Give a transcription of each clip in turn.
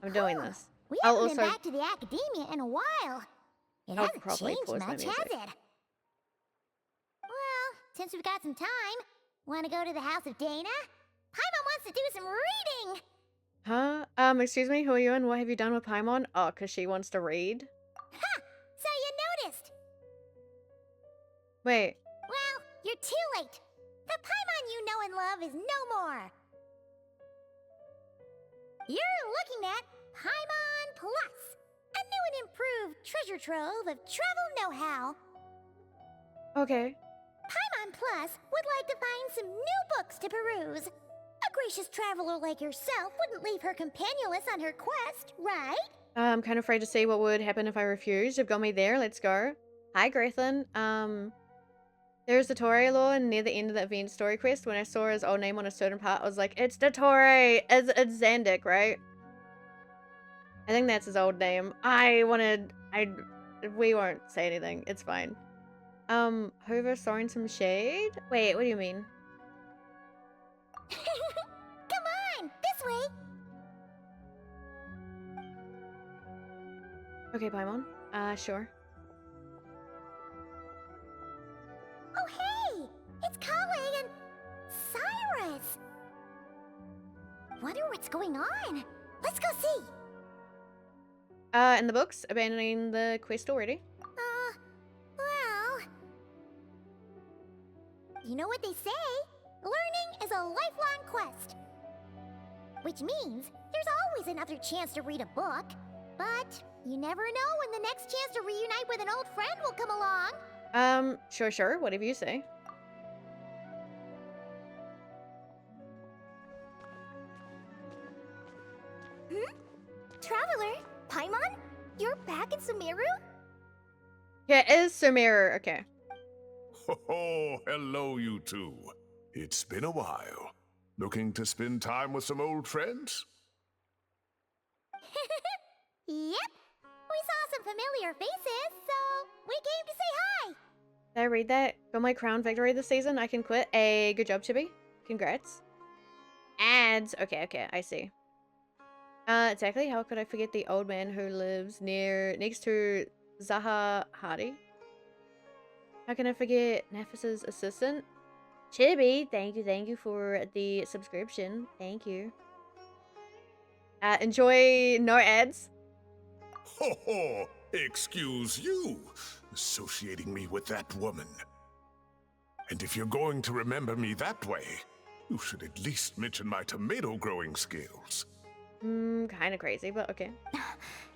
I'm doing this. We I'll haven't been also back to the academia in a while. It I'll hasn't probably changed pause my much, has music. it? Well, since we've got some time, want to go to the house of Dana? Paimon wants to do some reading! Huh? Excuse me, who are you and what have you done with Paimon? Oh, because she wants to read? Ha! So you noticed! Wait. Well, you're too late. The Paimon you know and love is no more. You're looking at Paimon Plus, a new and improved treasure trove of travel know-how. Okay. Paimon Plus would like to find some new books to peruse. A gracious traveler like yourself wouldn't leave her companionless on her quest, right? I'm kind of afraid to see what would happen if I refused. You've got me there, let's go. Hi, Grethen. There's the Torre law, and near the end of the event story quest, when I saw his old name on a certain part, I was like, it's the Torre! It's Zandik, right? I think that's his old name. We won't say anything. It's fine. Hoover throwing some shade? Wait, what do you mean? Come on, this way. Okay, Paimon. Sure. Oh, hey! It's Kale and Cyrus! Wonder what's going on. Let's go see. In the books, abandoning the quest already. Well... You know what they say? Learning is a lifelong quest. Which means there's always another chance to read a book. But you never know when the next chance to reunite with an old friend will come along. Sure, whatever you say. Traveler, Paimon? You're back in Sumeru? Yeah, it is Sumeru, okay. Oh, hello, you two. It's been a while. Looking to spend time with some old friends? Yep. We saw some familiar faces, so we came to say hi. Did I read that? Got my crown victory this season. I can quit. Good job, Chibi. Congrats. Ads. Okay, I see. Exactly. How could I forget the old man who lives next to Zaha Hardy? How can I forget Nafis's assistant? Chibi, thank you for the subscription. Thank you. Enjoy no ads. Ho ho! Excuse you, associating me with that woman. And if you're going to remember me that way, you should at least mention my tomato growing skills. Kind of crazy, but okay.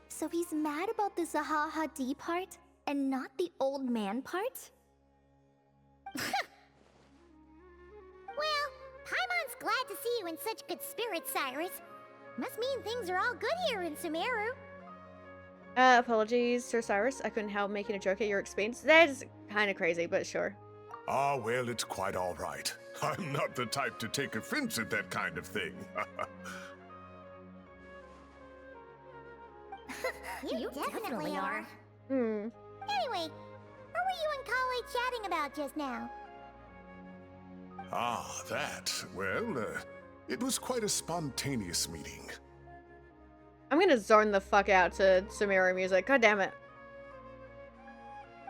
So he's mad about the Zaha Hadid part and not the old man part? Well, Paimon's glad to see you in such good spirits, Cyrus. Must mean things are all good here in Sumeru. Apologies, Sir Cyrus. I couldn't help making a joke at your expense. That's kind of crazy, but sure. Ah, well, it's quite all right. I'm not the type to take offense at that kind of thing. You definitely are. Hmm. Anyway, what were you and Kale chatting about just now? Ah, that. Well, it was quite a spontaneous meeting. I'm gonna zone the fuck out to Sumeru music. God damn it.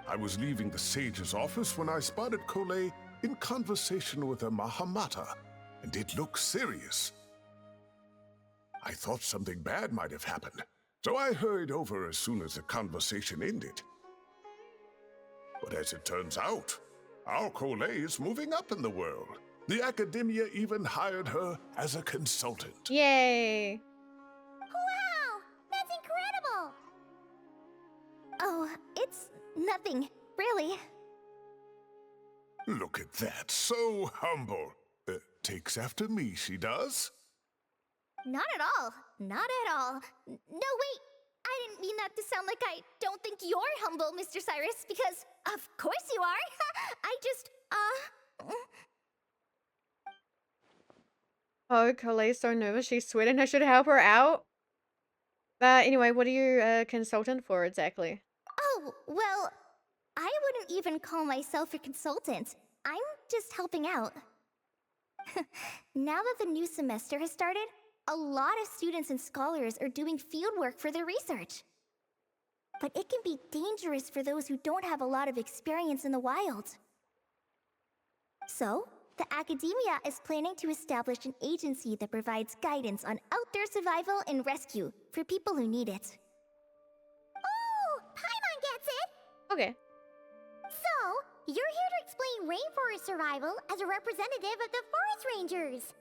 I was leaving the sage's office when I spotted Kole in conversation with a Mahamata, and it looked serious. I thought something bad might have happened, so I hurried over as soon as the conversation ended. But as it turns out, our Kole is moving up in the world. The academia even hired her as a consultant. Yay. Wow, that's incredible! Oh, it's nothing, really. Look at that, so humble. Takes after me, she does. Not at all. Not at all. No, wait. I didn't mean that to sound like I don't think you're humble, Mr. Cyrus, because of course you are. I just, Oh, Cole's so nervous. She's sweating. I should help her out. But anyway, what are you a consultant for exactly? Oh, well, I wouldn't even call myself a consultant. I'm just helping out. Now that the new semester has started, a lot of students and scholars are doing fieldwork for their research. But it can be dangerous for those who don't have a lot of experience in the wild. So, the academia is planning to establish an agency that provides guidance on outdoor survival and rescue for people who need it. Oh, Paimon gets it! Okay. So, you're here to explain rainforest survival as a representative of the forest rangers.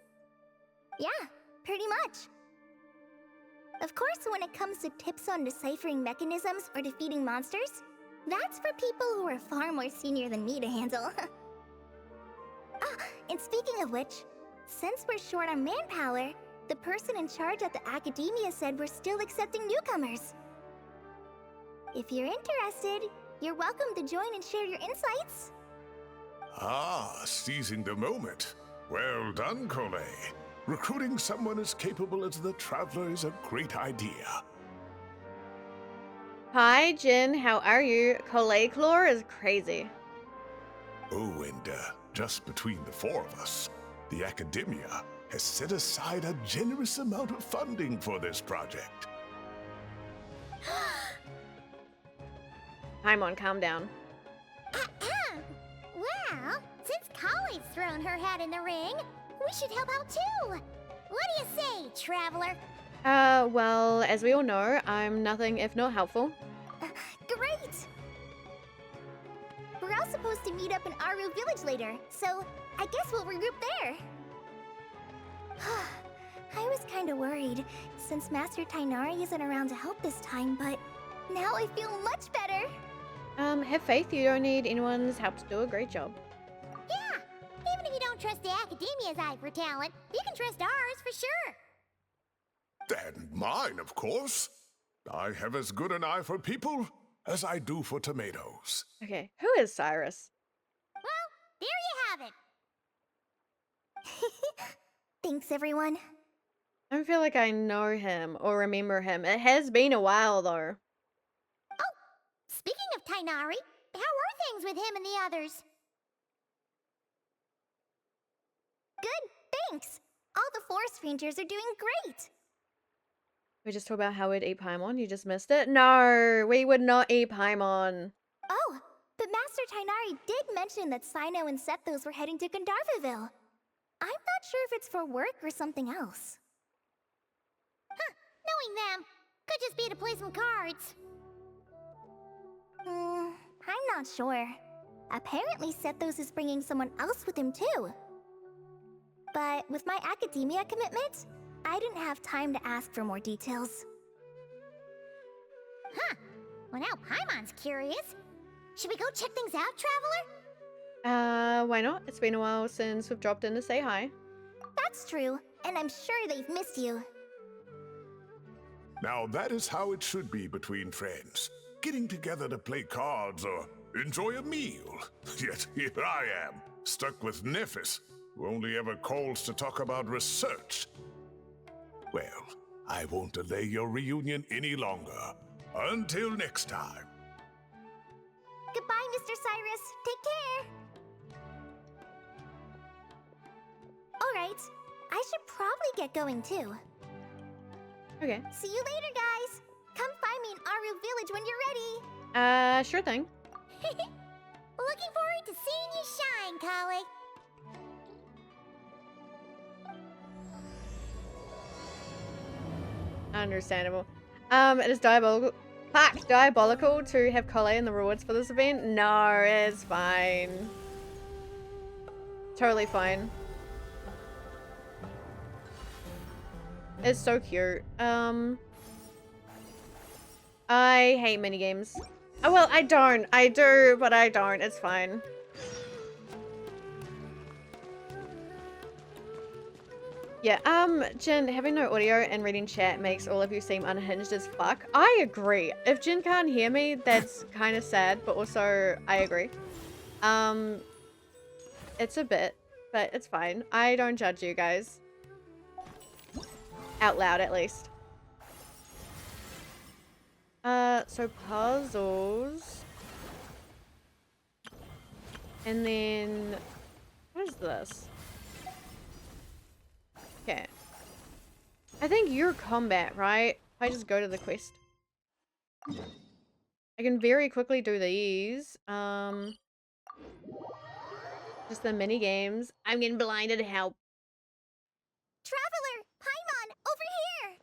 Yeah, pretty much. Of course, when it comes to tips on deciphering mechanisms or defeating monsters, that's for people who are far more senior than me to handle. And speaking of which, since we're short on manpower, the person in charge at the academia said we're still accepting newcomers. If you're interested, you're welcome to join and share your insights. Ah, seizing the moment. Well done, Cole. Recruiting someone as capable as the Traveler is a great idea. Hi, Jin. How are you? Collet Claw is crazy. Oh, and just between the four of us, the Academia has set aside a generous amount of funding for this project. Paimon, calm down. Well, since Kali's thrown her hat in the ring, we should help out too. What do you say, Traveler? Well, as we all know, I'm nothing if not helpful. Great! We're all supposed to meet up in Aru Village later, so I guess we'll regroup there. I was kinda worried, since Master Tainari isn't around to help this time, but now I feel much better. Have faith, you don't need anyone's help to do a great job. Yeah, even if you don't trust the Academia's eye for talent, you can trust ours for sure. And mine, of course. I have as good an eye for people as I do for tomatoes. Okay, who is Cyrus? Well, there you have it. Thanks, everyone. I don't feel like I know him or remember him. It has been a while, though. Speaking of Tainari, how are things with him and the others? Good, thanks. All the forest rangers are doing great. We just talked about how we'd eat Paimon. You just missed it. No, we would not eat Paimon. Oh, but Master Tainari did mention that Sino and Septhos were heading to Gandharvaville. I'm not sure if it's for work or something else. Knowing them, could just be to play some cards. I'm not sure. Apparently Septhos is bringing someone else with him too. But with my academia commitment, I didn't have time to ask for more details. Well, now Paimon's curious. Should we go check things out, Traveler? Why not? It's been a while since we've dropped in to say hi. That's true, and I'm sure they've missed you. Now that is how it should be between friends. Getting together to play cards or enjoy a meal. Yet here I am, stuck with Nephis, who only ever calls to talk about research. Well, I won't delay your reunion any longer. Until next time. Goodbye, Mr. Cyrus. Take care. Alright, I should probably get going too. Okay. See you later, guys. Come find me in Aru Village when you're ready. Sure thing. Looking forward to seeing you shine, Kali. Understandable. It is diabolical to have Collet in the rewards for this event. No, it's fine. Totally fine. It's so cute. I hate minigames. Oh, well, I don't. I do, but I don't. It's fine. Yeah, Jin, having no audio and reading chat makes all of you seem unhinged as fuck. I agree. If Jin can't hear me, that's kind of sad, but also, I agree. It's a bit, but it's fine. I don't judge you guys. Out loud, at least. So puzzles. And then, what is this? Okay. I I think you're combat, right? I just go to the quest. I can very quickly do these. Just the mini games. I'm getting blinded. Help. Traveler, Paimon, over here!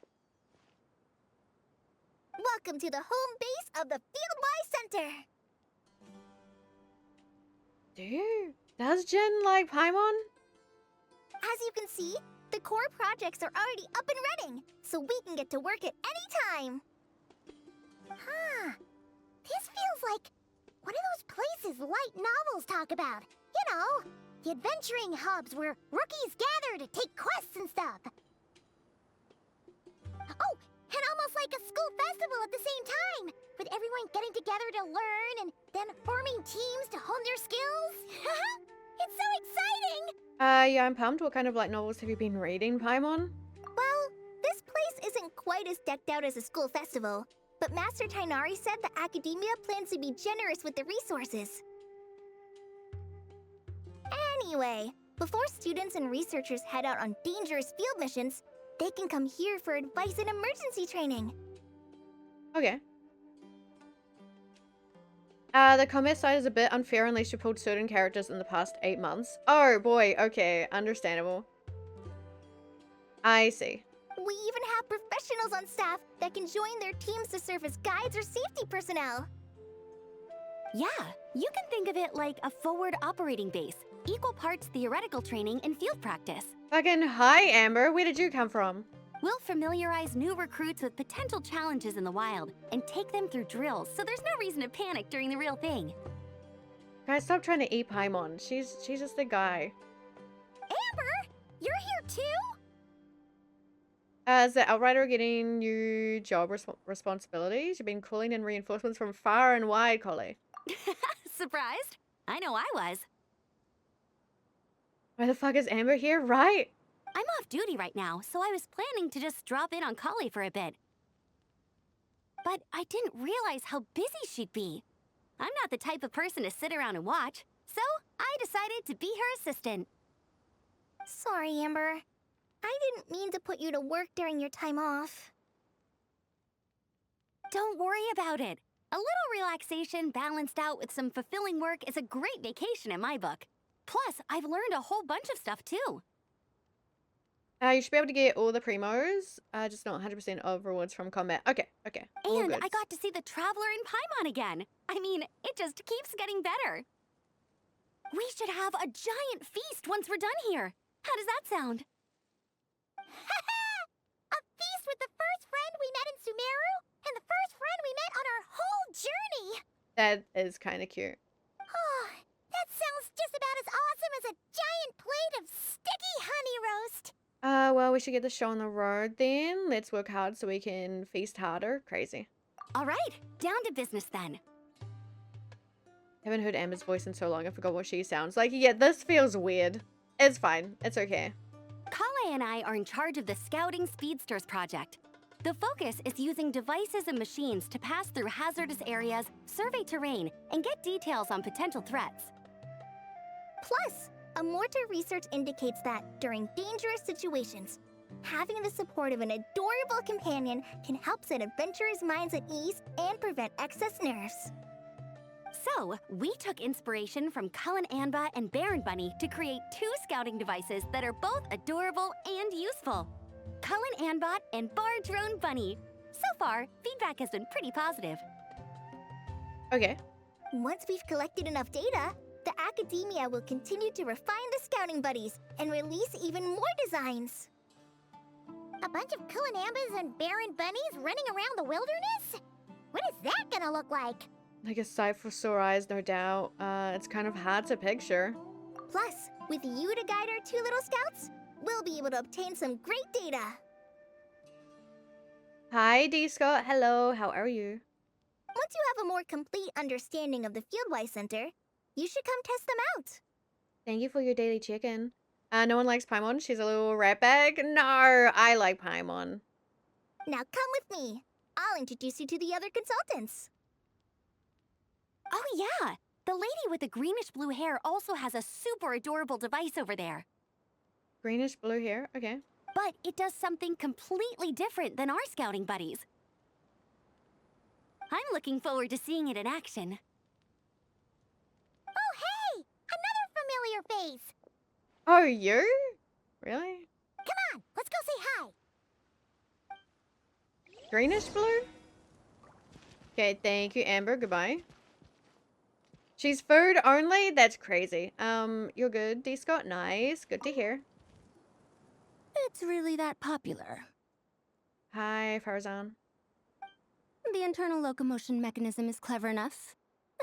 Welcome to the home base of the Fieldwise Center. Do you? Does Jin like Paimon? As you can see, the core projects are already up and running, so we can get to work at any time. Huh. This feels like one of those places light novels talk about. You know, the adventuring hubs where rookies gather to take quests and stuff. Oh, and almost like a school festival at the same time, with everyone getting together to learn and then forming teams to hone their skills. It's so exciting! Yeah, I'm pumped. What kind of light novels have you been reading, Paimon? Well, this place isn't quite as decked out as a school festival, but Master Tainari said the Academia plans to be generous with the resources. Anyway, before students and researchers head out on dangerous field missions, they can come here for advice and emergency training. Okay. The combat side is a bit unfair unless you pulled certain characters in the past 8 months. Oh boy, okay, understandable. I see. We even have professionals on staff that can join their teams to serve as guides or safety personnel. Yeah, you can think of it like a forward operating base, equal parts theoretical training and field practice. Fucking hi, Amber. Where did you come from? We'll familiarize new recruits with potential challenges in the wild and take them through drills, so there's no reason to panic during the real thing. Guys, stop trying to eat Paimon. She's just a guy. Amber, you're here too? Is the Outrider getting new job responsibilities? You've been calling in reinforcements from far and wide, Collie. Surprised? I know I was. Why the fuck is Amber here, right? I'm off duty right now, so I was planning to just drop in on Kali for a bit. But I didn't realize how busy she'd be. I'm not the type of person to sit around and watch, so I decided to be her assistant. Sorry, Amber. I didn't mean to put you to work during your time off. Don't worry about it. A little relaxation balanced out with some fulfilling work is a great vacation in my book. Plus, I've learned a whole bunch of stuff too. You should be able to get all the primos, just not 100% of rewards from combat. Okay. All And goods. I got to see the Traveler in Paimon again. I mean, it just keeps getting better. We should have a giant feast once we're done here. How does that sound? A feast with the first friend we met in Sumeru, and the first friend we met on our whole journey! That is kind of cute. Oh, that sounds just about as awesome as a giant plate of sticky honey roast! Well, we should get the show on the road then. Let's work hard so we can feast harder. Crazy. All right, down to business then. Haven't heard Amber's voice in so long, I forgot what she sounds like. Yeah, this feels weird. It's fine. It's okay. Kale and I are in charge of the Scouting Speedsters project. The focus is using devices and machines to pass through hazardous areas, survey terrain, and get details on potential threats. Plus, a mortar research indicates that during dangerous situations, having the support of an adorable companion can help set adventurers' minds at ease and prevent excess nerves. So, we took inspiration from Cullen Anba and Baron Bunny to create 2 scouting devices that are both adorable and useful. Cullen Anbot and Bar Drone Bunny. So far, feedback has been pretty positive. Okay. Once we've collected enough data, the Academia will continue to refine the scouting buddies and release even more designs. A bunch of Kulanambas and Baron Bunnies running around the wilderness? What is that gonna look like? Like a sight for sore eyes, no doubt. It's kind of hard to picture. Plus, with you to guide our 2 little scouts, we'll be able to obtain some great data. Hi, D. Scott. Hello. How are you? Once you have a more complete understanding of the Fieldwise Center, you should come test them out. Thank you for your daily chicken. No one likes Paimon. She's a little rat bag. No, I like Paimon. Now come with me. I'll introduce you to the other consultants. Oh yeah! The lady with the greenish-blue hair also has a super adorable device over there. Greenish blue hair. Okay. but it does something completely different than our scouting buddies. I'm looking forward to seeing it in action. Oh, hey! Another familiar face! Oh, you? Really? Come on, let's go say hi! Greenish blue? Okay, thank you, Amber. Goodbye. She's food only? That's crazy. You're good, D. Scott. Nice. Good to hear. It's really that popular. Hi, Farzan. The internal locomotion mechanism is clever enough,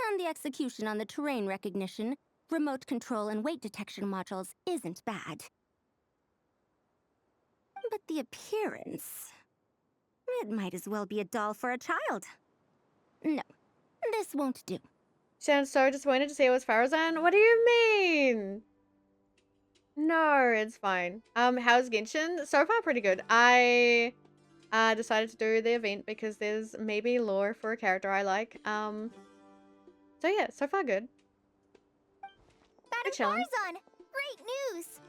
and the execution on the terrain recognition, remote control, and weight detection modules isn't bad. But the appearance... it might as well be a doll for a child. No, this won't do. Sounds so disappointed to see it was Farazan. What do you mean? No, it's fine. How's Genshin? So far, pretty good. I decided to do the event because there's maybe lore for a character I like. So yeah, so far good. Madam chilling. Farzan, great news!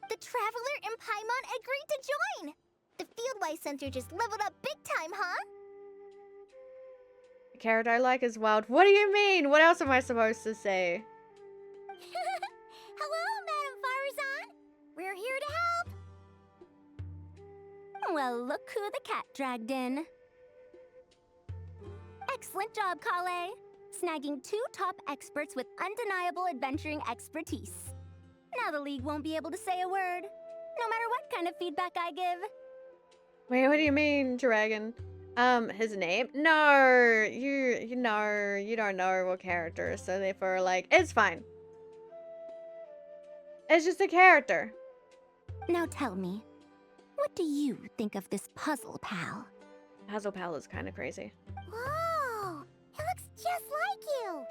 The Traveler and Paimon agreed to join! The Fieldwise Center just leveled up big time, huh? The character I like is wild. What do you mean? What else am I supposed to say? Hello, Madam Farzan! We're here to help! Well, look who the cat dragged in. Excellent job, Kale. Snagging 2 top experts with undeniable adventuring expertise. Now the League won't be able to say a word, no matter what kind of feedback I give. Wait, what do you mean, Dragon? His name? No, you know, you don't know what character, so therefore, like, it's fine. It's just a character. Now tell me, what do you think of this puzzle, pal? Puzzle Pal is kind of crazy. Whoa! It looks just like you!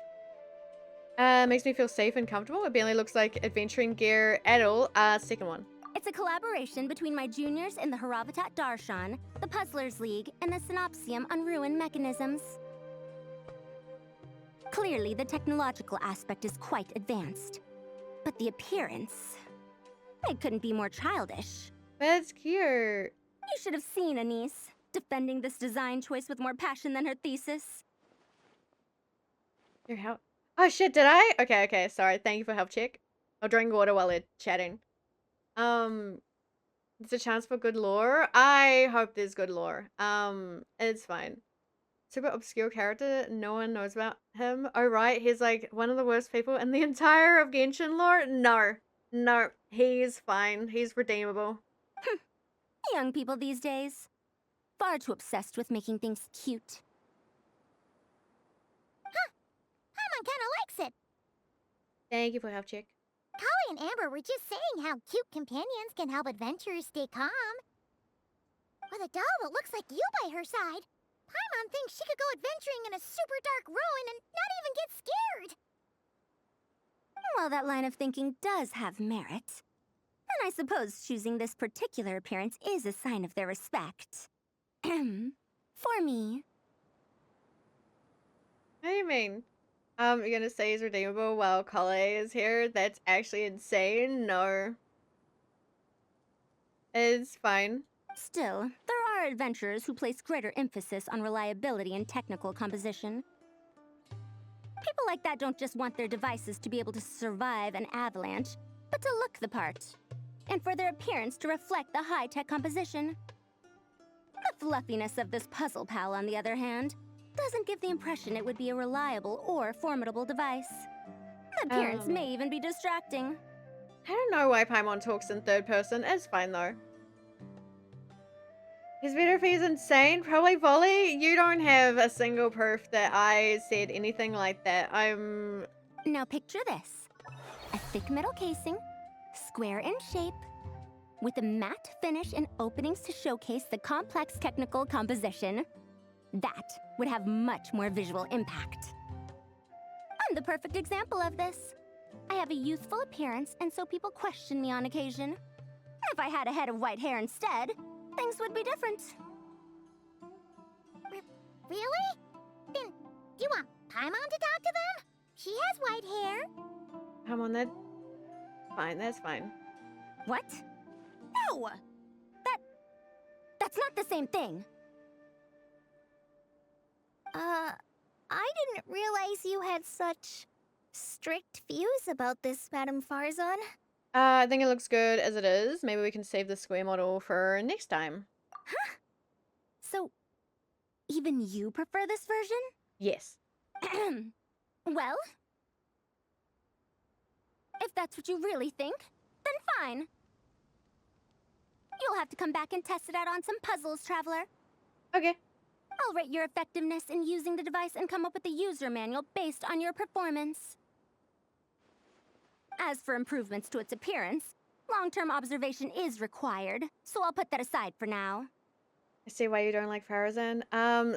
Makes me feel safe and comfortable. It barely looks like adventuring gear at all. Second one. It's a collaboration between my juniors in the Haravatat Darshan, the Puzzlers League, and the Synopsium on Ruin Mechanisms. Clearly, the technological aspect is quite advanced. But the appearance... it couldn't be more childish. That's cute. You should have seen Anise, defending this design choice with more passion than her thesis. Your help. Oh shit, did I? Okay, sorry. Thank you for help check. I'll drink water while they're chatting. It's a chance for good lore. I hope there's good lore. It's fine. Super obscure character. No one knows about him. Oh right, he's like one of the worst people in the entire of Genshin lore. No, he's fine. He's redeemable. Young people these days. Far too obsessed with making things cute. Paimon kinda likes it! Thank you for help check. Kali and Amber were just saying how cute companions can help adventurers stay calm. With a doll that looks like you by her side, Paimon thinks she could go adventuring in a super dark ruin and not even get scared! Well, that line of thinking does have merit. And I suppose choosing this particular appearance is a sign of their respect. For me. What do you mean? You're gonna say he's redeemable while Kale is here? That's actually insane. No. It's fine. Still, there are adventurers who place greater emphasis on reliability and technical composition. People like that don't just want their devices to be able to survive an avalanche, but to look the part. And for their appearance to reflect the high-tech composition. The fluffiness of this puzzle pal, on the other hand, doesn't give the impression it would be a reliable or formidable device. The appearance may even be distracting. I don't know why Paimon talks in third person. It's fine though. He's better if he's insane. Probably Volley. You don't have a single proof that I said anything like that. Now picture this. A thick metal casing, square in shape, with a matte finish and openings to showcase the complex technical composition. That would have much more visual impact. I'm the perfect example of this. I have a youthful appearance, and so people question me on occasion. If I had a head of white hair instead, things would be different. Really? Then, do you want Paimon to talk to them? She has white hair. Come on, that's fine. That's fine. What? No! That's not the same thing. I didn't realize you had such strict views about this, Madame Farzan. I think it looks good as it is. Maybe we can save the square model for next time. So, even you prefer this version? Yes. Well, if that's what you really think, then fine. You'll have to come back and test it out on some puzzles, Traveler. Okay. I'll rate your effectiveness in using the device and come up with a user manual based on your performance. As for improvements to its appearance, long-term observation is required, so I'll put that aside for now. I see why you don't like Farazan.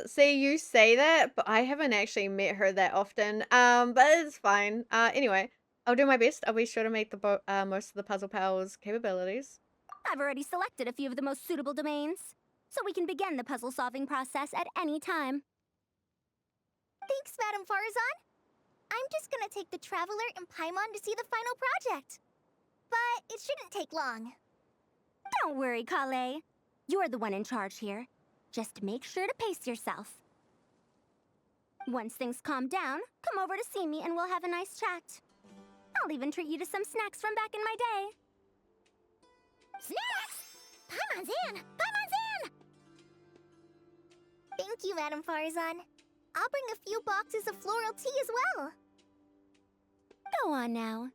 See, you say that, but I haven't actually met her that often. But it's fine. Anyway, I'll do my best. I'll be sure to make the most of the Puzzle Pal's capabilities. I've already selected a few of the most suitable domains, so we can begin the puzzle-solving process at any time. Thanks, Madame Farzan. I'm just gonna take the Traveler and Paimon to see the final project. But it shouldn't take long. Don't worry, Kale. You're the one in charge here. Just make sure to pace yourself. Once things calm down, come over to see me and we'll have a nice chat. I'll even treat you to some snacks from back in my day. Snacks! Paimon's in! Paimon's in! Thank you, Madame Farzan. I'll bring a few boxes of floral tea as well. Go on now.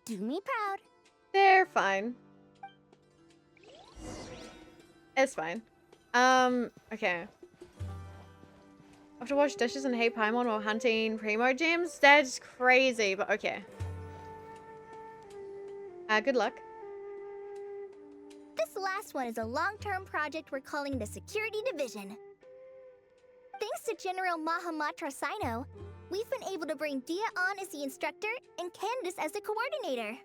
Do me proud. They're fine. It's fine. Okay. I have to wash dishes and hate Paimon while hunting Primo gems? That's crazy, but okay. Good luck. This last one is a long-term project we're calling the Security Division. Thanks to General Mahamatra Sino, we've been able to bring Dia on as the instructor and Candace as the coordinator.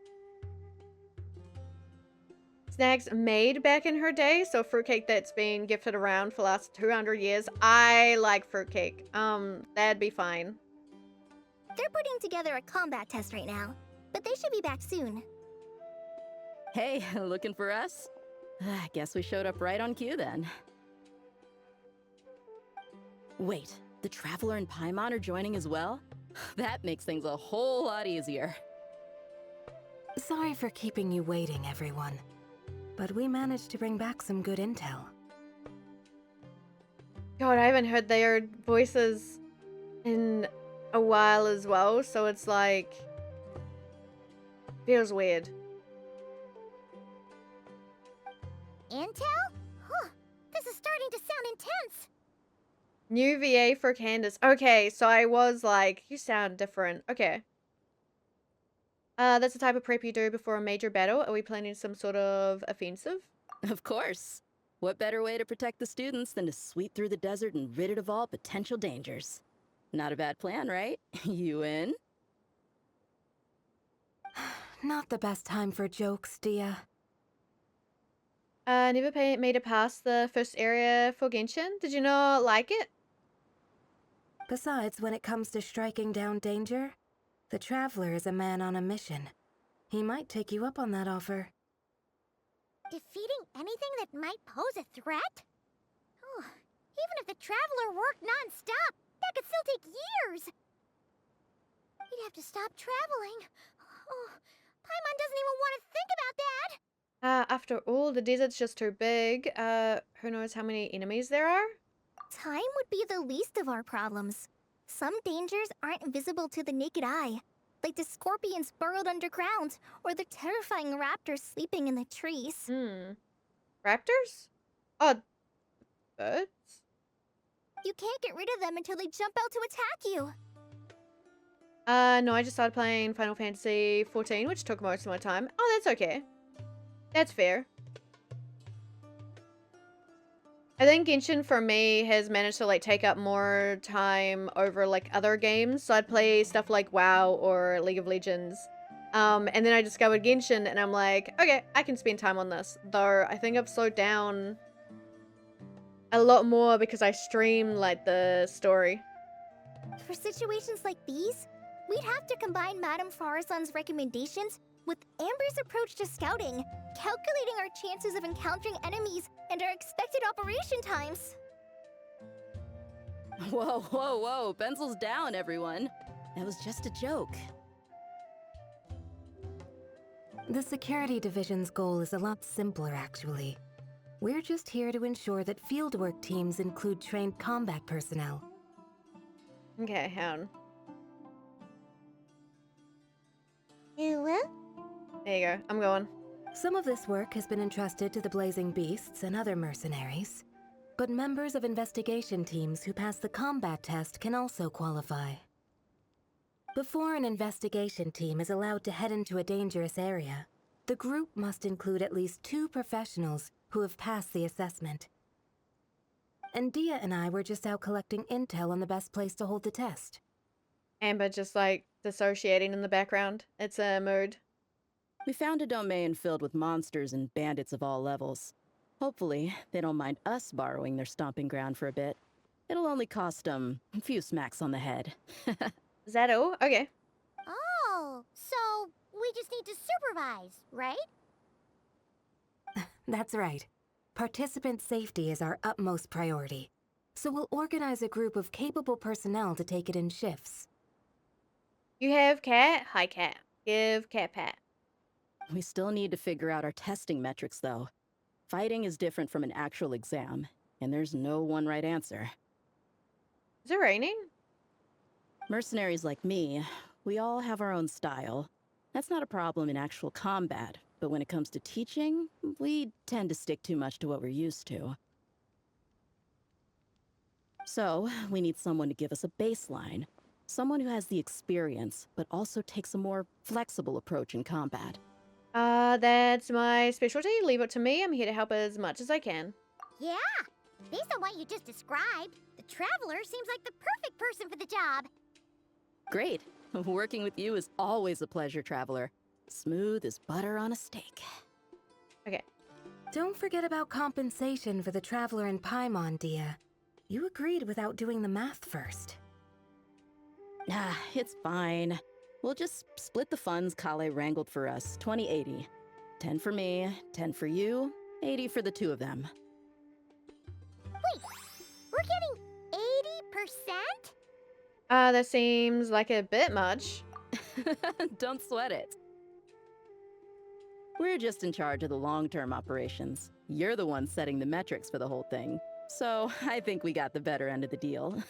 Snacks made back in her day, so fruitcake that's been gifted around for the last 200 years. I like fruitcake. That'd be fine. They're putting together a combat test right now, but they should be back soon. Hey, looking for us? I guess we showed up right on cue then. Wait, the Traveler and Paimon are joining as well? That makes things a whole lot easier. Sorry for keeping you waiting, everyone. But we managed to bring back some good intel. God, I haven't heard their voices in a while as well, so it's like... feels weird. Intel? Huh. This is starting to sound intense. New VA for Candace. Okay, so I was like, you sound different. Okay. That's the type of prep you do before a major battle. Are we planning some sort of offensive? Of course. What better way to protect the students than to sweep through the desert and rid it of all potential dangers? Not a bad plan, right? You in? Not the best time for jokes, Dia. Never made it past the first area for Genshin. Did you not like it? Besides, when it comes to striking down danger, the Traveler is a man on a mission. He might take you up on that offer. Defeating anything that might pose a threat? Oh, even if the Traveler worked non-stop, that could still take years. We'd have to stop traveling. Oh, Paimon doesn't even want to think about that. After all, the desert's just too big. Who knows how many enemies there are? Time would be the least of our problems. Some dangers aren't visible to the naked eye, like the scorpions burrowed underground, or the terrifying raptors sleeping in the trees. Raptors? Oh, birds? You can't get rid of them until they jump out to attack you. No, I just started playing Final Fantasy 14, which took most of my time. Oh, that's okay. That's fair. I think Genshin for me has managed to like take up more time over like other games. So I'd play stuff like WoW or League of Legends. And then I discovered Genshin and I'm like, okay, I can spend time on this. Though I think I've slowed down a lot more because I stream like the story. For situations like these, we'd have to combine Madame Farazan's recommendations With Amber's approach to scouting, calculating our chances of encountering enemies, and our expected operation times. Whoa, whoa, whoa. Pencils down, everyone. That was just a joke. The security division's goal is a lot simpler, actually. We're just here to ensure that fieldwork teams include trained combat personnel. Okay, hound. Hello? There you go. I'm going. Some of this work has been entrusted to the Blazing Beasts and other mercenaries, but members of investigation teams who pass the combat test can also qualify. Before an investigation team is allowed to head into a dangerous area, the group must include at least 2 professionals who have passed the assessment. And Dia and I were just out collecting intel on the best place to hold the test. Amber just like dissociating in the background. It's a mood. We found a domain filled with monsters and bandits of all levels. Hopefully, they don't mind us borrowing their stomping ground for a bit. It'll only cost a few smacks on the head. Is that all? Okay. Oh, so we just need to supervise, right? That's right. Participant safety is our utmost priority. So we'll organize a group of capable personnel to take it in shifts. You have cat? Hi, cat. Give cat pat. We still need to figure out our testing metrics, though. Fighting is different from an actual exam, and there's no one right answer. Is it raining? Mercenaries like me, we all have our own style. That's not a problem in actual combat, but when it comes to teaching, we tend to stick too much to what we're used to. So, we need someone to give us a baseline. Someone who has the experience, but also takes a more flexible approach in combat. That's my specialty. Leave it to me. I'm here to help as much as I can. Yeah. Based on what you just described, the Traveler seems like the perfect person for the job. Great. Working with you is always a pleasure, Traveler. Smooth as butter on a steak. Okay. Don't forget about compensation for the Traveler in Paimon, Dia. You agreed without doing the math first. Ah, it's fine. We'll just split the funds Kale wrangled for us, 20-80. 10 for me, 10 for you, 80 for the 2 of them. Wait, we're getting 80%? That seems like a bit much. Don't sweat it. We're just in charge of the long-term operations. You're the one setting the metrics for the whole thing. So I think we got the better end of the deal.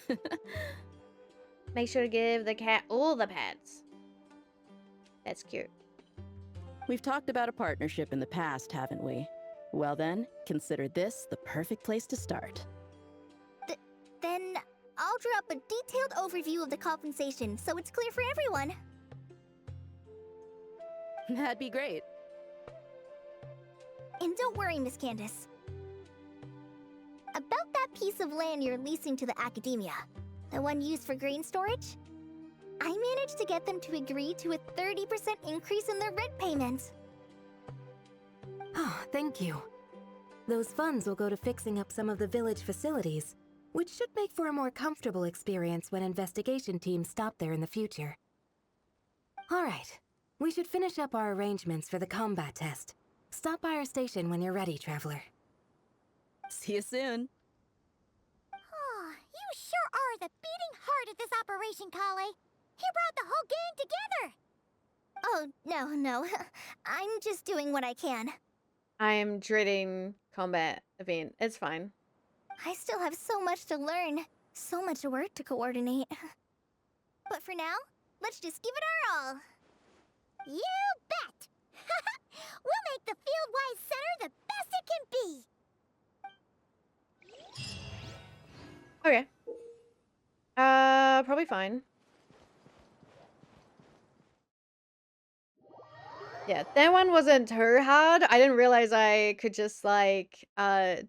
Make sure to give the cat all the pats. That's cute. We've talked about a partnership in the past, haven't we? Well then, consider this the perfect place to start. Then I'll draw up a detailed overview of the compensation so it's clear for everyone. That'd be great. And don't worry, Miss Candace. About that piece of land you're leasing to the Academia, the one used for grain storage, I managed to get them to agree to a 30% increase in their rent payments. Oh, thank you. Those funds will go to fixing up some of the village facilities, which should make for a more comfortable experience when investigation teams stop there in the future. All right, we should finish up our arrangements for the combat test. Stop by our station when you're ready, Traveler. See you soon. Oh, you sure are the beating heart of this operation, Kale. You brought the whole gang together. Oh, no. I'm just doing what I can. I am dreading combat event. It's fine. I still have so much to learn, so much work to coordinate. But for now, let's just give it our all. You bet. We'll make the Fieldwise Center the best it can be. Okay. Probably fine. Yeah, that one wasn't too hard. I didn't realize I could just like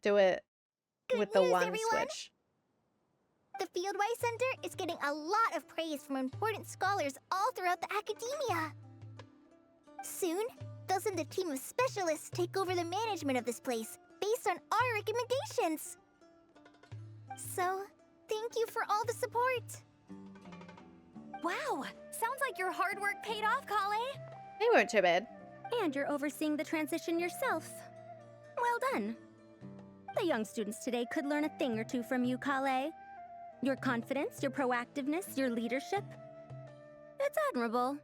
do it Good with the news, one everyone. switch. The Fieldwise Center is getting a lot of praise from important scholars all throughout the academia. Soon, they'll send a team of specialists take over the management of this place based on our recommendations. So, thank you for all the support. Wow, sounds like your hard work paid off, Kale. They weren't too bad. And you're overseeing the transition yourself. Well done. The young students today could learn a thing or two from you, Kale. Your confidence, your proactiveness, your leadership. It's admirable.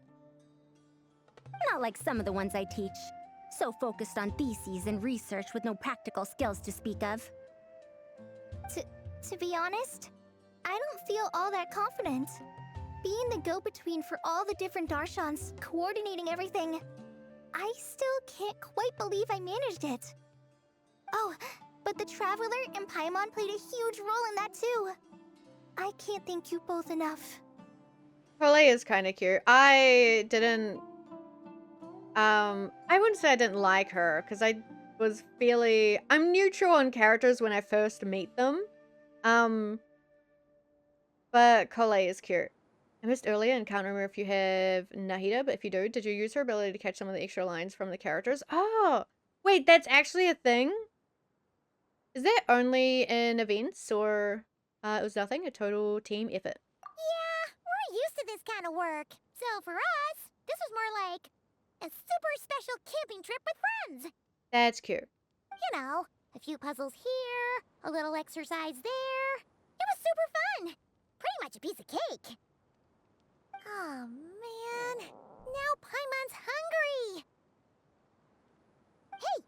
Not like some of the ones I teach. So focused on theses and research with no practical skills to speak of. To be honest, I don't feel all that confident. Being the go-between for all the different Darshans, coordinating everything, I still can't quite believe I managed it. Oh, but the Traveler and Paimon played a huge role in that too. I can't thank you both enough. Cole is kind of cute. I didn't... I wouldn't say I didn't like her, because I was fairly... I'm neutral on characters when I first meet them. But Cole is cute. I missed earlier and can't remember if you have Nahida, but if you do, did you use her ability to catch some of the extra lines from the characters? Oh! Wait, that's actually a thing? Is that only in events, or it was nothing? A total team effort? Yeah, we're used to this kind of work. So for us, this was more like a super special camping trip with friends. That's cute. You know, a few puzzles here, a little exercise there. It was super fun. Pretty much a piece of cake. Oh, man. Now Paimon's hungry. Hey,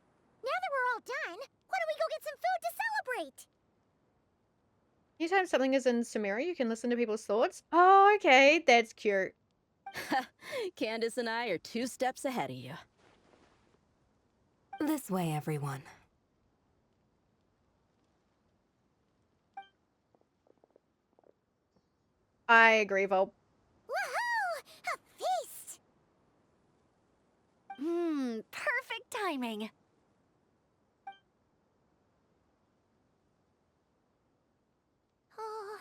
now that we're all done, why don't we go get some food to celebrate? Anytime something is in Sumeru, you can listen to people's thoughts. Oh, okay. That's cute. Candace and I are 2 steps ahead of you. This way, everyone. I agree, Vol. Woohoo! A feast! Perfect timing. Oh,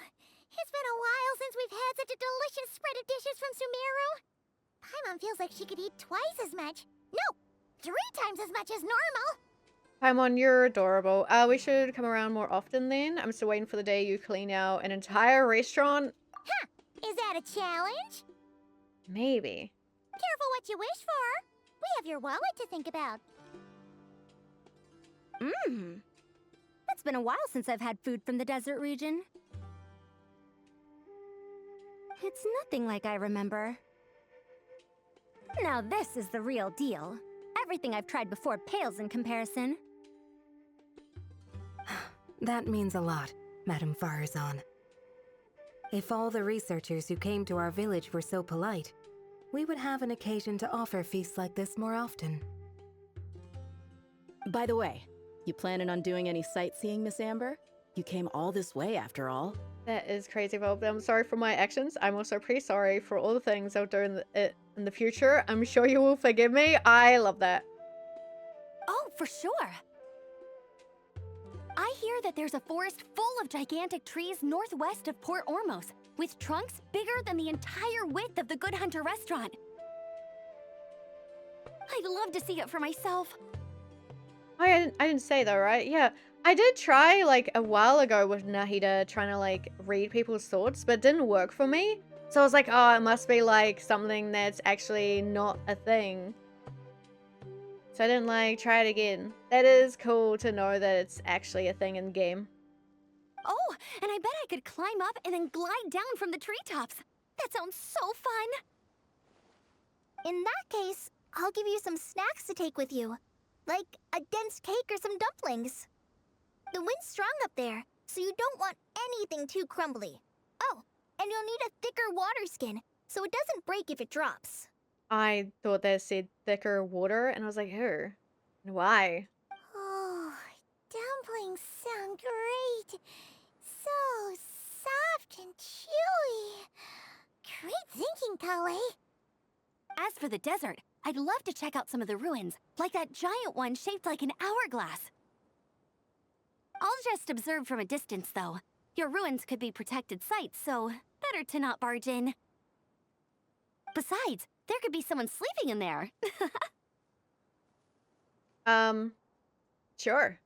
it's been a while since we've had such a delicious spread of dishes from Sumeru. Paimon feels like she could eat twice as much. No, 3 times as much as normal. Paimon, you're adorable. We should come around more often then. I'm still waiting for the day you clean out an entire restaurant. Huh, is that a challenge? Maybe. Careful what you wish for. We have your wallet to think about. It's been a while since I've had food from the desert region. It's nothing like I remember. Now this is the real deal. Everything I've tried before pales in comparison. That means a lot, Madame Farazan. If all the researchers who came to our village were so polite, we would have an occasion to offer feasts like this more often. By the way, you planning on doing any sightseeing, Miss Amber? You came all this way after all. That is crazy, Vol. I'm sorry for my actions. I'm also pretty sorry for all the things I'll do in the future. I'm sure you will forgive me. I love that. Oh, for sure. I hear that there's a forest full of gigantic trees northwest of Port Ormos, with trunks bigger than the entire width of the Good Hunter restaurant. I'd love to see it for myself. I didn't say though, right? Yeah. I did try like a while ago with Nahida trying to like read people's thoughts, but it didn't work for me. So I was like, oh, it must be like something that's actually not a thing. So I didn't like try it again. That is cool to know that it's actually a thing in the game. Oh, and I bet I could climb up and then glide down from the treetops. That sounds so fun. In that case, I'll give you some snacks to take with you. Like a dense cake or some dumplings. The wind's strong up there, so you don't want anything too crumbly. Oh, and you'll need a thicker water skin, so it doesn't break if it drops. I thought that said thicker water, and I was like, oh, why? Oh, dumplings sound great. So soft and chewy. Great thinking, Kale. As for the desert, I'd love to check out some of the ruins, like that giant one shaped like an hourglass. I'll just observe from a distance, though. Your ruins could be protected sites, so better to not barge in. Besides, there could be someone sleeping in there. Sure.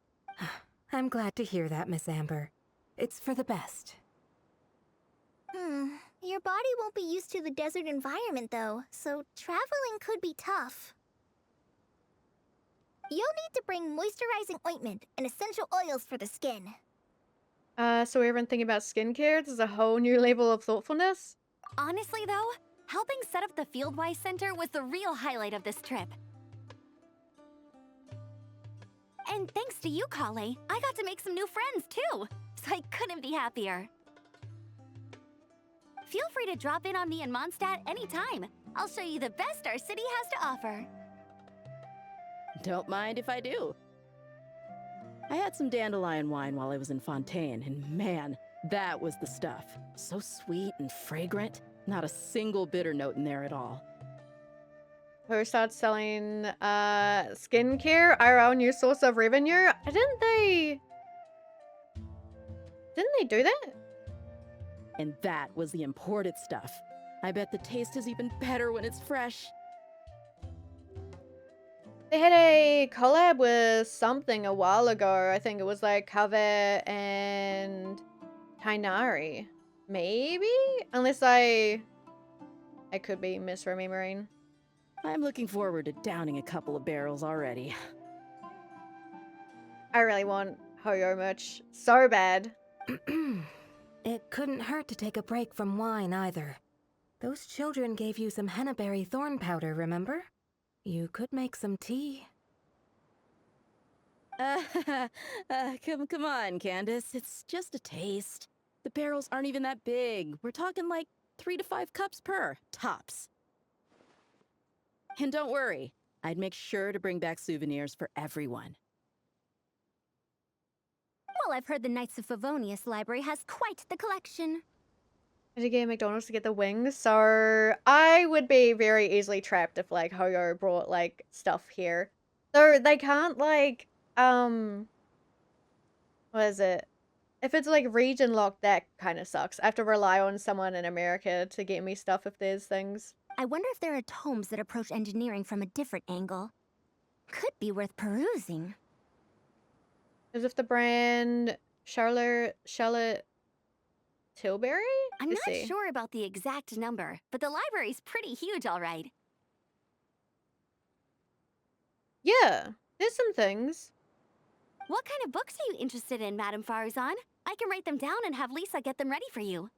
I'm glad to hear that, Miss Amber. It's for the best. Your body won't be used to the desert environment, though, so traveling could be tough. You'll need to bring moisturizing ointment and essential oils for the skin. So we've been thinking about skincare. This is a whole new level of thoughtfulness. Honestly, though, helping set up the Fieldwise Center was the real highlight of this trip. And thanks to you, Kale, I got to make some new friends, too. So I couldn't be happier. Feel free to drop in on me in Mondstadt anytime. I'll show you the best our city has to offer. Don't mind if I do. I had some dandelion wine while I was in Fontaine, and man, that was the stuff. So sweet and fragrant. Not a single bitter note in there at all. Who starts selling skincare, our new source of revenue? Didn't they do that? And that was the imported stuff. I bet the taste is even better when it's fresh. They had a collab with something a while ago. I think it was like Kave and Tainari. Maybe? Unless I could be misremembering. I'm looking forward to downing a couple of barrels already. I really want Hoyo merch so bad. It couldn't hurt to take a break from wine either. Those children gave you some hennaberry thorn powder, remember? You could make some tea. Come on, Candace. It's just a taste. The barrels aren't even that big. We're talking like 3 to 5 cups per, tops. And don't worry, I'd make sure to bring back souvenirs for everyone. Well, I've heard the Knights of Favonius library has quite the collection. I did get a McDonald's to get the wings, so I would be very easily trapped if like Hoyo brought like stuff here. So they can't like what is it? If it's like region locked, that kind of sucks. I have to rely on someone in America to get me stuff if there's things. I wonder if there are tomes that approach engineering from a different angle. Could be worth perusing. As if the brand Charlotte Tilbury? I'm Let's not see. sure about the exact number, but the library's pretty huge, all right. Yeah, there's some things. What kind of books are you interested in, Madame Faruzan? I can write them down and have Lisa get them ready for you.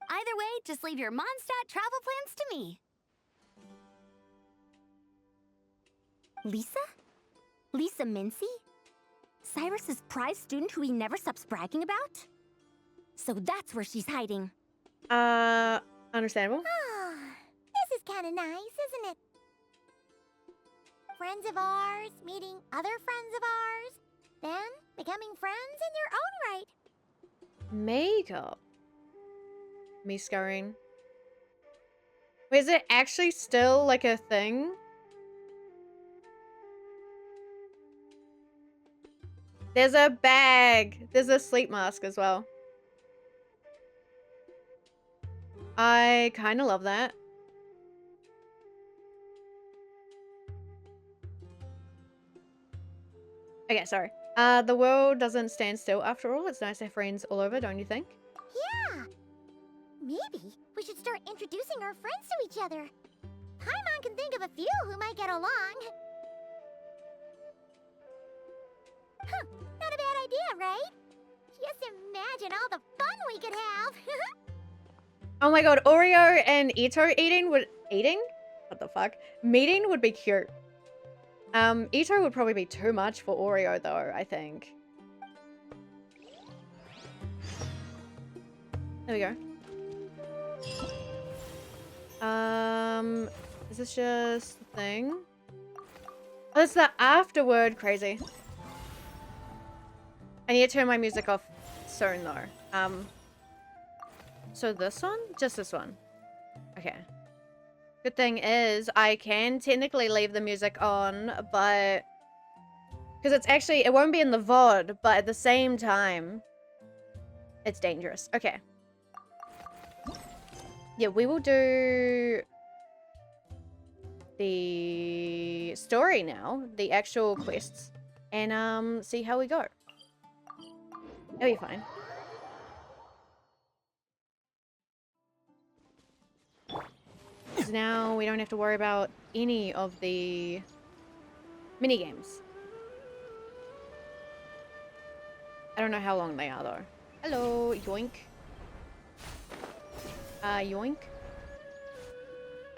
Either way, just leave your Mondstadt travel plans to me. Lisa? Lisa Mincy? Cyrus's prize student who he never stops bragging about? So that's where she's hiding. Understandable. Ah, this is kind of nice, isn't it? Friends of ours meeting other friends of ours, then becoming friends in their own right. Makeup. Me scarring. Wait, is it actually still like a thing? There's a bag. There's a sleep mask as well. I kind of love that. Okay, sorry. The world doesn't stand still after all. It's nice to have friends all over, don't you think? Yeah. Maybe we should start introducing our friends to each other. Paimon can think of a few who might get along. Huh, not a bad idea, right? Just imagine all the fun we could have. Oh my god, Oreo and Ito eating? What the fuck? Meeting would be cute. Ito would probably be too much for Oreo though, I think. There we go. Is this just the thing? Oh, it's the afterword, crazy. I need to turn my music off soon though. So this one? Just this one. Okay. Good thing is I can technically leave the music on, but because it's actually, it won't be in the VOD, but at the same time, it's dangerous. Okay. Yeah, we will do the story now, the actual quests, and see how we go. It'll be fine. So now we don't have to worry about any of the mini games. I don't know how long they are though. Hello, yoink. Yoink.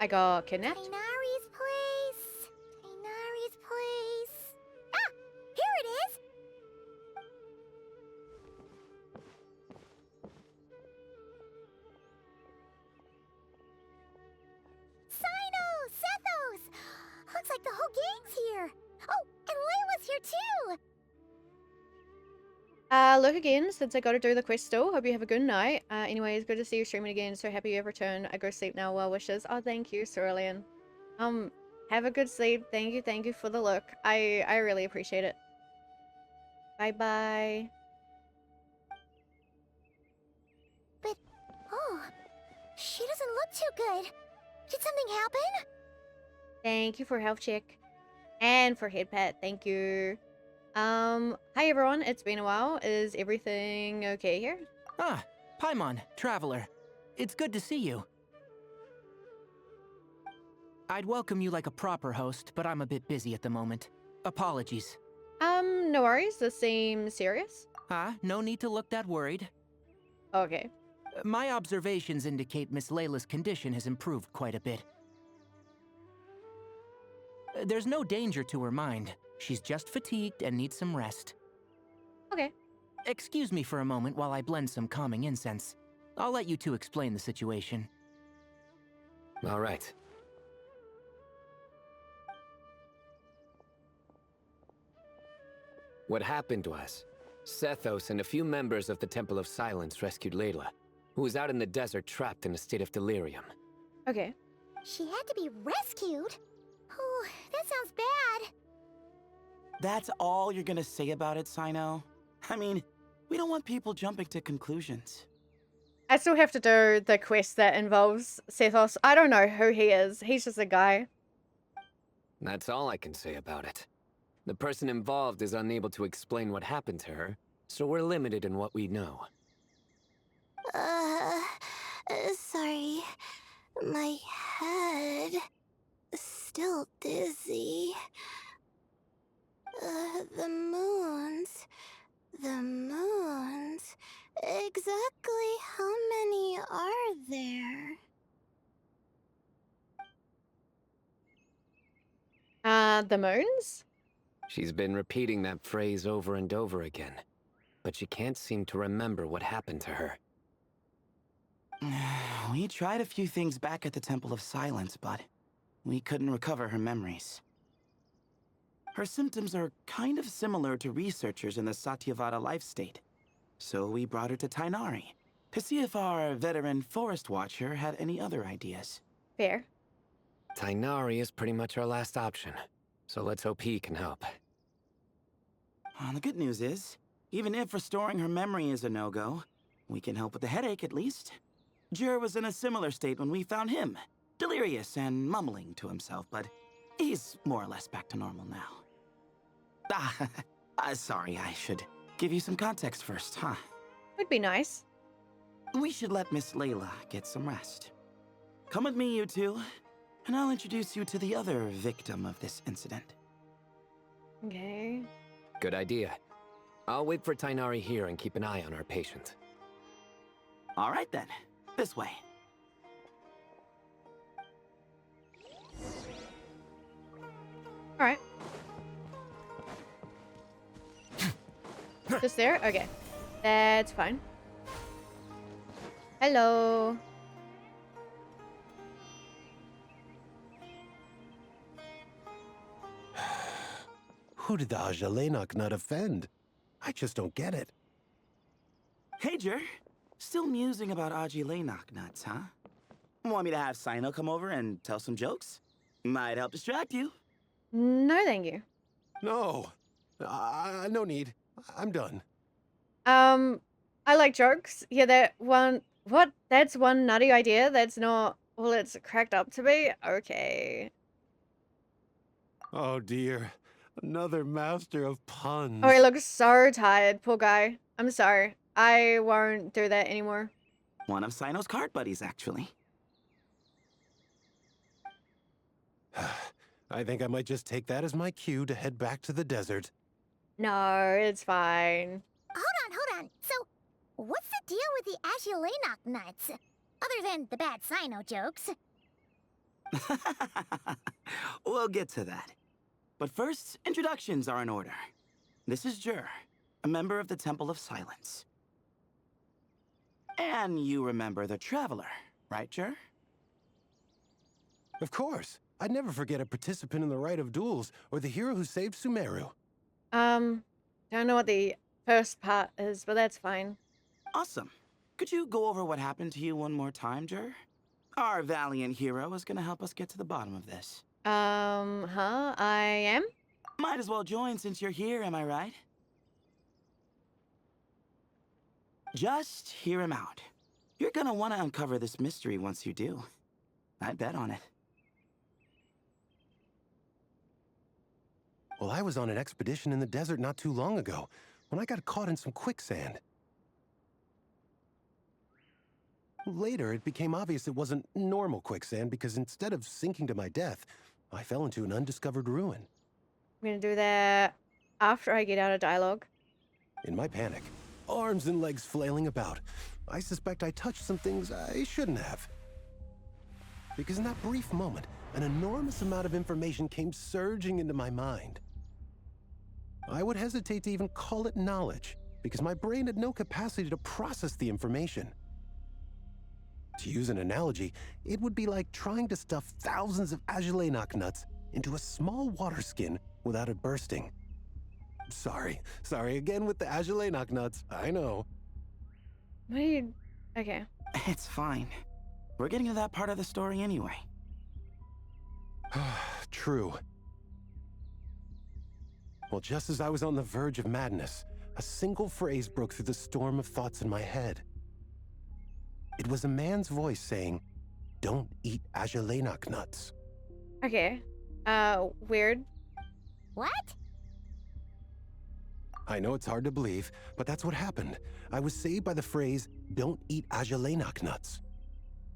I got kidnapped. Tainari's place. Tainari's place. Ah! Here it is! Sino! Sethos! Looks like the whole gang's here. Oh, and Layla's here too! Look again, since I gotta do the quest still. Hope you have a good night. Anyways, good to see you streaming again. So happy you have returned. I go sleep now. Well wishes. Oh, thank you, Cerulean. Have a good sleep. Thank you for the look. I really appreciate it. Bye-bye. But, oh, she doesn't look too good. Did something happen? Thank you for health check. And for head pat. Thank you. Hi everyone. It's been a while. Is everything okay here? Ah, Paimon, Traveler. It's good to see you. I'd welcome you like a proper host, but I'm a bit busy at the moment. Apologies. No worries. This seems serious. No need to look that worried. Okay. My observations indicate Miss Layla's condition has improved quite a bit. There's no danger to her mind. She's just fatigued and needs some rest. Okay. Excuse me for a moment while I blend some calming incense. I'll let you two explain the situation. All right. What happened was, Sethos and a few members of the Temple of Silence rescued Layla, who was out in the desert trapped in a state of delirium. Okay. She had to be rescued? Oh, that sounds bad. That's all you're gonna say about it, Sino? I mean, we don't want people jumping to conclusions. I still have to do the quest that involves Sethos. I don't know who he is. He's just a guy. That's all I can say about it. The person involved is unable to explain what happened to her, so we're limited in what we know. Sorry. My head... still dizzy. The moons... Exactly how many are there? The moons? She's been repeating that phrase over and over again, but she can't seem to remember what happened to her. We tried a few things back at the Temple of Silence, but we couldn't recover her memories. Her symptoms are kind of similar to researchers in the Satyavada life state. So we brought her to Tainari to see if our veteran forest watcher had any other ideas. Fair. Tainari is pretty much our last option, so let's hope he can help. The good news is, even if restoring her memory is a no-go, we can help with the headache at least. Jur was in a similar state when we found him, delirious and mumbling to himself, but he's more or less back to normal now. Sorry, I should give you some context first, huh? Would be nice. We should let Miss Layla get some rest. Come with me, you two, and I'll introduce you to the other victim of this incident. Okay. Good idea. I'll wait for Tainari here and keep an eye on our patient. All right then, this way. All right. Just there? Okay. That's fine. Hello. Who did the Ajalenok not offend? I just don't get it. Hey, Jur. Still musing about Aji Lenok nuts, huh? Want me to have Sino come over and tell some jokes? Might help distract you. No, thank you. No. No need. I'm done. I like jokes. Yeah, that one... What? That's one nutty idea that's not all it's cracked up to be? Okay. Oh dear. Another master of puns. Oh, he looks so tired. Poor guy. I'm sorry. I won't do that anymore. One of Sino's card buddies, actually. I think I might just take that as my cue to head back to the desert. No, it's fine. Hold on. So, what's the deal with the Agilenok nuts? Other than the bad Sino jokes. We'll get to that. But first, introductions are in order. This is Jur, a member of the Temple of Silence. And you remember the Traveler, right, Jur? Of course. I'd never forget a participant in the Rite of Duels or the hero who saved Sumeru. Don't know what the first part is, but that's fine. Awesome. Could you go over what happened to you one more time, Jur? Our valiant hero is gonna help us get to the bottom of this. I am? Might as well join since you're here, am I right? Just hear him out. You're gonna want to uncover this mystery once you do. I bet on it. Well, I was on an expedition in the desert not too long ago when I got caught in some quicksand. Later, it became obvious it wasn't normal quicksand because instead of sinking to my death, I fell into an undiscovered ruin. I'm gonna do that after I get out of dialogue. In my panic, arms and legs flailing about, I suspect I touched some things I shouldn't have. Because in that brief moment, an enormous amount of information came surging into my mind. I would hesitate to even call it knowledge, because my brain had no capacity to process the information. To use an analogy, it would be like trying to stuff thousands of Agilenok nuts into a small water skin without it bursting. Sorry again with the Agilenok nuts, I know. What are you... Okay. It's fine. We're getting to that part of the story anyway. True. Well, just as I was on the verge of madness, a single phrase broke through the storm of thoughts in my head. It was a man's voice saying, "Don't eat Agilenok nuts." Okay. Weird. What? I know it's hard to believe, but that's what happened. I was saved by the phrase, "Don't eat Agilenok nuts."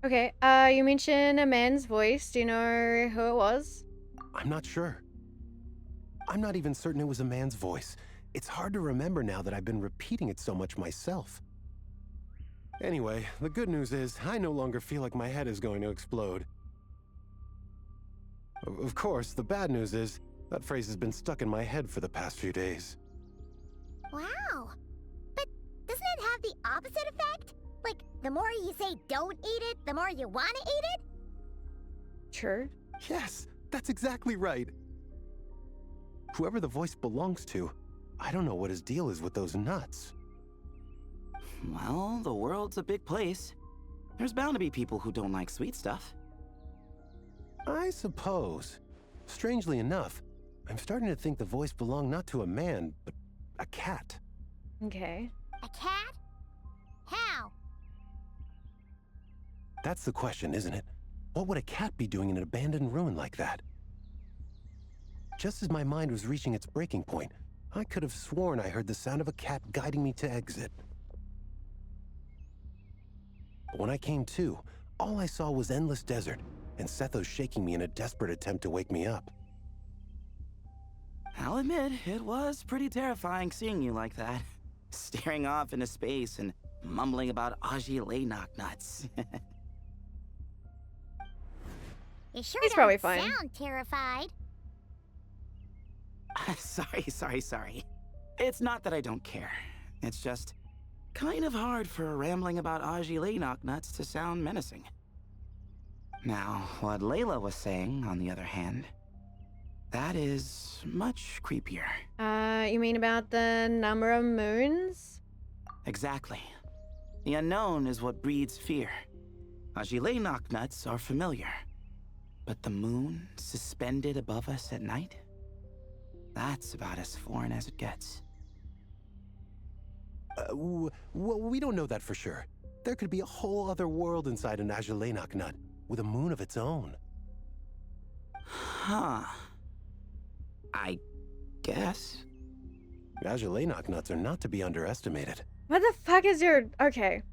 Okay, you mentioned a man's voice. Do you know who it was? I'm not sure. I'm not even certain it was a man's voice. It's hard to remember now that I've been repeating it so much myself. Anyway, the good news is I no longer feel like my head is going to explode. Of course, the bad news is that phrase has been stuck in my head for the past few days. Wow. But doesn't it have the opposite effect? Like, the more you say don't eat it, the more you want to eat it? Sure. Yes, that's exactly right. Whoever the voice belongs to, I don't know what his deal is with those nuts. Well, the world's a big place. There's bound to be people who don't like sweet stuff. I suppose. Strangely enough, I'm starting to think the voice belonged not to a man, but a cat. Okay. A cat? How? That's the question, isn't it? What would a cat be doing in an abandoned ruin like that? Just as my mind was reaching its breaking point, I could have sworn I heard the sound of a cat guiding me to exit. But when I came to, all I saw was endless desert, and Sethos shaking me in a desperate attempt to wake me up. I'll admit, it was pretty terrifying seeing you like that. Staring off into space and mumbling about Agilenok nuts. You sure He's don't probably fine. sound terrified. Sorry. It's not that I don't care. It's just kind of hard for rambling about Agilenok nuts to sound menacing. Now, what Layla was saying, on the other hand, that is much creepier. You mean about the number of moons? Exactly. The unknown is what breeds fear. Agilenok nuts are familiar. But the moon suspended above us at night? That's about as foreign as it gets. Well, we don't know that for sure. There could be a whole other world inside an Agilenok nut, with a moon of its own. Huh. I guess. Agilenok nuts are not to be underestimated. What the fuck is your... Okay.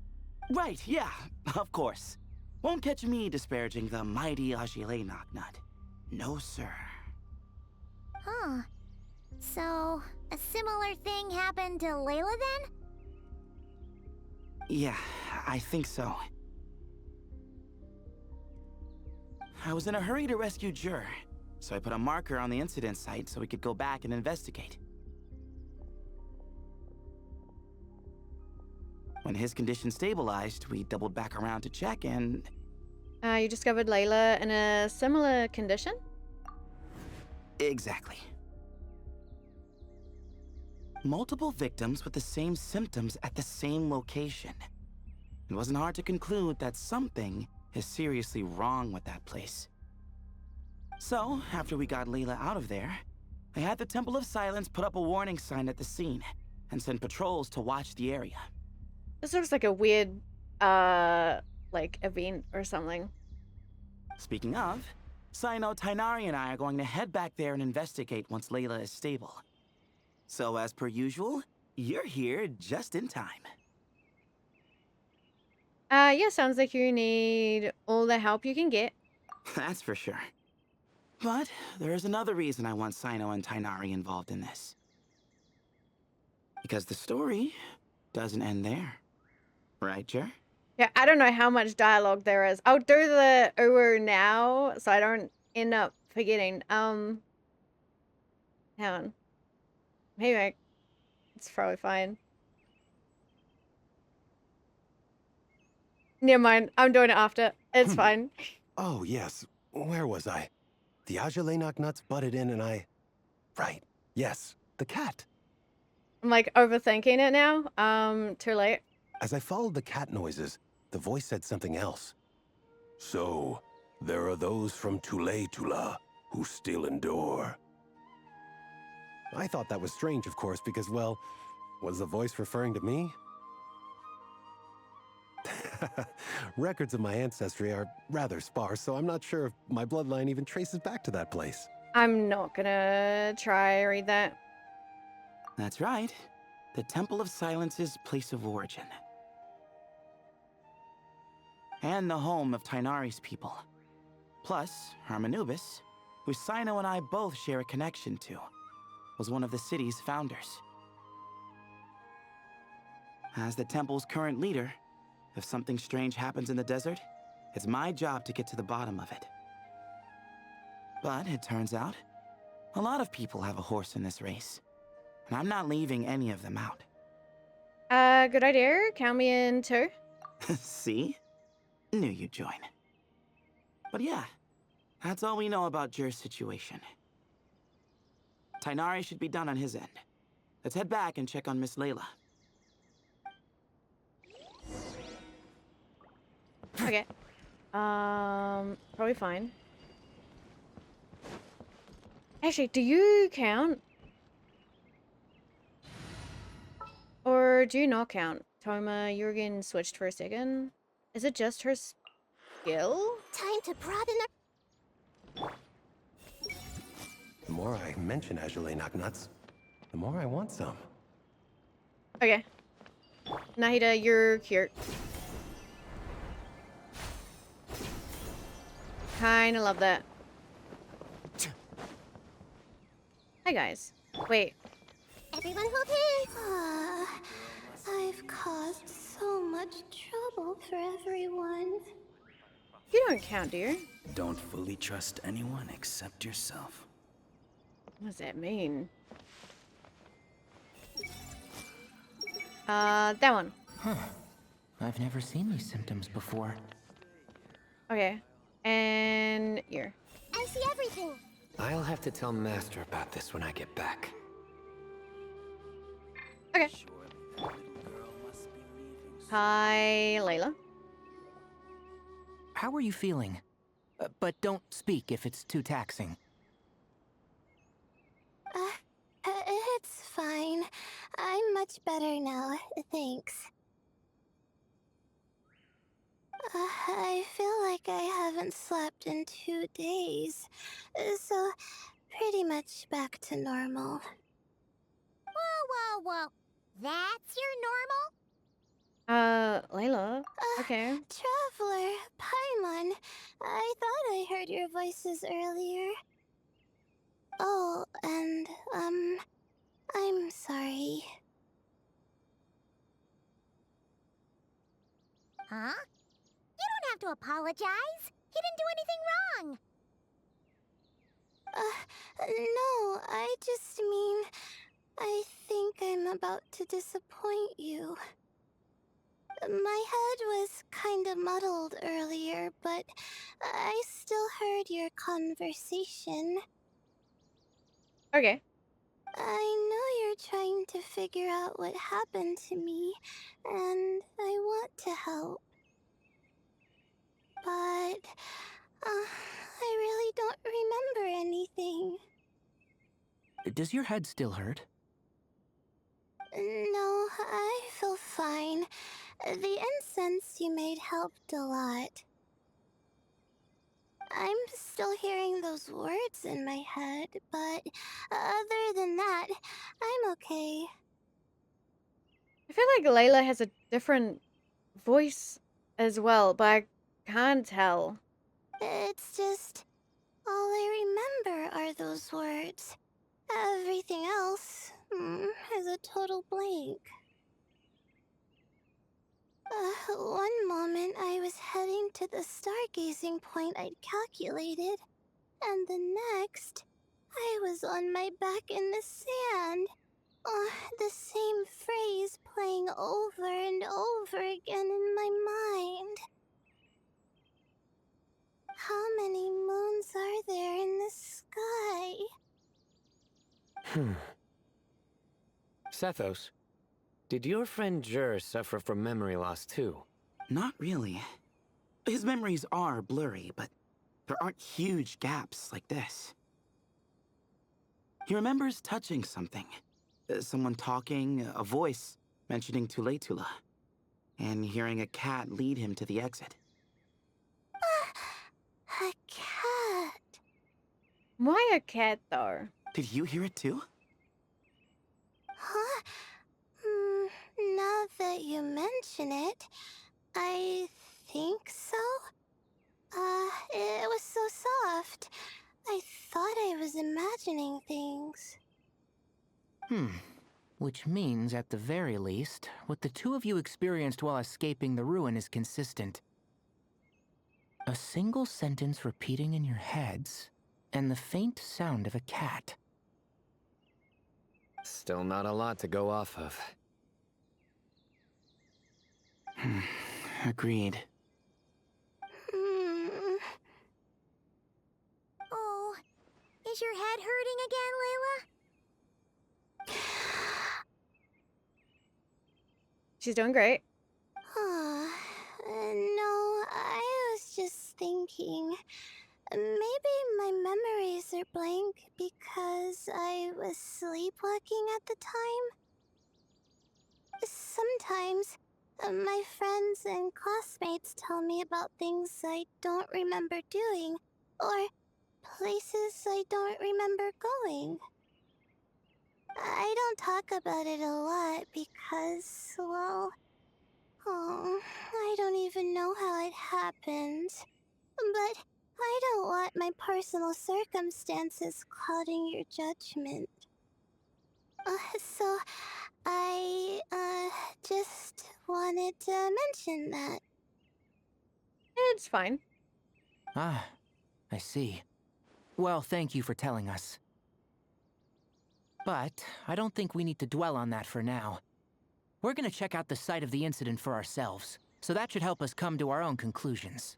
Right, yeah, of course. Won't catch me disparaging the mighty Agilenok nut. No, sir. Huh. So, a similar thing happened to Layla then? Yeah, I think so. I was in a hurry to rescue Jur, so I put a marker on the incident site so we could go back and investigate. When his condition stabilized, we doubled back around to check and... You discovered Layla in a similar condition? Exactly. Multiple victims with the same symptoms at the same location. It wasn't hard to conclude that something is seriously wrong with that place. So, after we got Layla out of there, I had the Temple of Silence put up a warning sign at the scene and send patrols to watch the area. This looks like a weird, like, event or something. Speaking of, Sino, Tainari, and I are going to head back there and investigate once Layla is stable. So, as per usual, you're here just in time. Yeah, sounds like you need all the help you can get. That's for sure. But there's another reason I want Sino and Tainari involved in this. Because the story doesn't end there. Right, Jer? Yeah, I don't know how much dialogue there is. I'll do the Uru now, so I don't end up forgetting. Hang on. Maybe it's probably fine. Never mind. I'm doing it after. It's fine. Oh, yes. Where was I? The Ajalenoc nuts butted in and I... Right. Yes. The cat. I'm like overthinking it now. Too late. As I followed the cat noises, the voice said something else. So, there are those from Tula who still endure. I thought that was strange, of course, because, well, was the voice referring to me? Records of my ancestry are rather sparse, so I'm not sure if my bloodline even traces back to that place. I'm not gonna try read that. That's right. The Temple of Silence's place of origin. And the home of Tainari's people. Plus, Hermanubis, who Sino and I both share a connection to, was one of the city's founders. As the temple's current leader, if something strange happens in the desert, it's my job to get to the bottom of it. But it turns out, a lot of people have a horse in this race, and I'm not leaving any of them out. Good idea. Count me in too. See? Knew you'd join. But yeah, that's all we know about Jur's situation. Tainari should be done on his end. Let's head back and check on Miss Layla. Okay. Probably fine. Actually, do you count? Or do you not count? Toma, you were getting switched for a second. Is it just her skill? Time to broaden our... The more I mention Ajalenoc nuts, the more I want some. Okay. Nahida, you're cute. Kinda love that. Hi guys. Wait. Everyone hold hands. I've caused so much trouble for everyone. You don't count, do you? Don't fully trust anyone except yourself. What does that mean? That one. Huh. I've never seen these symptoms before. Okay. And here. I see everything. I'll have to tell Master about this when I get back. Okay. Hi, Layla. How are you feeling? But don't speak if it's too taxing. It's fine. I'm much better now, thanks. I feel like I haven't slept in 2 days, so pretty much back to normal. Whoa. That's your normal? Layla. Okay. Traveler, Paimon, I thought I heard your voices earlier. Oh, and, I'm sorry. Huh? You don't have to apologize. He didn't do anything wrong. No, I just mean, I think I'm about to disappoint you. My head was kinda muddled earlier, but I still heard your conversation. Okay. I know you're trying to figure out what happened to me, and I want to help. But, I really don't remember anything. Does your head still hurt? No, I feel fine. The incense you made helped a lot. I'm still hearing those words in my head, but other than that, I'm okay. I feel like Layla has a different voice as well, but I can't tell. It's just, all I remember are those words. Everything else is a total blank. One moment I was heading to the stargazing point I'd calculated, and the next, I was on my back in the sand. The same phrase playing over and over again in my mind. How many moons are there in the sky? Sethos, did your friend Jur suffer from memory loss too? Not really. His memories are blurry, but there aren't huge gaps like this. He remembers touching something. Someone talking, a voice mentioning Tuletula, and hearing a cat lead him to the exit. A cat. Why a cat, though? Did you hear it too? Huh? Now that you mention it, I think so. It was so soft. I thought I was imagining things. Which means, at the very least, what the two of you experienced while escaping the ruin is consistent. A single sentence repeating in your heads, and the faint sound of a cat. Still not a lot to go off of. Agreed. Oh, is your head hurting again, Layla? She's doing great. No, I was just thinking. Maybe my memories are blank because I was sleepwalking at the time. Sometimes, my friends and classmates tell me about things I don't remember doing, or places I don't remember going. I don't talk about it a lot because, well, I don't even know how it happened. But I don't want my personal circumstances clouding your judgment. So I, just wanted to mention that. It's fine. Ah, I see. Well, thank you for telling us. But I don't think we need to dwell on that for now. We're gonna check out the site of the incident for ourselves, so that should help us come to our own conclusions.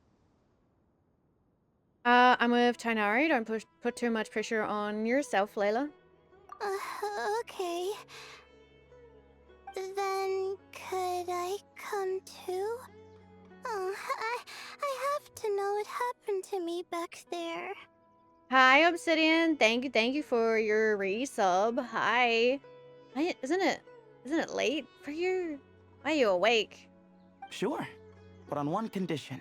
I'm with Tainari. Don't put too much pressure on yourself, Layla. Okay. Then could I come too? I have to know what happened to me back there. Hi, Obsidian. Thank you for your resub. Hi. Isn't it late for you? Why are you awake? Sure, but on one condition.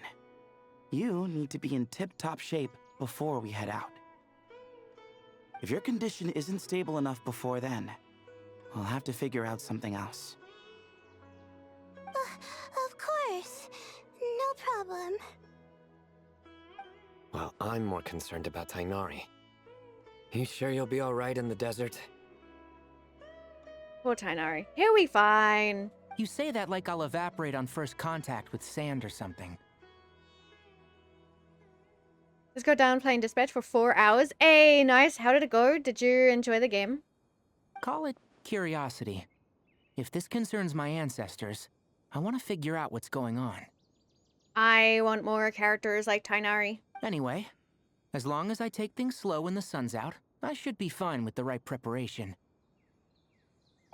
You need to be in tip-top shape before we head out. If your condition isn't stable enough before then, we'll have to figure out something else. Of course. No problem. Well, I'm more concerned about Tainari. You sure you'll be alright in the desert? Poor Tainari. He'll be fine. You say that like I'll evaporate on first contact with sand or something. Just got down playing Dispatch for 4 hours. Hey, nice. How did it go? Did you enjoy the game? Call it curiosity. If this concerns my ancestors, I want to figure out what's going on. I want more characters like Tainari. Anyway, as long as I take things slow when the sun's out, I should be fine with the right preparation.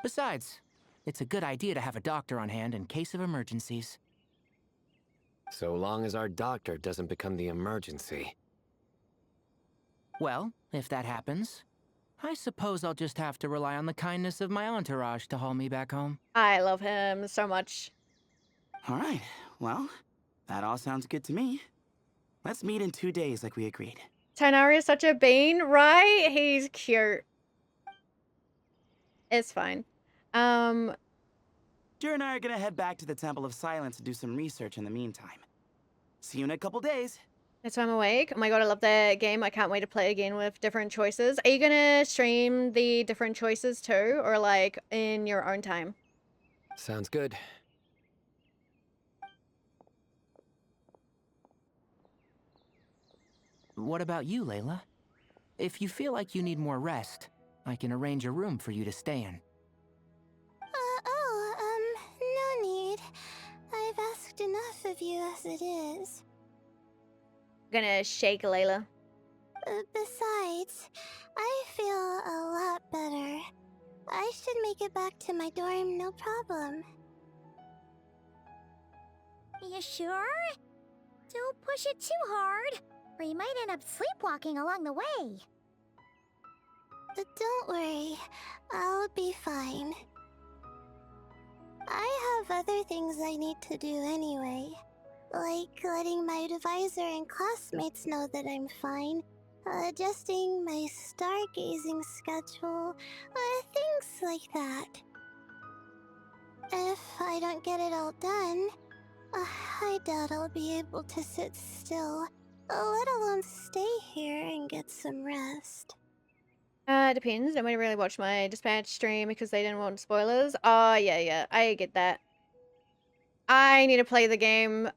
Besides, it's a good idea to have a doctor on hand in case of emergencies. So long as our doctor doesn't become the emergency. Well, if that happens, I suppose I'll just have to rely on the kindness of my entourage to haul me back home. I love him so much. Alright, well, that all sounds good to me. Let's meet in 2 days like we agreed. Tainari is such a bean, right? He's cute. It's fine. Jer and I are gonna head back to the Temple of Silence to do some research in the meantime. See you in a couple days. That's why I'm awake. Oh my god, I love that game. I can't wait to play again with different choices. Are you gonna stream the different choices too? Or like in your own time? Sounds good. What about you, Layla? If you feel like you need more rest, I can arrange a room for you to stay in. No need. I've asked enough of you as it is. Gonna shake Layla. Besides, I feel a lot better. I should make it back to my dorm, no problem. You sure? Don't push it too hard, or you might end up sleepwalking along the way. Don't worry, I'll be fine. I have other things I need to do anyway. Like letting my advisor and classmates know that I'm fine, adjusting my stargazing schedule, things like that. If I don't get it all done, I doubt I'll be able to sit still, let alone stay here and get some rest. Depends. Nobody really watched my Dispatch stream because they didn't want spoilers. Oh, yeah, I get that. I need to play the game.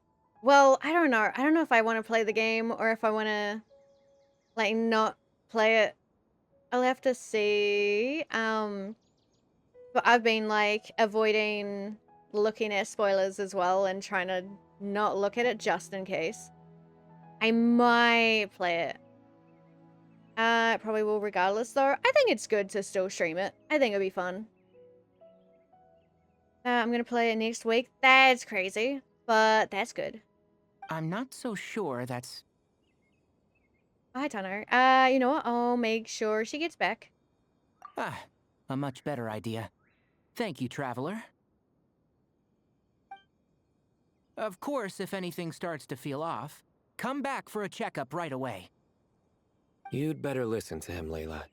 Well, I don't know. I don't know if I want to play the game or if I want to, like, not play it. I'll have to see. But I've been, like, avoiding looking at spoilers as well and trying to not look at it just in case. I might play it. Probably will regardless, though. I think it's good to still stream it. I think it'll be fun. I'm gonna play it next week. That's crazy, but that's good. I'm not so sure that's... Hi, Tanner. You know what? I'll make sure she gets back. Ah, a much better idea. Thank you, Traveler. Of course, if anything starts to feel off, come back for a checkup right away. You'd better listen to him, Layla,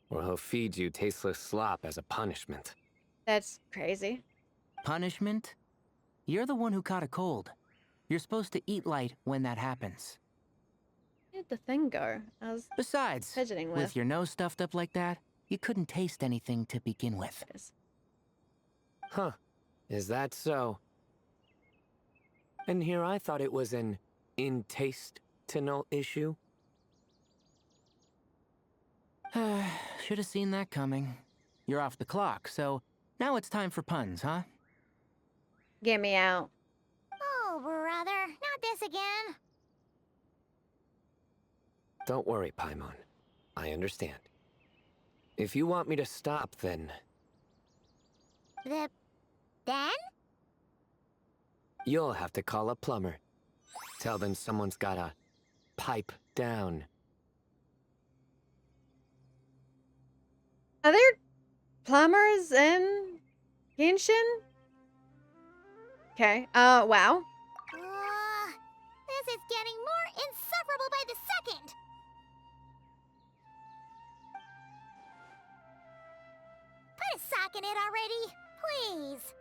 or he'll feed you tasteless slop as a punishment. That's crazy. Punishment? You're the one who caught a cold. You're supposed to eat light when that happens. Where did the thing go? I was Besides, fidgeting with your nose stuffed up like that, you couldn't taste anything to begin with. Huh. Is that so? And here I thought it was an intestinal issue. Should have seen that coming. You're off the clock, so now it's time for puns, huh? Get me out. Oh, brother, not this again. Don't worry, Paimon. I understand. If you want me to stop, then... Then? You'll have to call a plumber. Tell them someone's gotta pipe down. Are there plumbers in Genshin? Okay. Wow. This is getting more insufferable by the second. Put a sock in it already, please.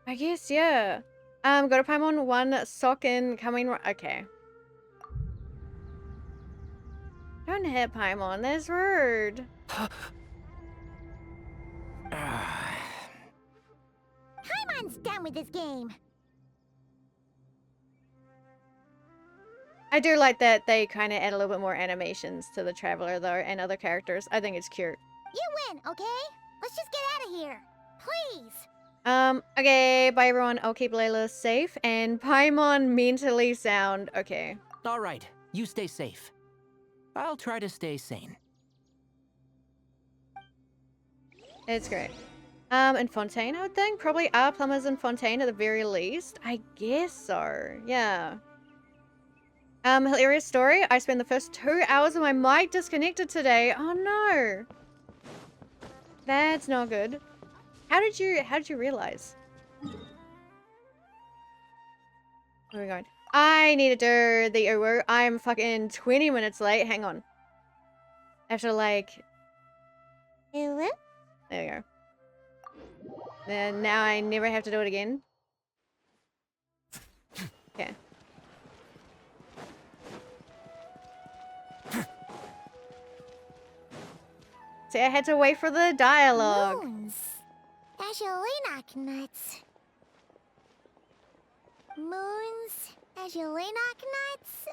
I guess, yeah. Go to Paimon, 1 sock in coming. Okay. Don't hit Paimon, that's rude. Paimon's done with this game. I do like that they kind of add a little bit more animations to the Traveler, though, and other characters. I think it's cute. You win, okay? Let's just get out of here. Please. Okay, bye everyone. I'll keep Layla safe and Paimon mentally sound. Okay. All right, you stay safe. I'll try to stay sane. It's great. And Fontaine, I would think. Probably are plumbers in Fontaine at the very least. I guess so. Yeah. Hilarious story. I spent the first 2 hours of my mic disconnected today. Oh no. That's not good. How did you realize? Where are we going? I need to do the Uwu. I'm fucking 20 minutes late. Hang on. I have to like... Uwu? There we go. Then now I never have to do it again. Okay. See, I had to wait for the dialogue. Moons. Azulina nuts. Moons. Azulina nuts.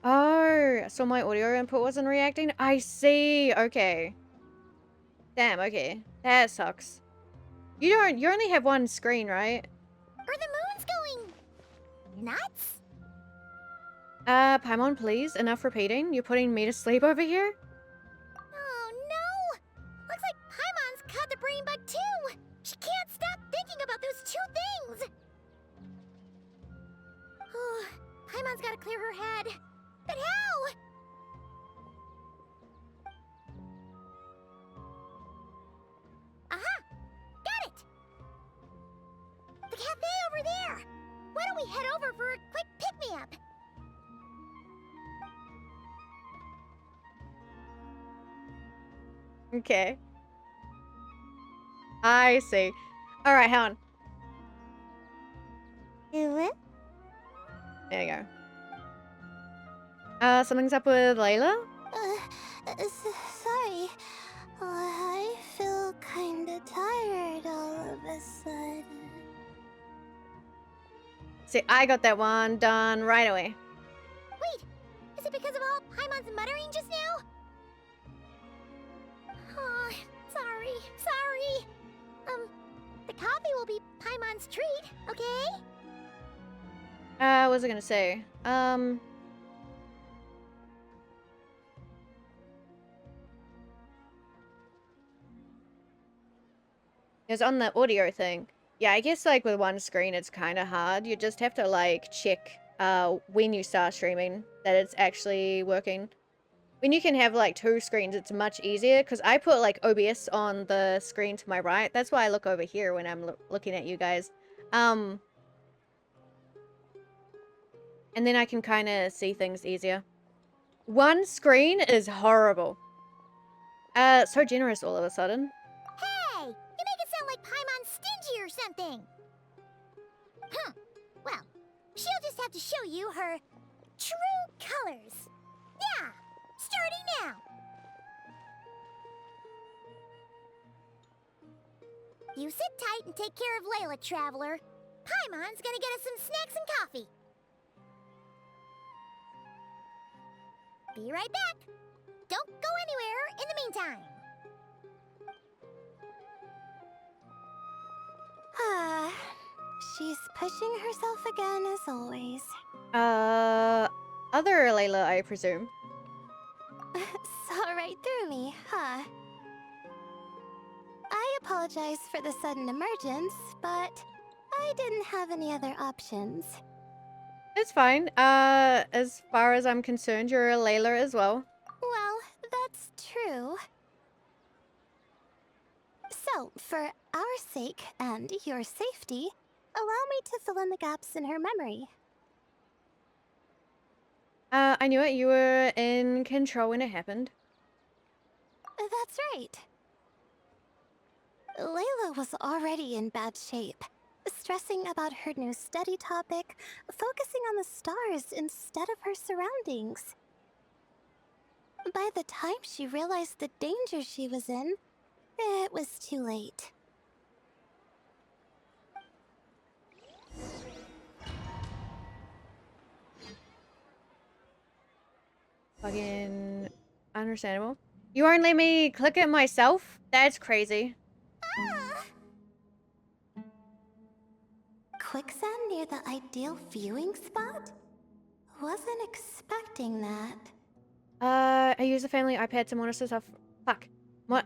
Oh, so my audio input wasn't reacting? I see. Okay. Damn, okay. That sucks. You only have one screen, right? Are the moons going nuts? Paimon, please. Enough repeating. You're putting me to sleep over here? Oh no! Looks like Paimon's caught the brain bug too! She can't stop thinking about those 2 things! Oh, Paimon's gotta clear her head. But how? Aha! Got it! The cafe over there! Why don't we head over for a quick pick-me-up? Okay. I see. Alright, hang on. There you go. Something's up with Layla? Sorry. I feel kinda tired all of a sudden. See, I got that one done right away. Wait! Is it because of all Paimon's muttering just now? Oh, sorry. The coffee will be Paimon's treat, okay? What was I gonna say? It was on the audio thing. Yeah, I guess like with one screen it's kind of hard. You just have to like check when you start streaming that it's actually working. When you can have like 2 screens, it's much easier because I put like OBS on the screen to my right. That's why I look over here when I'm looking at you guys. And then I can kind of see things easier. One screen is horrible. So generous all of a sudden. Hey! You make it sound like Paimon's stingy or something! Huh. Well, she'll just have to show you her true colors. Yeah! Starting now! You sit tight and take care of Layla, Traveler. Paimon's gonna get us some snacks and coffee. Be right back. Don't go anywhere in the meantime. Ah, she's pushing herself again as always. Other Layla, I presume. Saw right through me, huh? I apologize for the sudden emergence, but I didn't have any other options. It's fine. As far as I'm concerned, you're a Layla as well. Well, that's true. So, for our sake and your safety, allow me to fill in the gaps in her memory. I knew it. You were in control when it happened. That's right. Layla was already in bad shape, stressing about her new study topic, focusing on the stars instead of her surroundings. By the time she realized the danger she was in, it was too late. Fucking understandable. You won't let me click it myself? That's crazy. Quicksand near the ideal viewing spot? Wasn't expecting that. I use the family iPad to monitor stuff. Fuck. What?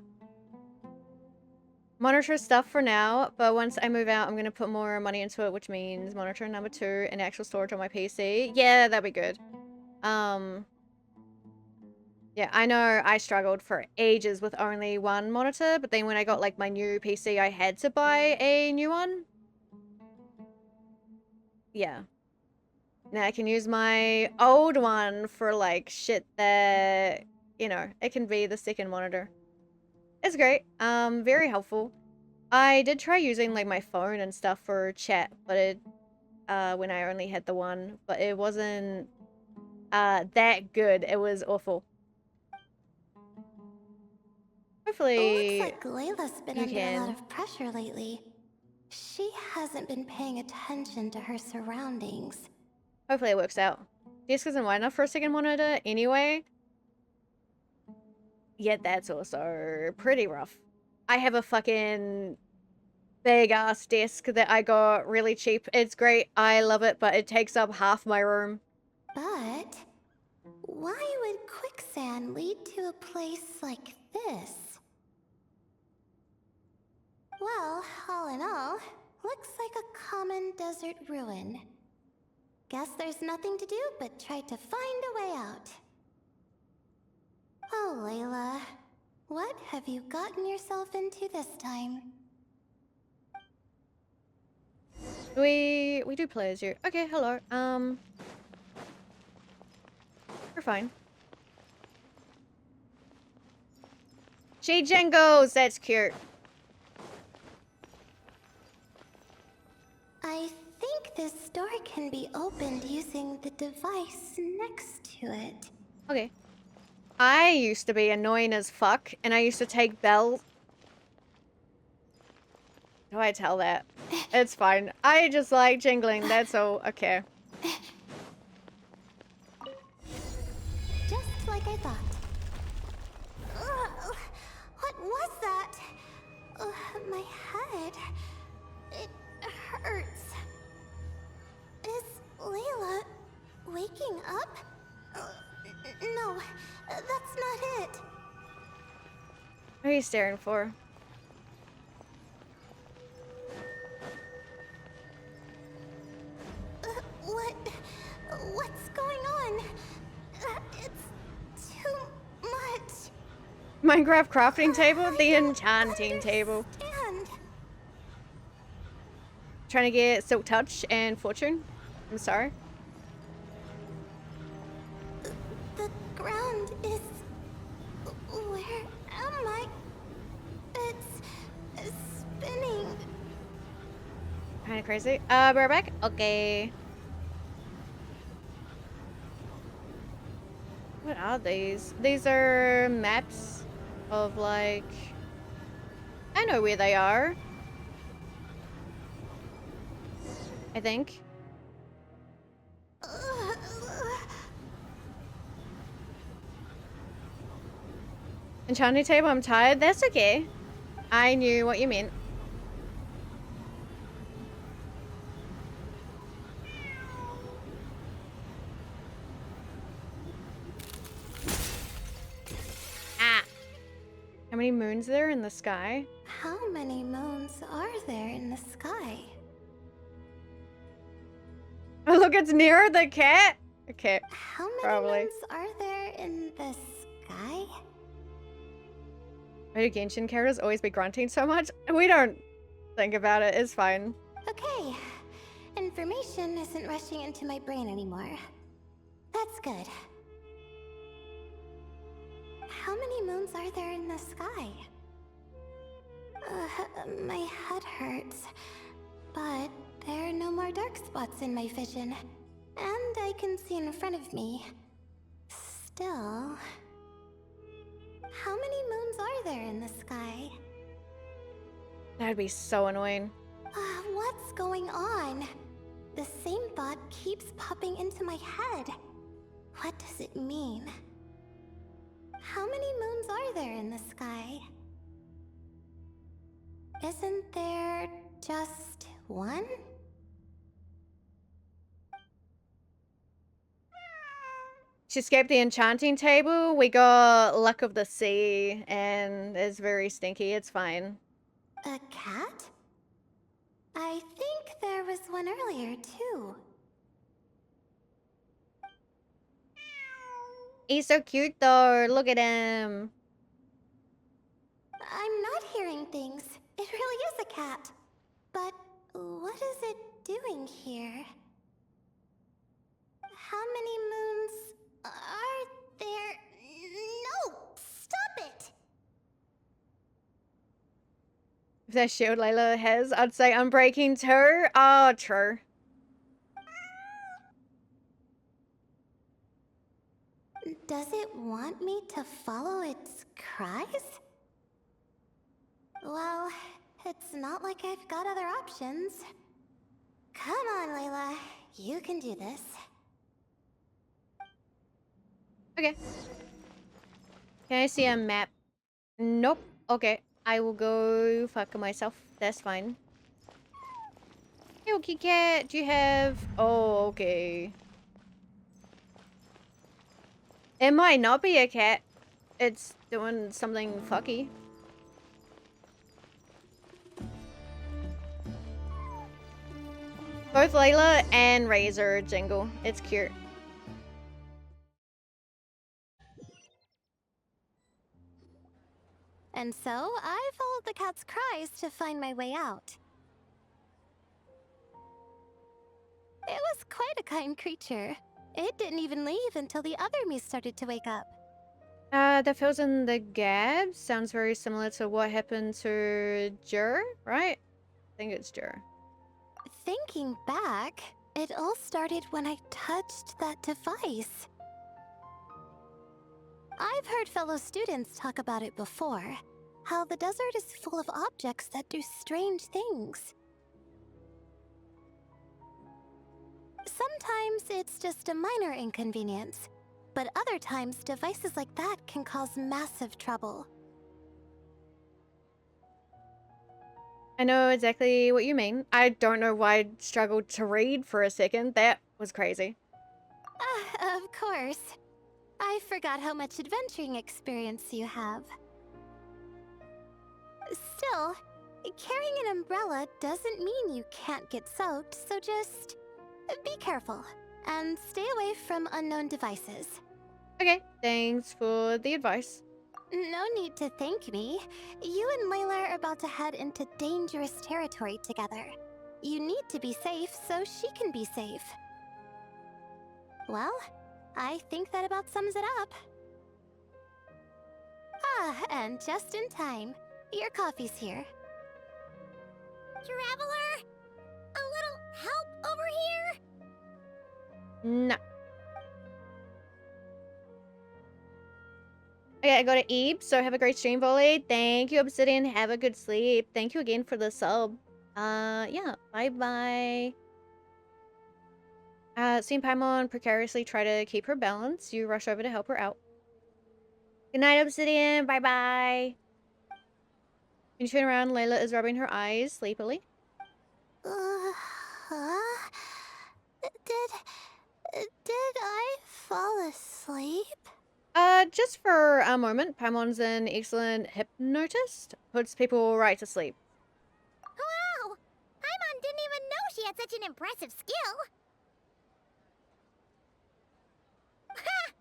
Monitor stuff for now, but once I move out, I'm gonna put more money into it, which means monitor number 2 and actual storage on my PC. Yeah, that'd be good. Yeah, I know I struggled for ages with only one monitor, but then when I got like my new PC, I had to buy a new one. Yeah. Now I can use my old one for like shit that, you know, it can be the second monitor. It's great. Very helpful. I did try using like my phone and stuff for chat, but it when I only had the one, but it wasn't that good. It was awful. Hopefully Looks like Layla's been you under a lot can. of pressure lately. She hasn't been paying attention to her surroundings. Hopefully it works out. Desk isn't wide enough for a second monitor anyway. Yet that's also pretty rough. I have a fucking big ass desk that I got really cheap. It's great. I love it, but it takes up half my room. But why would quicksand lead to a place like this? Well, all in all, looks like a common desert ruin. Guess there's nothing to do but try to find a way out. Oh, Layla, what have you gotten yourself into this time? We do play as you. Okay, hello. We're fine. She jingles! That's cute. I think this door can be opened using the device next to it. Okay. I used to be annoying as fuck, and I used to take bells. Do I tell that? It's fine. I just like jingling, that's all. Okay. Just like I thought. What was that? My head. It hurts. Is Layla waking up? No, that's not it. What are you staring for? What's going on? It's too much. Minecraft crafting table? The enchanting table. And Trying to get Silk Touch and Fortune? I'm sorry. the ground is... Where am I? It's spinning. Kinda crazy. We're back? Okay. What are these? These are maps of like... I know where they are. I think. Enchanting table, I'm tired. That's okay. I knew what you meant. Ah! How many moons are there in the sky? How many moons are there in the sky? Oh, look, it's nearer the cat. Okay, How many probably. moons are there in the sky? Why do Genshin characters always be grunting so much? We don't think about it. It's fine. Okay, information isn't rushing into my brain anymore. That's good. How many moons are there in the sky? My head hurts, but there are no more dark spots in my vision, and I can see in front of me. Still, How many moons are there in the sky? That'd be so annoying. What's going on? The same thought keeps popping into my head. What does it mean? How many moons are there in the sky? Isn't there just one? She escaped the enchanting table. We got luck of the sea, and it's very stinky. It's fine. A cat? I think there was one earlier, too. He's so cute, though. Look at him. I'm not hearing things. It really is a cat. But what is it doing here? How many moons are there? No! Stop it! If that shield Layla has, I'd say unbreaking too. Oh, true. Does it want me to follow its cries? Well, it's not like I've got other options. Come on, Layla. You can do this. Okay. Can I see a map? Nope. Okay. I will go fuck myself. That's fine. Hey, okay, cat. Do you have... Oh, okay. It might not be a cat. It's doing something fucky. Both Layla and Razor jingle. It's cute. And so, I followed the cat's cries to find my way out. It was quite a kind creature. It didn't even leave until the other me started to wake up. The fills in the gaps sounds very similar to what happened to Jur, right? I think it's Jur. Thinking back, it all started when I touched that device. I've heard fellow students talk about it before. How the desert is full of objects that do strange things. Sometimes it's just a minor inconvenience, but other times devices like that can cause massive trouble. I know exactly what you mean. I don't know why I struggled to read for a second. That was crazy. Of course. I forgot how much adventuring experience you have. Still, carrying an umbrella doesn't mean you can't get soaked, so just be careful and stay away from unknown devices. Okay, thanks for the advice. No need to thank me. You and Layla are about to head into dangerous territory together. You need to be safe so she can be safe. Well, I think that about sums it up. And just in time. Your coffee's here. Traveler! A little help over here? No. Okay, I go to Eve, so have a great stream, Volley. Thank you, Obsidian. Have a good sleep. Thank you again for the sub. Yeah. Bye-bye. Seeing Paimon precariously try to keep her balance, you rush over to help her out. Good night, Obsidian. Bye-bye. When you turn around, Layla is rubbing her eyes sleepily. Did I fall asleep? Just for a moment, Paimon's an excellent hypnotist. Puts people right to sleep. Wow! Paimon didn't even know she had such an impressive skill. Ha!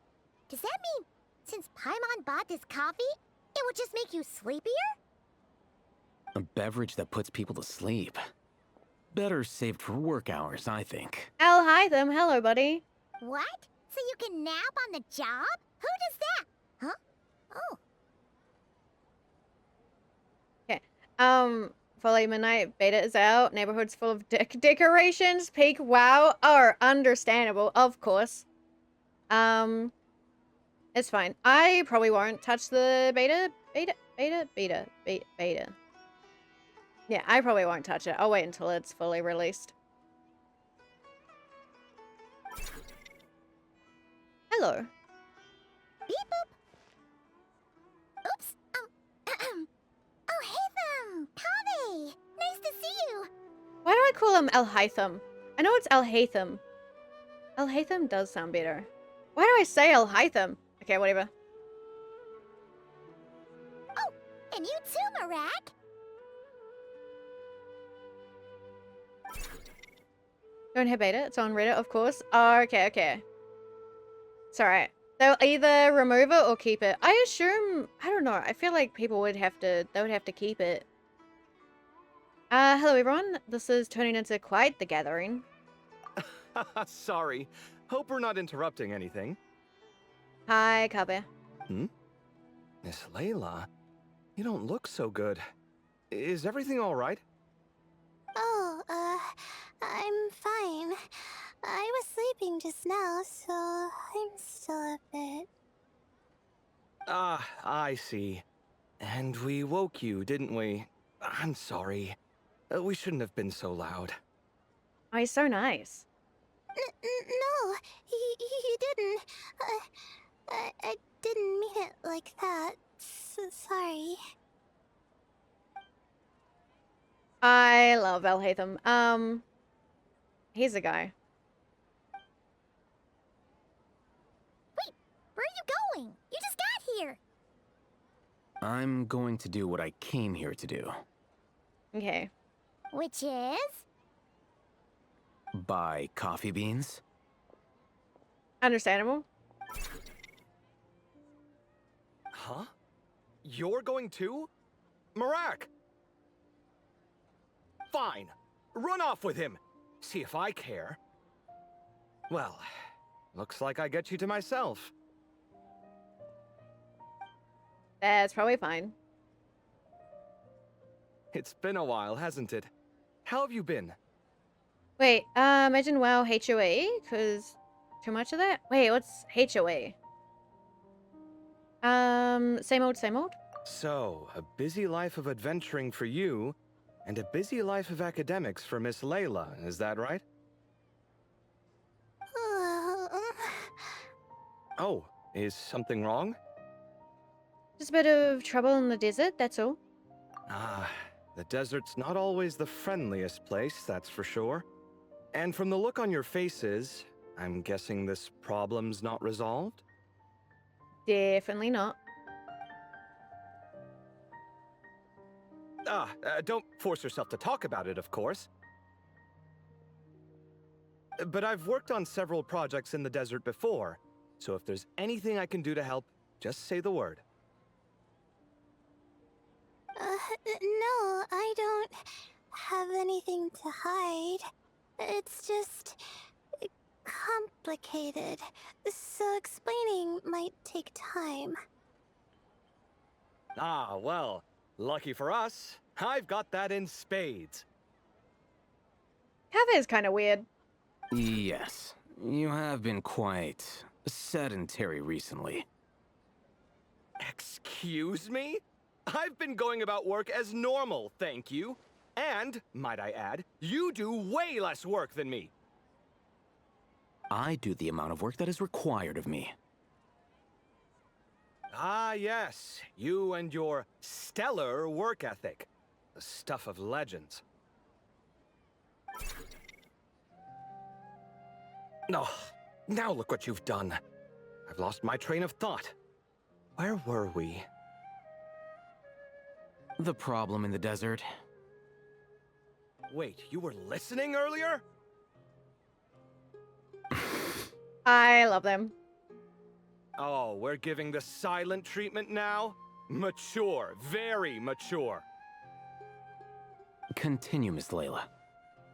Does that mean since Paimon bought this coffee, it would just make you sleepier? A beverage that puts people to sleep. Better saved for work hours, I think. Oh, hi them. Hello, buddy. What? So you can nap on the job? Who does that? Huh? Oh. Okay. Follow Midnight Beta is out. Neighborhood's full of decorations. Peak WoW are understandable, of course. It's fine. I probably won't touch the beta. Yeah, I probably won't touch it. I'll wait until it's fully released. Hello. Beep boop. Oops. Oh, hey them. Kave. Nice to see you. Why do I call him El Haytham? I know it's El Haytham. El Haytham does sound better. Why do I say El Haytham? Okay, whatever. Oh, and you too, Marak. Don't hit beta. It's on Reddit, of course. Oh, okay, okay. It's alright. They'll either remove it or keep it. I assume, I don't know. I feel like people would have to, they would have to keep it. Hello everyone. This is turning into quite the gathering. Sorry. Hope we're not interrupting anything. Hi, Kabe. Miss Layla, you don't look so good. Is everything all right? Oh, I'm fine. I was sleeping just now, so I'm still a bit... Ah, I see. And we woke you, didn't we? I'm sorry. We shouldn't have been so loud. Oh, he's so nice. No, you didn't. I didn't mean it like that. Sorry. I love El Haytham. He's a guy. Wait, where are you going? You just got here. I'm going to do what I came here to do. Okay. Which is? Buy coffee beans. Understandable. Huh? You're going too? Marak! Fine. Run off with him. See if I care. Well, looks like I get you to myself. That's probably fine. It's been a while, hasn't it? How have you been? Wait, imagine WoW HOA? Cause too much of that? Wait, what's HOA? Same old, same old? So, a busy life of adventuring for you, and a busy life of academics for Miss Layla, is that right? Oh, is something wrong? Just a bit of trouble in the desert, that's all. Ah, the desert's not always the friendliest place, that's for sure. And from the look on your faces, I'm guessing this problem's not resolved? Definitely not. Don't force yourself to talk about it, of course. But I've worked on several projects in the desert before, so if there's anything I can do to help, just say the word. No, I don't have anything to hide. It's just... complicated, so explaining might take time. Ah, well, lucky for us, I've got that in spades. Cafe is kind of weird. Yes, you have been quite sedentary recently. Excuse me? I've been going about work as normal, thank you. And, might I add, you do way less work than me. I do the amount of work that is required of me. Ah, yes, you and your stellar work ethic. The stuff of legends. Oh, now look what you've done. I've lost my train of thought. Where were we? The problem in the desert. Wait, you were listening earlier? I love them. Oh, we're giving the silent treatment now? Mature, very mature. Continue, Miss Layla.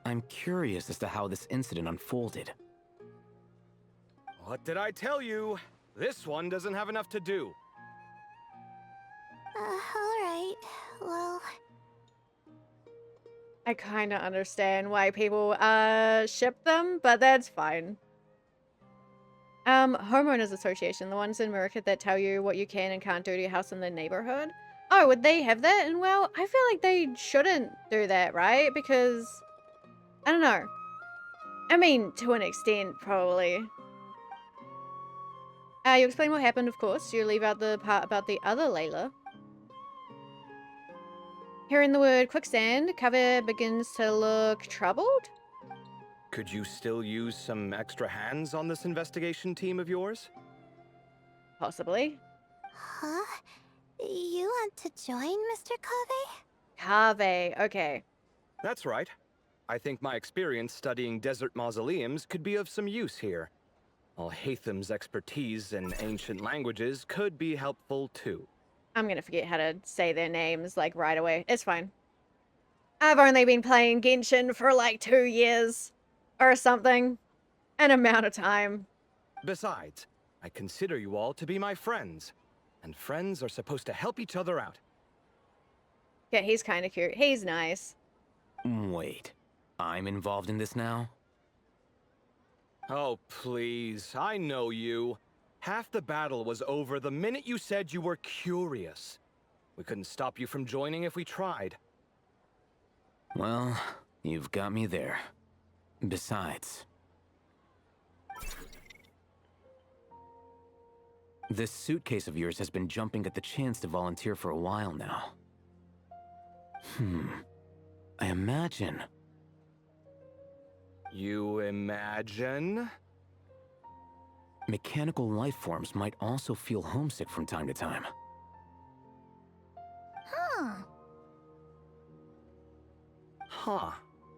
I'm curious as to how this incident unfolded. What did I tell you? This one doesn't have enough to do. Alright, well... I kind of understand why people, ship them, but that's fine. Homeowners Association, the ones in America that tell you what you can and can't do to your house in the neighborhood. Oh, would they have that? And well, I feel like they shouldn't do that, right? Because, I don't know. I mean, to an extent, probably. You explain what happened, of course. You leave out the part about the other Layla. Hearing the word quicksand, Cover begins to look troubled. Could you still use some extra hands on this investigation team of yours? Possibly. Huh? You want to join, Mr. Cave? Cave, okay. That's right. I think my experience studying desert mausoleums could be of some use here. Al-Haytham's expertise in ancient languages could be helpful too. I'm gonna forget how to say their names, like, right away. It's fine. I've only been playing Genshin for, like, 2 years. Or something. An amount of time. Besides, I consider you all to be my friends. And friends are supposed to help each other out. Yeah, he's kind of cute. He's nice. Wait, I'm involved in this now? Oh, please, I know you. Half the battle was over the minute you said you were curious. We couldn't stop you from joining if we tried. Well, you've got me there. Besides, this suitcase of yours has been jumping at the chance to volunteer for a while now. I imagine. You imagine? Mechanical life forms might also feel homesick from time to time. Huh. Huh.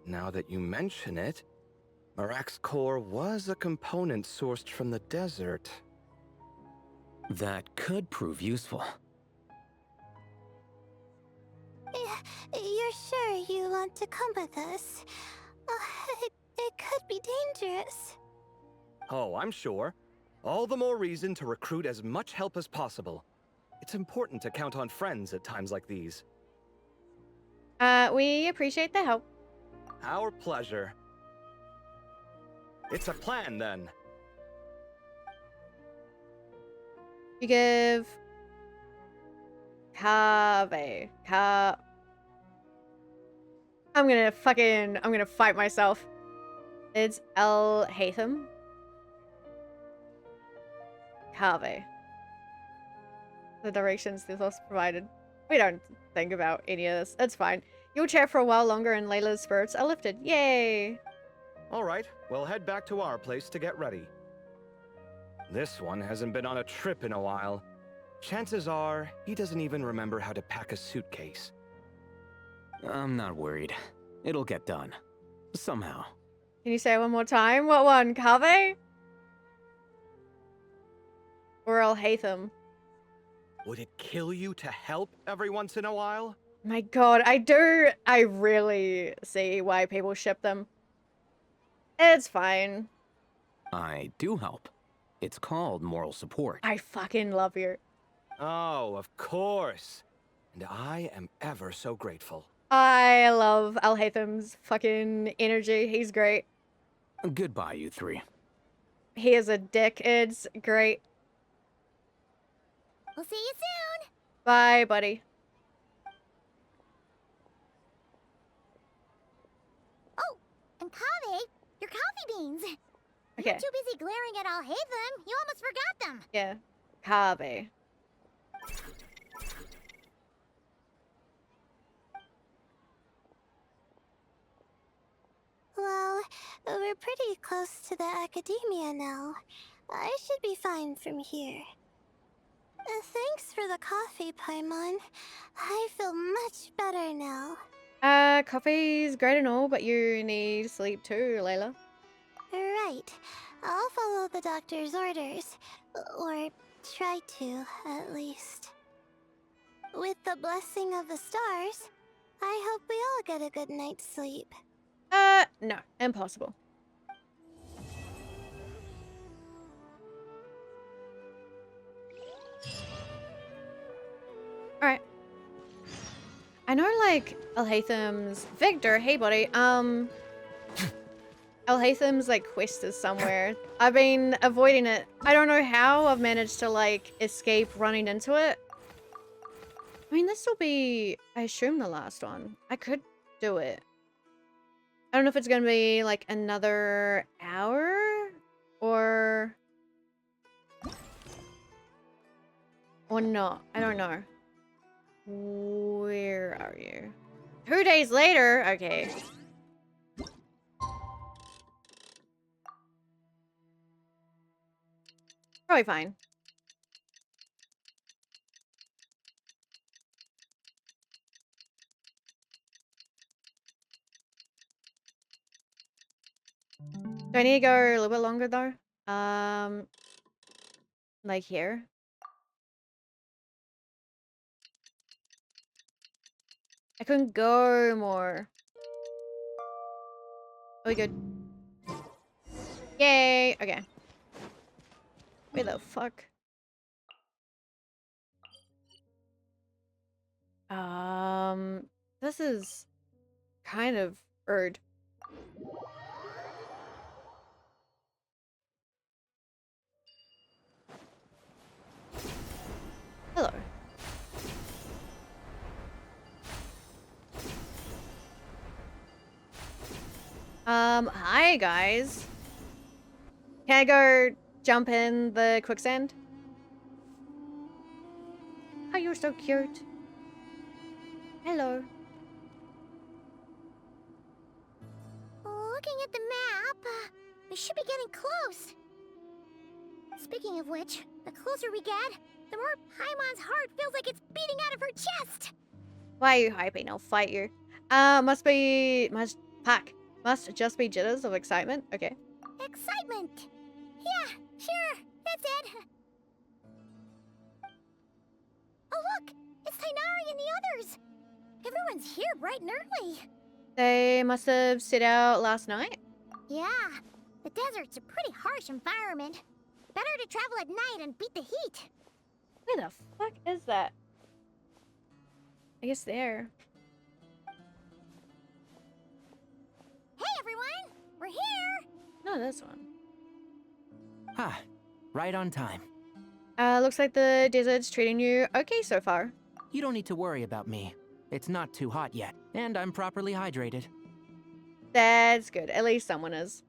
Now that you mention it, Marak's core was a component sourced from the desert. That could prove useful. You're sure you want to come with us? It could be dangerous. Oh, I'm sure. All the more reason to recruit as much help as possible. It's important to count on friends at times like these. We appreciate the help. Our pleasure. It's a plan, then. You give Cave. I'm gonna fight myself. It's Al-Haytham. Cave. The directions this was provided. We don't think about any of this. It's fine. You'll chat for a while longer and Layla's spirits are lifted. Yay! All right, we'll head back to our place to get ready. This one hasn't been on a trip in a while. Chances are, he doesn't even remember how to pack a suitcase. I'm not worried. It'll get done. Somehow. Can you say it one more time? What one? Cave? Or Al-Haytham? Would it kill you to help every once in a while? My god, I really see why people ship them. It's fine. I do help. It's called moral support. I fucking love you. Oh, of course. And I am ever so grateful. I love Al-Haytham's fucking energy. He's great. Goodbye, you three. He is a dick. It's great. We'll see you soon. Bye, buddy. Oh, and Kave, your coffee beans. Okay. You're too busy glaring at Al-Haytham. You almost forgot them. Yeah. Cave. Well, we're pretty close to the academia now. I should be fine from here. Thanks for the coffee, Paimon. I feel much better now. Coffee's great and all, but you need sleep too, Layla. Right. I'll follow the doctor's orders. Or try to, at least. With the blessing of the stars, I hope we all get a good night's sleep. No. Impossible. Alright. I know, like, Al-Haytham's... Victor, hey, buddy. Al-Haytham's like quest is somewhere. I've been avoiding it. I don't know how I've managed to like escape running into it. I mean, this will be, I assume, the last one. I could do it. I don't know if it's gonna be like another hour or not. I don't know. Where are you? 2 days later? Okay. Probably fine. Do I need to go a little bit longer though? Like here? I couldn't go more. Are we good? Yay! Okay. Where the fuck? This is kind of weird. Hello. Hi guys. Can I go jump in the quicksand? Oh, you're so cute. Hello. Looking at the map, we should be getting close. Speaking of which, the closer we get, the more Paimon's heart feels like it's beating out of her chest. Why are you hyping? I'll fight you. Must just be jitters of excitement. Okay. Excitement. Yeah, sure, that's it. Oh look, it's Tainari and the others. Everyone's here bright and early. They must have sit out last night. Yeah, the desert's a pretty harsh environment. Better to travel at night and beat the heat. Where the fuck is that? I guess there. Hey everyone, we're here. No, this one. Ah, right on time. Looks like the desert's treating you okay so far. You don't need to worry about me. It's not too hot yet, and I'm properly hydrated. That's good. At least someone is.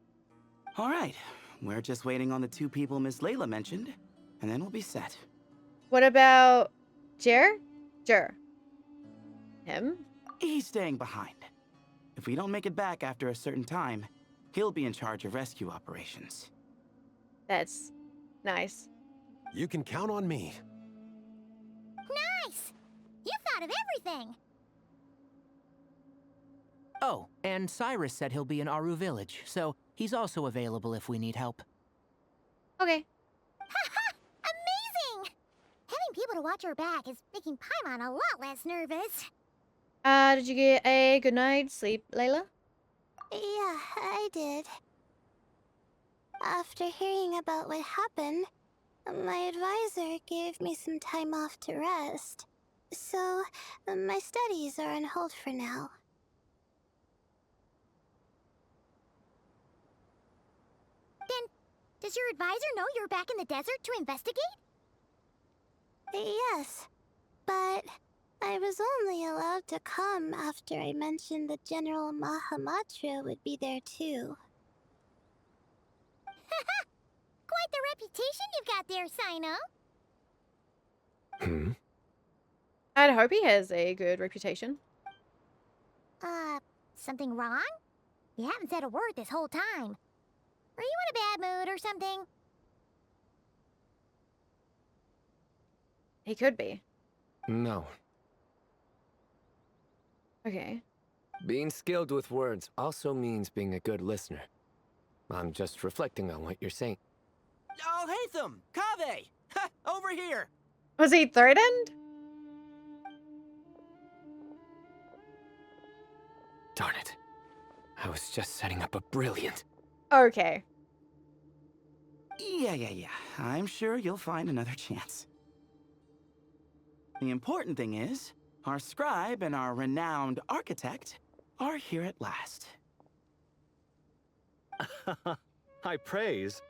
All right, we're just waiting on the 2 people Miss Layla mentioned, and then we'll be set. What about Jer? Him? He's staying behind. If we don't make it back after a certain time, he'll be in charge of rescue operations. That's nice. You can count on me. Nice! You thought of everything. Oh, and Cyrus said he'll be in Aru Village, so he's also available if we need help. Okay. Haha! Amazing! Having people to watch our back is making Paimon a lot less nervous. Did you get a good night's sleep, Layla? Yeah, I did. After hearing about what happened, my advisor gave me some time off to rest. So, my studies are on hold for now. Then, does your advisor know you're back in the desert to investigate? Yes, but I was only allowed to come after I mentioned that General Mahamatra would be there too. Quite the reputation you've got there, Sino. I'd hope he has a good reputation. Something wrong? You haven't said a word this whole time. Are you in a bad mood or something? He could be. No. Okay. Being skilled with words also means being a good listener. I'm just reflecting on what you're saying. Oh, Haytham! Kaveh! Ha! Over here! Was he threatened? Darn it. I was just setting up a brilliant... Okay. Yeah. I'm sure you'll find another chance. The important thing is, our scribe and our renowned architect are here at last. High praise.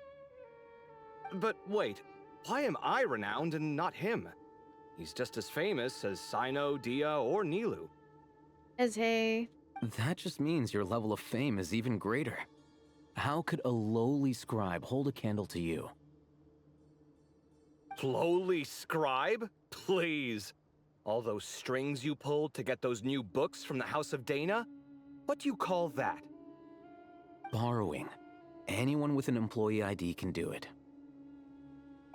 But wait, why am I renowned and not him? He's just as famous as Sino, Dia, or Nilu. Is he? That just means your level of fame is even greater. How could a lowly scribe hold a candle to you? Lowly scribe? Please. All those strings you pulled to get those new books from the House of Dana? What do you call that? Borrowing. Anyone with an employee ID can do it.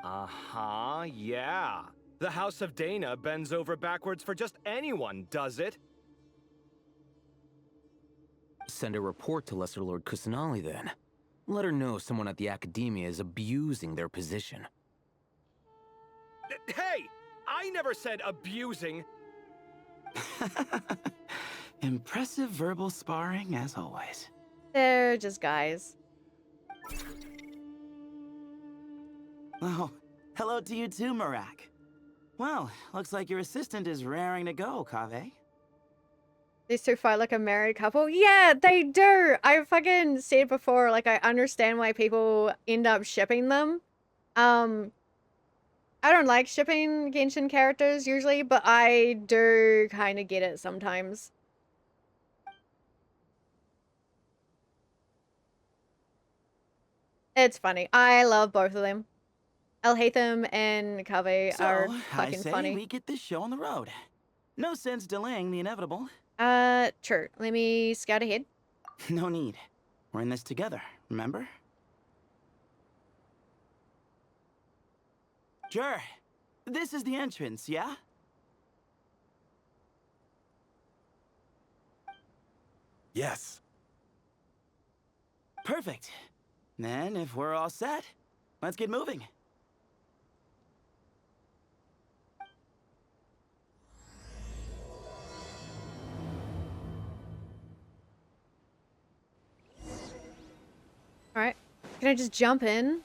Uh-huh, yeah. The House of Dana bends over backwards for just anyone, does it? Send a report to Lesser Lord Kusanali then. Let her know someone at the Academia is abusing their position. Hey! I never said abusing! Impressive verbal sparring, as always. They're just guys. Oh, hello to you too, Marak. Well, looks like your assistant is raring to go, Kaveh. These two fight like a married couple. Yeah, they do. I fucking said before, like, I understand why people end up shipping them. I don't like shipping Genshin characters usually, but I do kind of get it sometimes. It's funny. I love both of them. Alhaitham and Kaveh are fucking I say funny. we get this show on the road. No sense delaying the inevitable. Sure. Let me scout ahead. No need. We're in this together, remember? Sure. This is the entrance, yeah? Yes. Perfect. Then, if we're all set, let's get moving. Alright. Can I just jump in?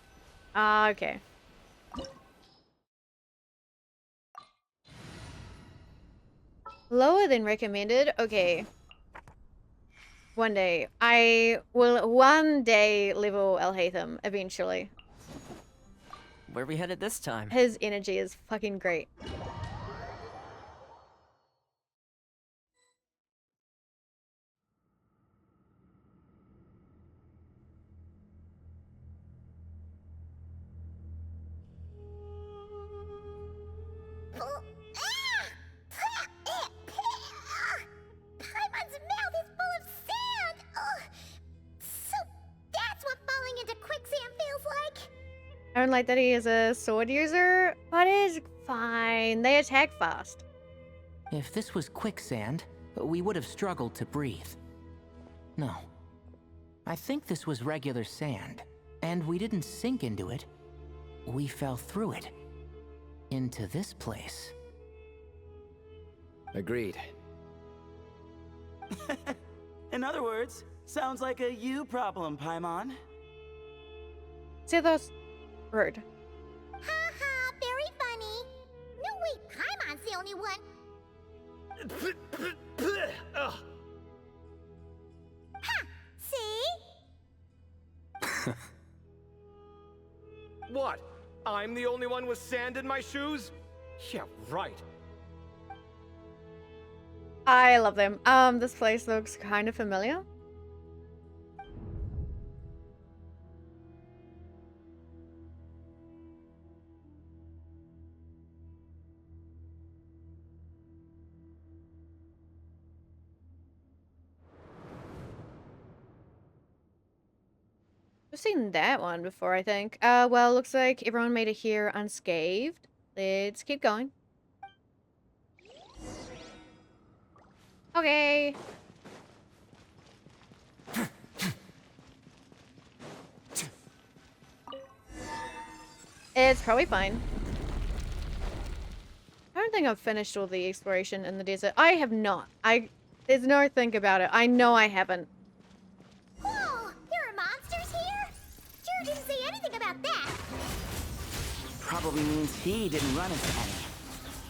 Okay. Lower than recommended? Okay. One day. I will one day level Alhaitham eventually. Where are we headed this time? His energy is fucking great. Paimon's mouth is full of sand! Ugh. So that's what falling into quicksand feels like? I don't like that he is a sword user, but it's fine. They attack fast. If this was quicksand, we would have struggled to breathe. No. I think this was regular sand, and we didn't sink into it. We fell through it. Into this place. Agreed. In other words, sounds like a you problem, Paimon. See those? Rude. Ha, very funny. No, wait, Paimon's the only one. Ha! See? What? I'm the only one with sand in my shoes? Yeah, right. I love them. This place looks kind of familiar. I've seen that one before, I think. Well, looks like everyone made it here unscathed. Let's keep going. Okay. It's probably fine. I don't think I've finished all the exploration in the desert. I have not. There's no think about it. I know I haven't. Whoa, there are monsters here? Sure didn't say anything about that. Probably means he didn't run into any.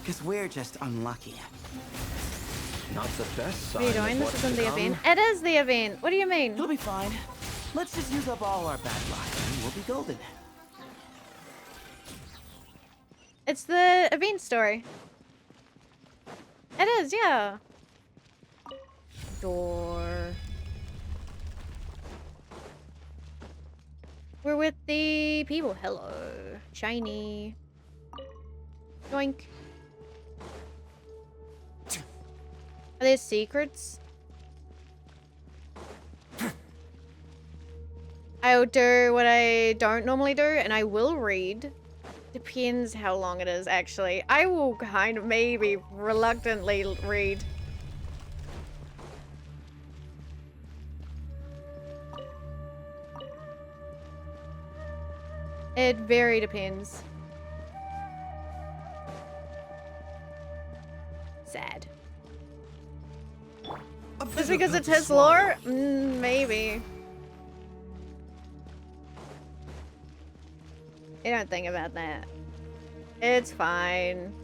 Because we're just unlucky. Not the best sign. What are you doing? This isn't the event. It is the event. What do you mean? It'll be fine. Let's just use up all our bad luck and we'll be golden. It's the event story. It is, yeah. Door. We're with the people. Hello. Shiny. Yoink. Are there secrets? I'll do what I don't normally do, and I will read. Depends how long it is, actually. I will kind of maybe reluctantly read. It very depends. Sad. Just because it's his lore? Maybe. I don't think about that. It's fine.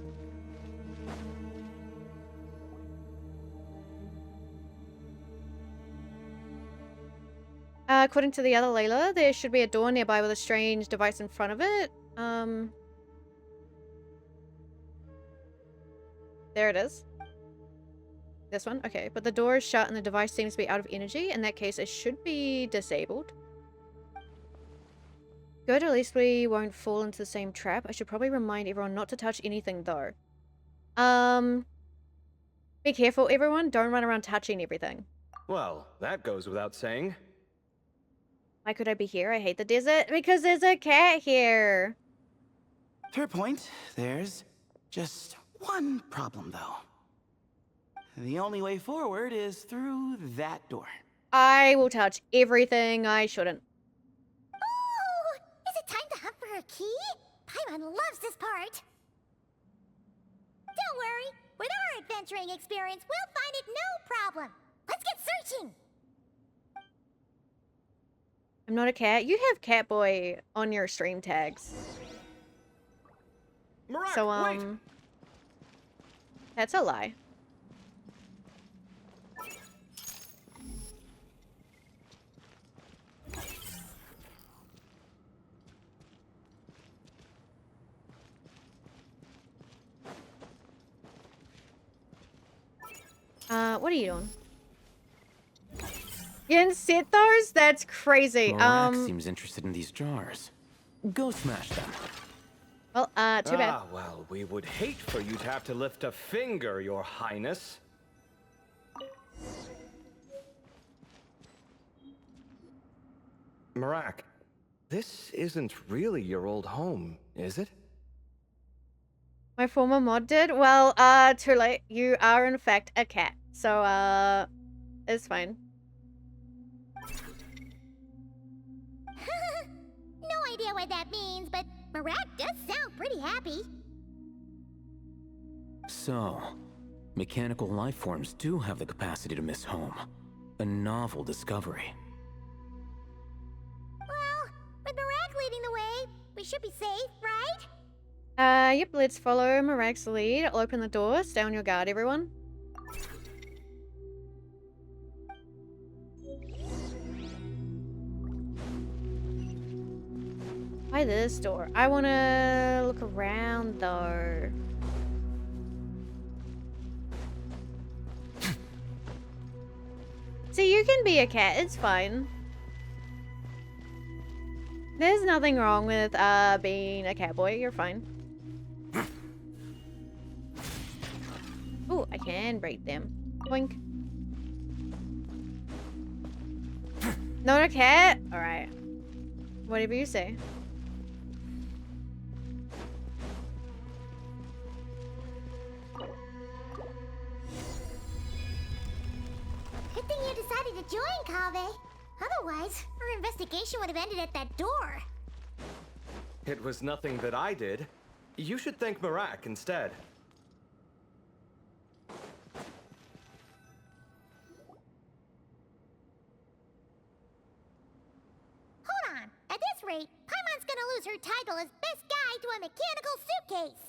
According to the other Layla, there should be a door nearby with a strange device in front of it. There it is. This one? Okay, but the door is shut and the device seems to be out of energy. In that case, it should be disabled. Good, at least we won't fall into the same trap. I should probably remind everyone not to touch anything, though. Be careful, everyone. Don't run around touching everything. Well, that goes without saying. Why could I be here? I hate the desert. Because there's a cat here. Fair point. There's just one problem, though. The only way forward is through that door. I will touch everything I shouldn't. Oh! Is it time to hunt for a key? Paimon loves this part. Don't worry. With our adventuring experience, we'll find it no problem. Let's get searching. I'm not a cat. You have Catboy on your stream tags. Marak, So, wait. That's a lie. What are you doing? You didn't set those? That's crazy. Morak seems interested in these jars. Go smash them. Well, too bad. Ah, well, we would hate for you to have to lift a finger, Your Highness. Marak, this isn't really your old home, is it? My former mod did? Well, too late. You are in fact a cat. So, it's fine. No idea what that means, but Marak does sound pretty happy. So, mechanical life forms do have the capacity to miss home. A novel discovery. Well, with Marak leading the way, we should be safe, right? Yep, let's follow Marak's lead. I'll open the door. Stay on your guard, everyone. Why this door? I want to look around, though. See, you can be a cat. It's fine. There's nothing wrong with being a catboy. You're fine. Oh, I can break them. Boink. Not a cat? Alright. Whatever you say. Good thing you decided to join, Kaveh. Otherwise, our investigation would have ended at that door. It was nothing that I did. You should thank Marak instead. Hold on. At this rate, Paimon's gonna lose her title as best guide to a mechanical suitcase.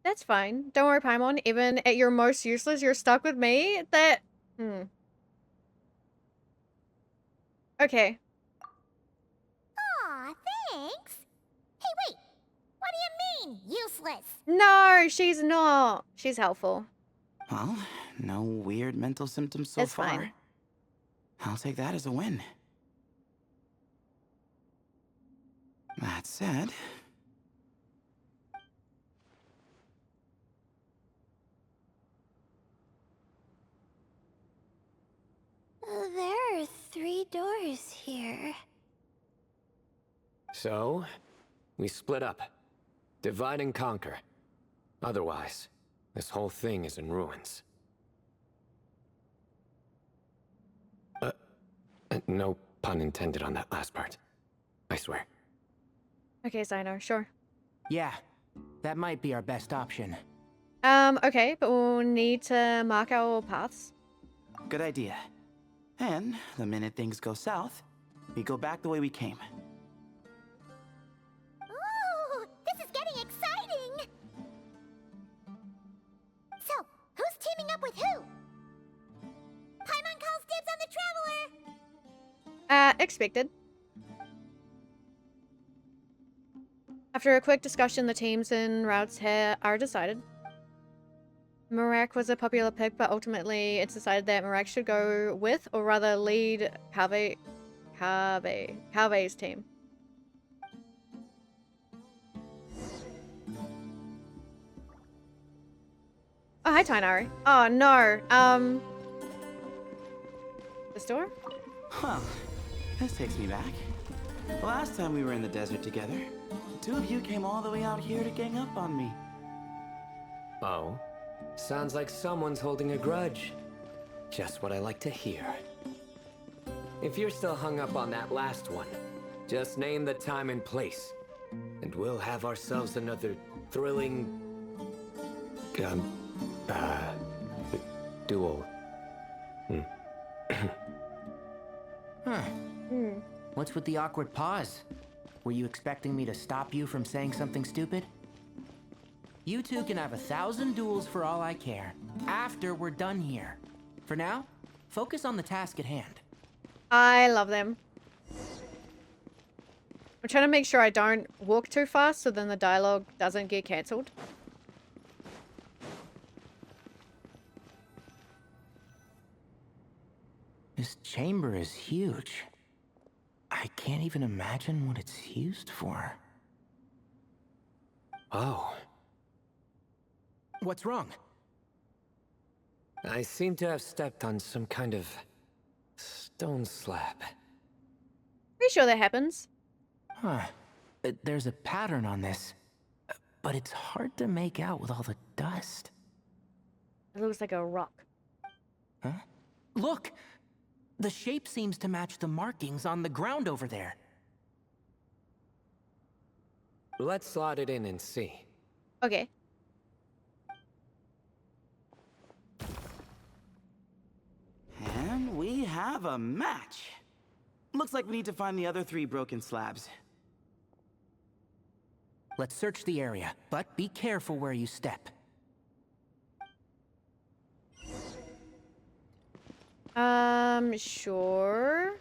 That's fine. Don't worry, Paimon. Even at your most useless, you're stuck with me. Okay. mean useless? No, she's not. She's helpful. Well, no weird mental symptoms so It's far. fine. I'll take that as a win. That said, There are 3 doors here. So, we split up. Divide and conquer. Otherwise, this whole thing is in ruins. No pun intended on that last part. I swear. Okay, Zino, sure. Yeah, that might be our best option. Okay, but we'll need to mark our paths. good idea. And the minute things go south, we go back the way we came. Ooh, this is getting exciting! So, who's teaming up with who? Paimon calls dibs on the Traveler! Expected. After a quick discussion, the teams and routes here are decided. Marek was a popular pick, but ultimately it's decided that Marek should go with, or rather lead, Calve's team. Oh, hi, Tainari. Oh, no. The store? Well, this takes me back. The last time we were in the desert together, the 2 of you came all the way out here to gang up on me. Oh? Sounds like someone's holding a grudge. Just what I like to hear. If you're still hung up on that last one, just name the time and place, and we'll have ourselves another thrilling... duel. Huh. What's with the awkward pause? Were you expecting me to stop you from saying something stupid? You two can have 1,000 duels for all I care, after we're done here. For now, focus on the task at hand. I love them. I'm trying to make sure I don't walk too fast so then the dialogue doesn't get cancelled. This chamber is huge. I can't even imagine what it's used for. Oh. What's wrong? I seem to have stepped on some kind of stone slab. Pretty sure that happens. Huh. There's a pattern on this, but it's hard to make out with all the dust. It looks like a rock. Huh? Look! The shape seems to match the markings on the ground over there. Let's slot it in and see. Okay. And we have a match. Looks like we need to find the other 3 broken slabs. Let's search the area, but be careful where you step. Sure.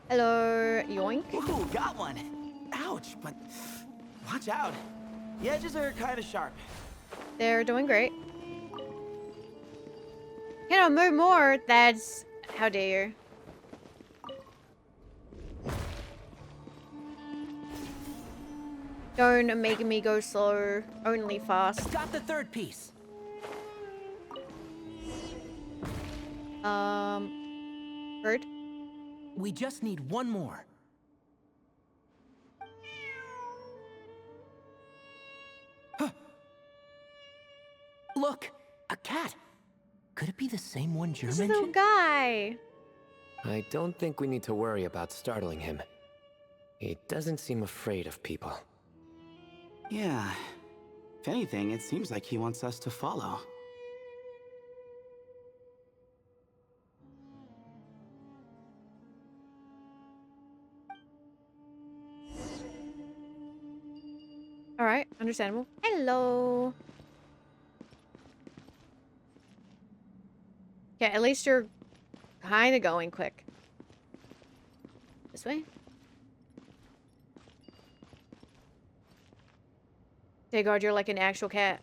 Hello, yoink. Ooh, got one. Ouch, but watch out. The edges are kind of sharp. They're doing great. Can I move more? That's... How dare you. Don't make me go slow. Only fast. Got the 3rd piece. Bird? We just need one more. Huh. Look, a cat. Could it be the same one Jer This little mentioned? guy. I don't think we need to worry about startling him. He doesn't seem afraid of people. Yeah. If anything, it seems like he wants us to follow. Alright, understandable. Hello. Okay, at least you're kind of going quick. this way. Dear God, you're like an actual cat.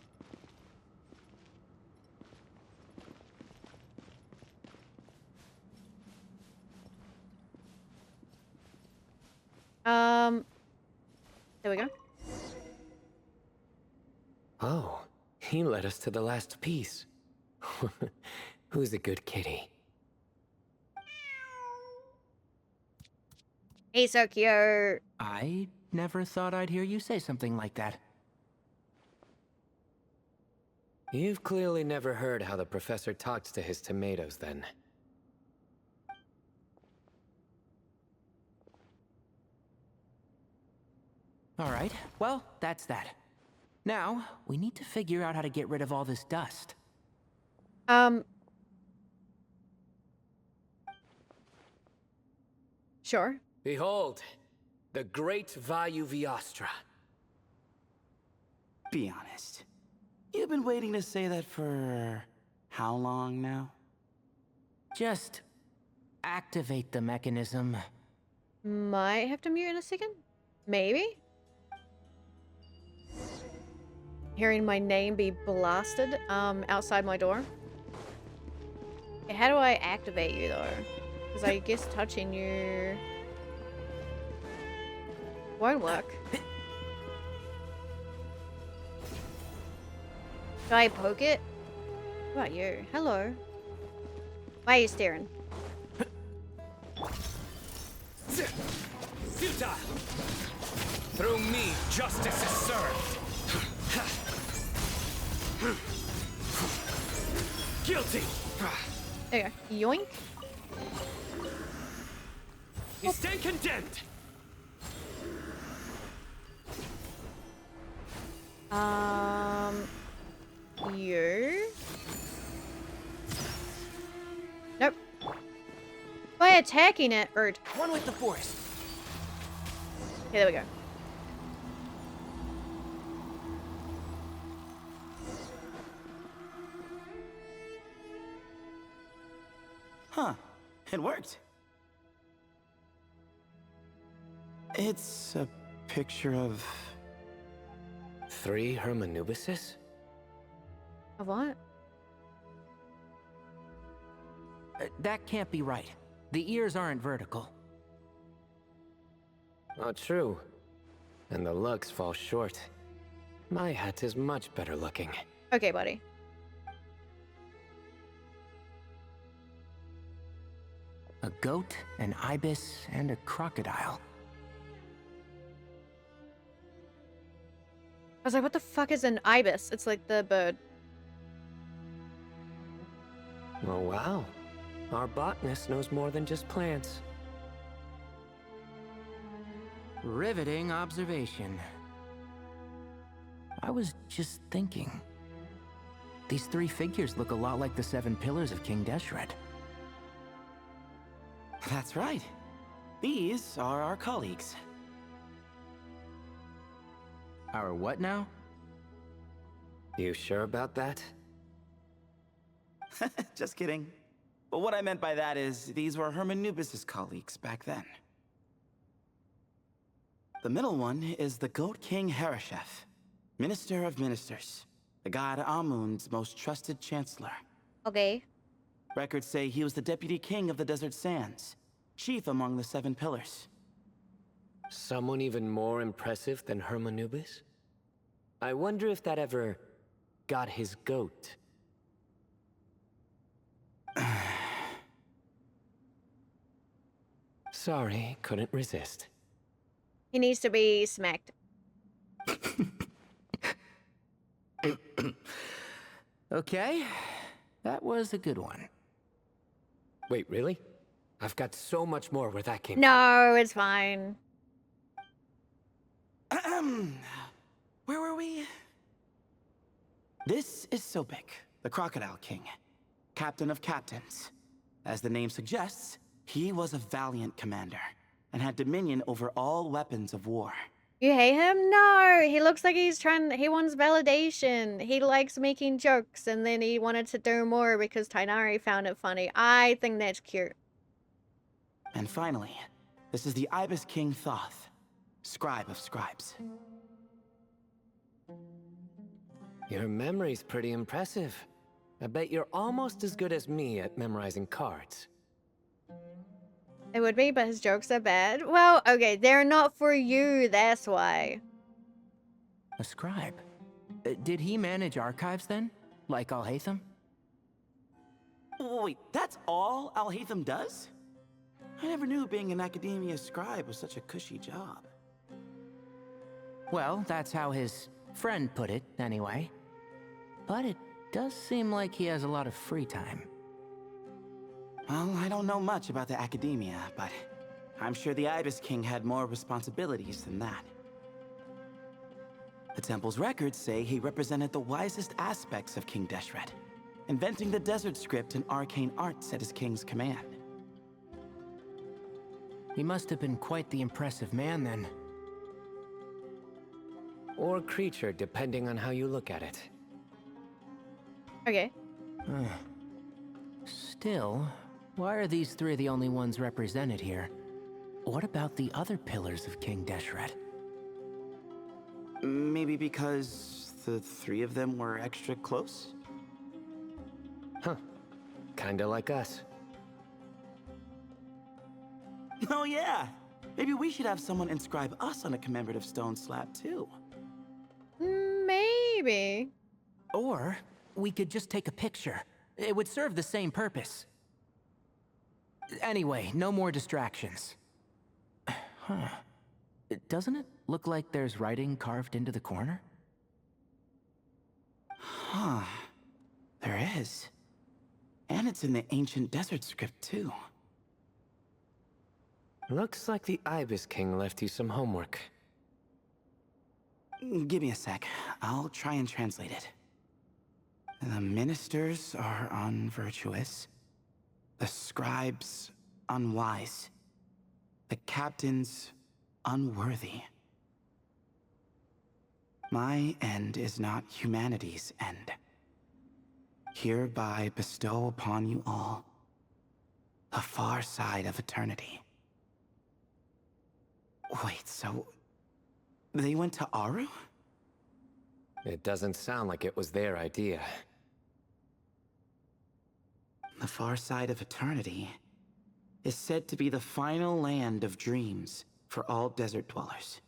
There we go. Oh, he led us to the last piece. Who's a good kitty? He's so cute. I never thought I'd hear you say something like that. You've clearly never heard how the professor talks to his tomatoes, then. All right, well, that's that. Now, we need to figure out how to get rid of all this dust. Sure. Behold, the great Vayuviastra. Be honest. You've been waiting to say that for how long now? Just activate the mechanism. Might have to mute in a second. Maybe? Hearing my name be blasted outside my door. Okay, how do I activate you though? Because I guess touching you won't work. Should I poke it? What about you? Hello. Why are you staring? Futile! Through me, justice is served. Guilty! There you go. Yoink. You stand condemned! You? Nope. By attacking it, rude. One with the force. Okay, there we go. Huh. It worked. It's a picture of... 3 Hermanubises? Of what? That can't be right. The ears aren't vertical. Not true. And the looks fall short. My hat is much better looking. Okay, buddy. A goat, an ibis, and a crocodile. I was like, what the fuck is an ibis? It's like the bird. Oh, wow. Our botanist knows more than just plants. Riveting observation. I was just thinking. These 3 figures look a lot like the 7 pillars of King Deshret. That's right. These are our colleagues. Our what now? You sure about that? Just kidding. But what I meant by that is, these were Hermanubis' colleagues back then. The middle one is the Goat King Hereshef, Minister of Ministers, the god Amun's most trusted chancellor. Okay. Records say he was the deputy king of the Desert Sands, chief among the 7 pillars. Someone even more impressive than Hermanubis? I wonder if that ever got his goat. Sorry, couldn't resist. He needs to be smacked. Okay, that was a good one. Wait, really? I've got so much more where that came from. No, it's fine. Where were we? This is Sobek, the Crocodile King, captain of captains. As the name suggests, he was a valiant commander and had dominion over all weapons of war. You hate him? No, he looks like he wants validation. He likes making jokes and then he wanted to do more because Tainari found it funny. I think that's cute. And finally, This is the Ibis King Thoth, scribe of scribes. Your memory's pretty impressive. I bet you're almost as good as me at memorizing cards. It would be, but his jokes are bad. Well, okay, they're not for you, that's why. A scribe? Did he manage archives then? Like Alhaitham? Wait, that's all Alhaitham does? I never knew being an academia scribe was such a cushy job. Well, that's how his friend put it, anyway. But it does seem like he has a lot of free time. Well, I don't know much about the academia, but I'm sure the Ibis King had more responsibilities than that. The temple's records say he represented the wisest aspects of King Deshret, inventing the desert script and arcane arts at his king's command. He must have been quite the impressive man then. Or creature, depending on how you look at it. Okay. Still, why are these three the only ones represented here? What about the other pillars of King Deshret? Maybe because the three of them were extra close? Huh. Kinda like us. Oh yeah! Maybe we should have someone inscribe us on a commemorative stone slab too. Maybe. Or we could just take a picture. It would serve the same purpose. Anyway, no more distractions. Huh. Doesn't it look like there's writing carved into the corner? Huh. There is. And it's in the ancient desert script too. Looks like the Ibis King left you some homework. Give me a sec. I'll try and translate it. The ministers are unvirtuous. The scribes unwise. The captains unworthy. My end is not humanity's end. Hereby bestow upon you all the far side of eternity. Wait, so they went to Aru? It doesn't sound like it was their idea. The far side of eternity is said to be the final land of dreams for all desert dwellers.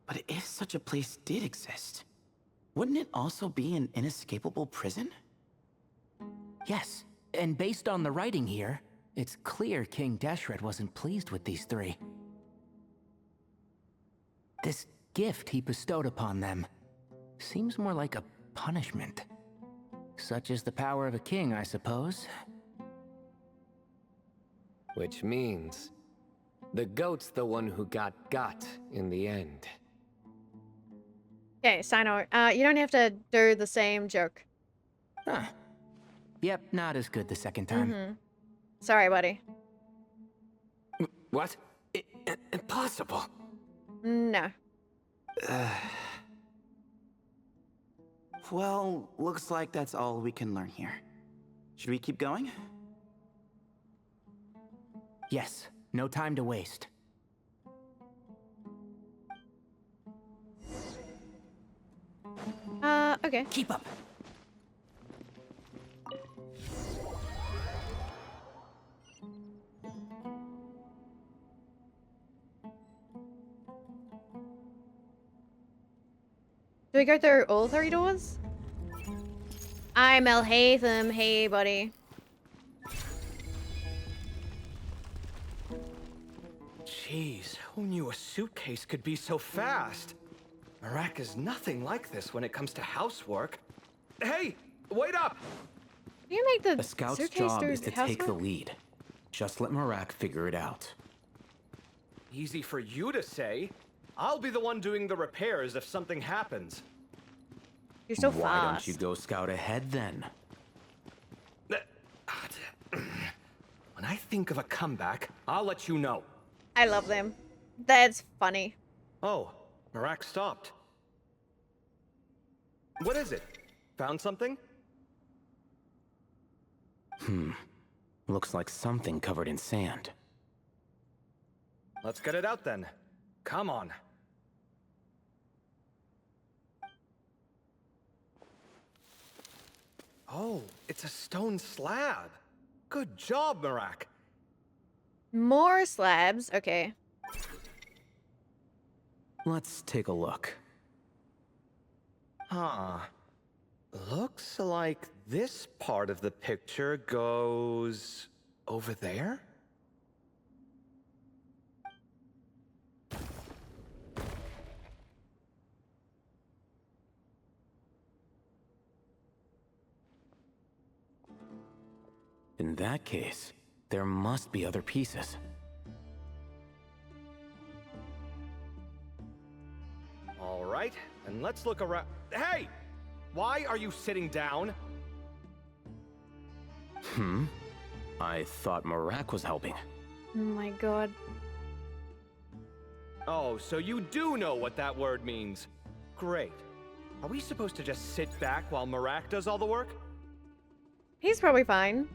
But if such a place did exist, wouldn't it also be an inescapable prison? Yes, and based on the writing here, it's clear King Deshret wasn't pleased with these three. This gift he bestowed upon them seems more like a punishment. Such is the power of a king, I suppose. Which means the goat's the one who got in the end. Okay, Sino, you don't have to do the same joke. Huh. Yep, not as good the second time. Sorry, buddy. What? Impossible. No. Well, looks like that's all we can learn here. Should we keep going? Yes, no time to waste. Okay. Keep up. Do we go through all three doors? I'm Alhaitham. Hey, buddy. Jeez, who knew a suitcase could be so fast? Marak is nothing like this when it comes to housework. Hey, wait up! Do you make the A scout's suitcase job do is to take the housework? lead. Just let Marak figure it out. Easy for you to say. I'll be the one doing the repairs if something happens. You're so Why don't fast. you go scout ahead then? When I think of a comeback, I'll let you know. I love them. That's funny. Oh, Marak stopped. What is it? Found something? Looks like something covered in sand. let's get it out then. Come on. Oh, it's a stone slab. Good job, Marak. More slabs. Okay. Let's take a look. Huh. Looks like this part of the picture goes over there? In that case, there must be other pieces. All right, and let's look around. Hey! Why are you sitting down? I thought Marak was helping. Oh my god. Oh, so you do know what that word means. Great. Are we supposed to just sit back while Marak does all the work? He's probably fine.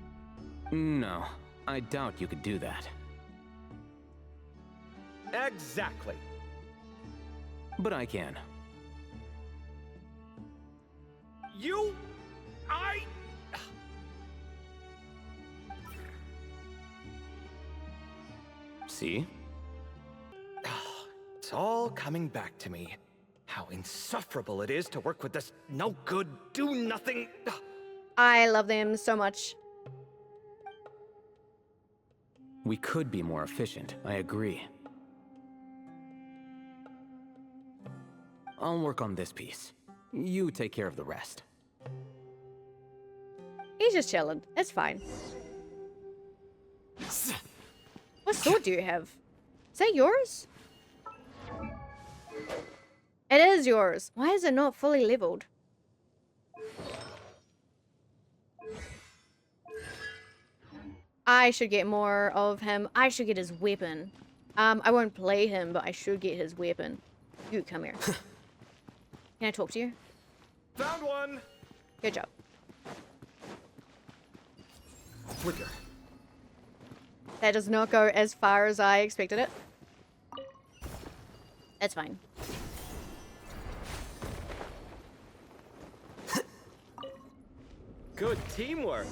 No, I doubt you could do that. Exactly. But I can. See? It's all coming back to me. How insufferable it is to work with this no-good, do-nothing... I love them so much. We could be more efficient, I agree. I'll work on this piece. You take care of the rest. He's just chilling. It's fine. What sword do you have? Is that yours? It is yours. Why is it not fully leveled? I should get more of him. I should get his weapon. I won't play him, but I should get his weapon. You, come here. Can I talk to you? Found one! Good job. Flicker. That does not go as far as I expected it. That's fine. Good teamwork.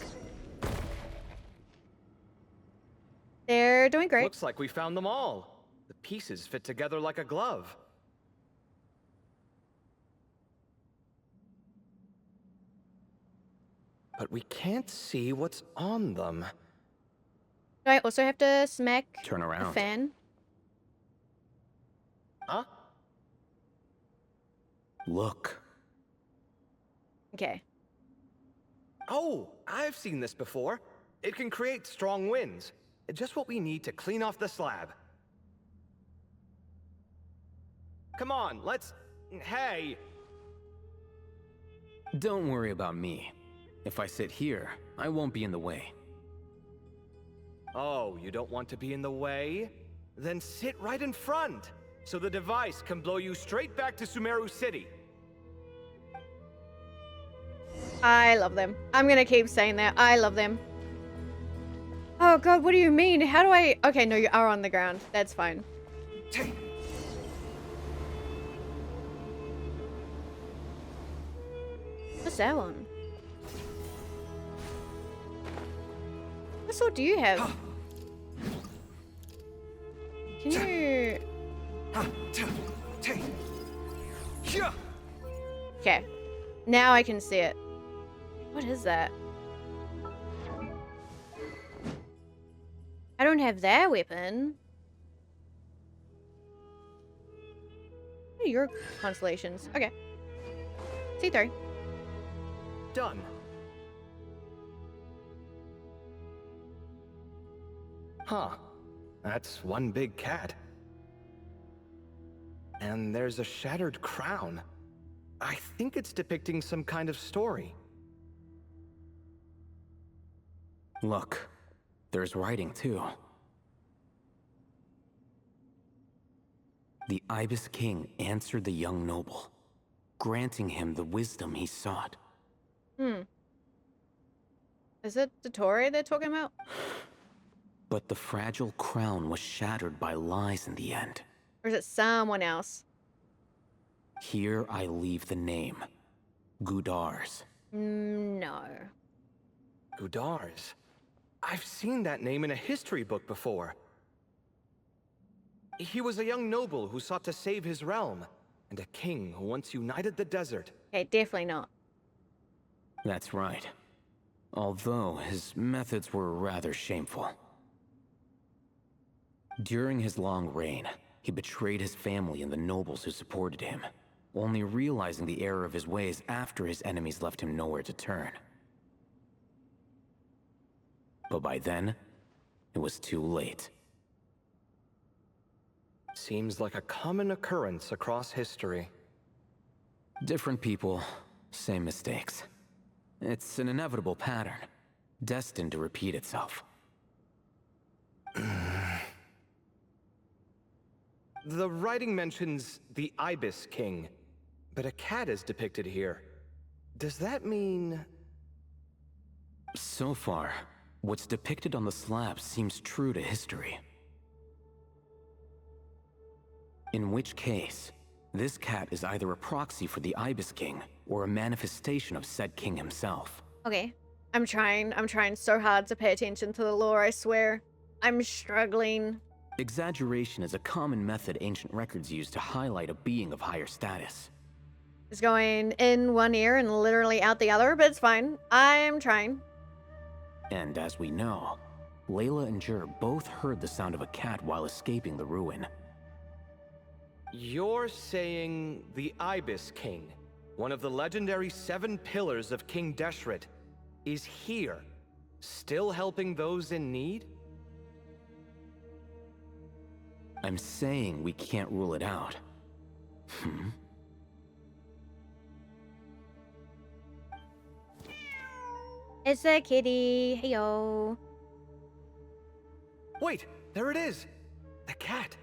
They're doing great. Looks like we found them all. The pieces fit together like a glove. But we can't see what's on them. Do I also have to smack Turn around. a fan? Huh? Look. Okay. Oh, I've seen this before. It can create strong winds. Just what we need to clean off the slab. Come on, let's... Hey! Don't worry about me. If I sit here, I won't be in the way. Oh, you don't want to be in the way? Then sit right in front, so the device can blow you straight back to Sumeru City. I love them. I'm gonna keep saying that. I love them. Oh god, what do you mean? How do I... Okay, no, you are on the ground. That's fine. What's that one? What sword do you have? Can you... Okay. Now I can see it. What is that? I don't have that weapon. What are your constellations? Okay. C3. Done. Huh. That's one big cat. And there's a shattered crown. I think it's depicting some kind of story. Look, there's writing too. The Ibis King answered the young noble, granting him the wisdom he sought. Is it the Tory they're talking about? But the fragile crown was shattered by lies in the end. Or is it someone else? Here I leave the name. Gudar's. No. Gudar's. I've seen that name in a history book before. He was a young noble who sought to save his realm, and a king who once united the desert. Okay, definitely not. That's right. Although his methods were rather shameful. During his long reign, he betrayed his family and the nobles who supported him, only realizing the error of his ways after his enemies left him nowhere to turn. But by then, it was too late. Seems like a common occurrence across history. Different people, same mistakes. It's an inevitable pattern, destined to repeat itself. The writing mentions the Ibis King, but a cat is depicted here. Does that mean... So far, what's depicted on the slab seems true to history. In which case, this cat is either a proxy for the Ibis King, or a manifestation of said king himself. Okay. I'm trying so hard to pay attention to the lore, I swear. I'm struggling. Exaggeration is a common method ancient records use to highlight a being of higher status. It's going in one ear and literally out the other, but it's fine. I'm trying. And as we know, Layla and Jur both heard the sound of a cat while escaping the ruin. You're saying the Ibis King, one of the legendary 7 pillars of King Deshret, is here, still helping those in need? I'm saying we can't rule it out. It's a kitty. Hey yo. Wait, there it is! The cat!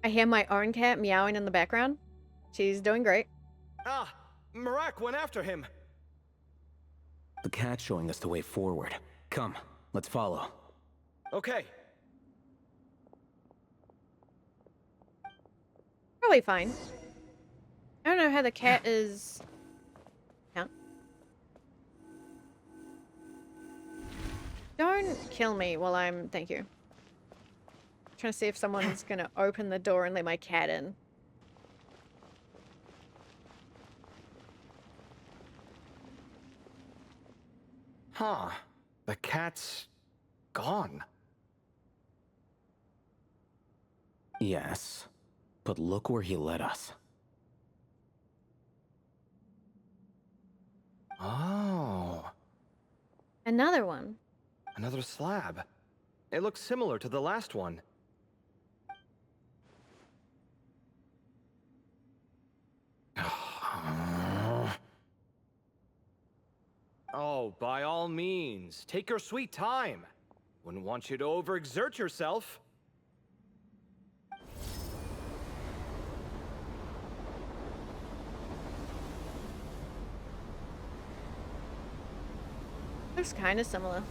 I hear my own cat meowing in the background. She's doing great. Ah! Marak went after him! The cat's showing us the way forward. Come, let's follow. Okay. Probably fine. I don't know how the cat is... Yeah. Don't kill me while I'm... Thank you. Trying to see if someone's gonna open the door and let my cat in. Huh. The cat's... gone. Yes, but look where he led us. Oh. Another one. Another slab. It looks similar to the last one. Oh, by all means, take your sweet time. Wouldn't want you to overexert yourself. Looks kind of similar.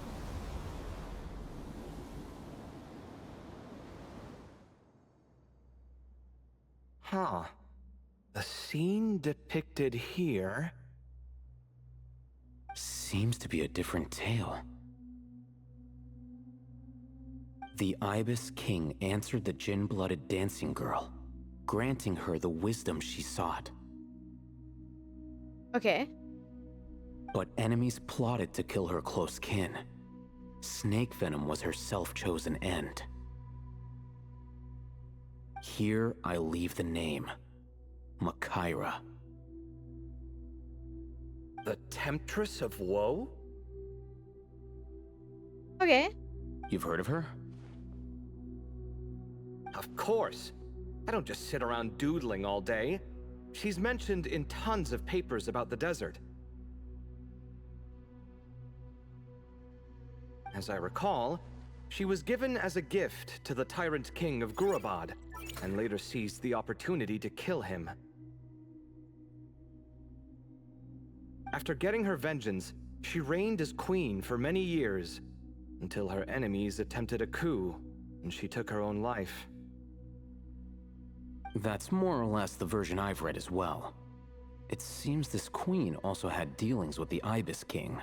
Huh. The scene depicted here... Seems to be a different tale. The Ibis King answered the Jinn-blooded dancing girl, granting her the wisdom she sought. Okay. But enemies plotted to kill her close kin. Snake venom was her self-chosen end. Here I leave the name, Makaira. The Temptress of Woe? Okay. You've heard of her? Of course. I don't just sit around doodling all day. She's mentioned in tons of papers about the desert. As I recall, she was given as a gift to the Tyrant King of Gurabad, and later seized the opportunity to kill him. After getting her vengeance, she reigned as queen for many years, until her enemies attempted a coup, and she took her own life. That's more or less the version I've read as well. It seems this queen also had dealings with the Ibis King.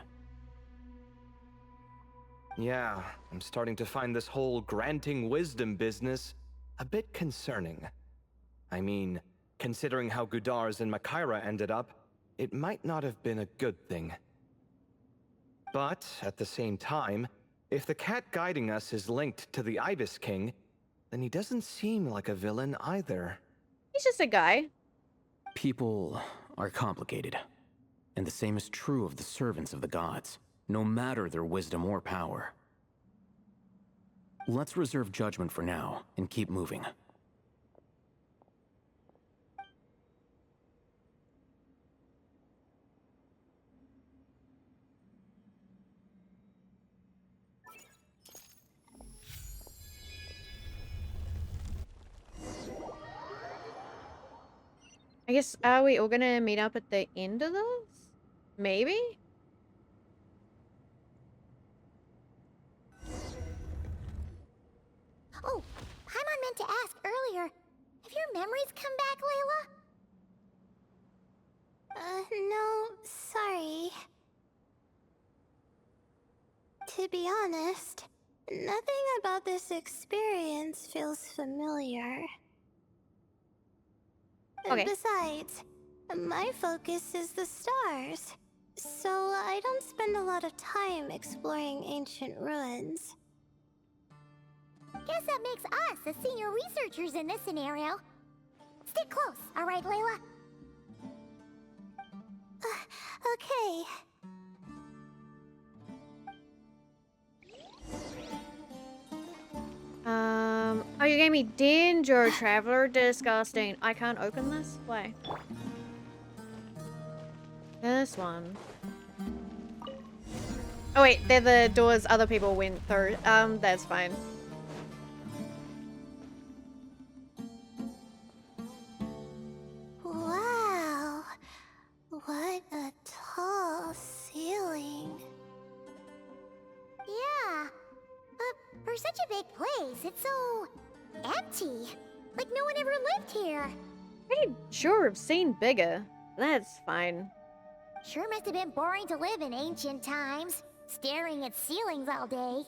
Yeah, I'm starting to find this whole granting wisdom business a bit concerning. I mean, considering how Gudars and Makaira ended up, it might not have been a good thing. But, at the same time, if the cat guiding us is linked to the Ibis King, then he doesn't seem like a villain either. He's just a guy. People are complicated. And the same is true of the servants of the gods, no matter their wisdom or power. Let's reserve judgment for now, and keep moving. I guess, are we all gonna meet up at the end of this? Maybe? Oh, Paimon meant to ask earlier. Have your memories come back, Layla? No, sorry. To be honest, nothing about this experience feels familiar. Okay. Besides, my focus is the stars, so I don't spend a lot of time exploring ancient ruins. Guess that makes us the senior researchers in this scenario. Stick close, alright, Layla? Okay. Oh, you gave me Danger Traveler. Disgusting. I can't open this? Why? This one. Oh wait, they're the doors other people went through. That's fine. Wow. What a tall ceiling. Yeah. For such a big place, it's so empty. Like no one ever lived here. Pretty sure I've seen bigger. That's fine. Sure must have been boring to live in ancient times, staring at ceilings all day.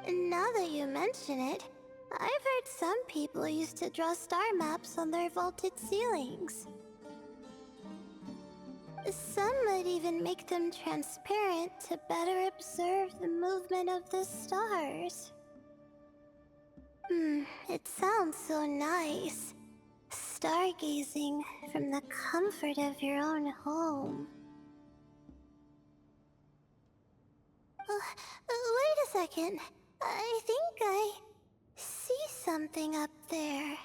Now that you mention it, I've heard some people used to draw star maps on their vaulted ceilings. Some might even make them transparent to better observe the movement of the stars. It sounds so nice. Stargazing from the comfort of your own home. Wait a second. I think I see something up there.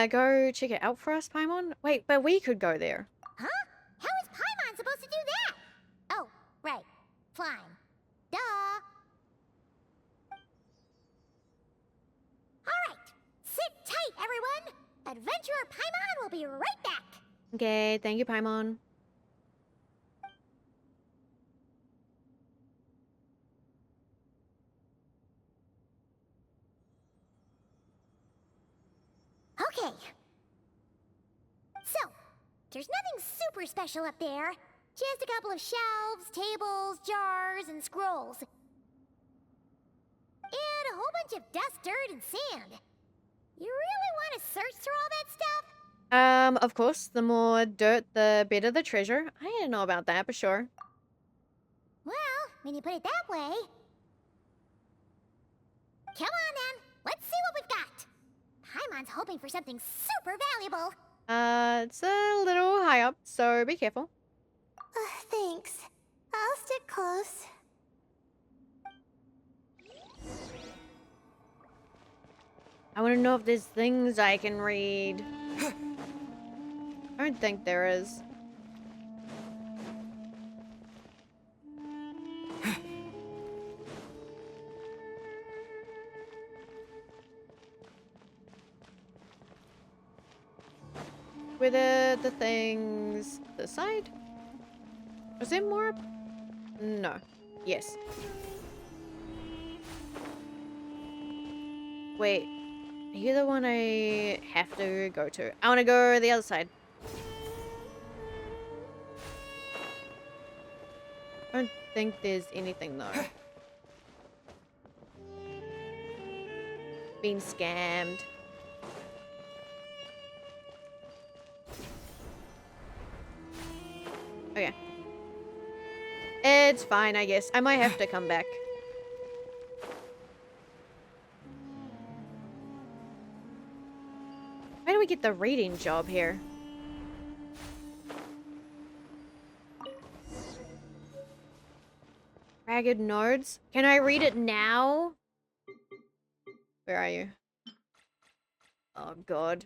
Go check it out for us, Paimon? Wait, but we could go there. Huh? How is Paimon supposed to do that? Oh, right. Flying. Duh. Alright. Sit tight, everyone. Adventurer Paimon will be right back. Okay, thank you, Paimon. Okay. So, there's nothing super special up there. Just a couple of shelves, tables, jars, and scrolls. And a whole bunch of dust, dirt, and sand. You really want to search through all that stuff? Of course, the more dirt, the better the treasure. I didn't know about that, but sure. Well, when you put it that way... Come on, then. Let's see what we've got. Paimon's hoping for something super valuable. It's a little high up, so be careful. Thanks. I'll stick close. I want to know if there's things I can read. I don't think there is. Were the things this side? Was there more? No. Yes. Wait. Are you the one I have to go to? I want to go the other side. I don't think there's anything though. Being scammed. Okay. It's fine, I guess. I might have to come back. How do we get the reading job here? Ragged Nodes? Can I read it now? Where are you? Oh, God.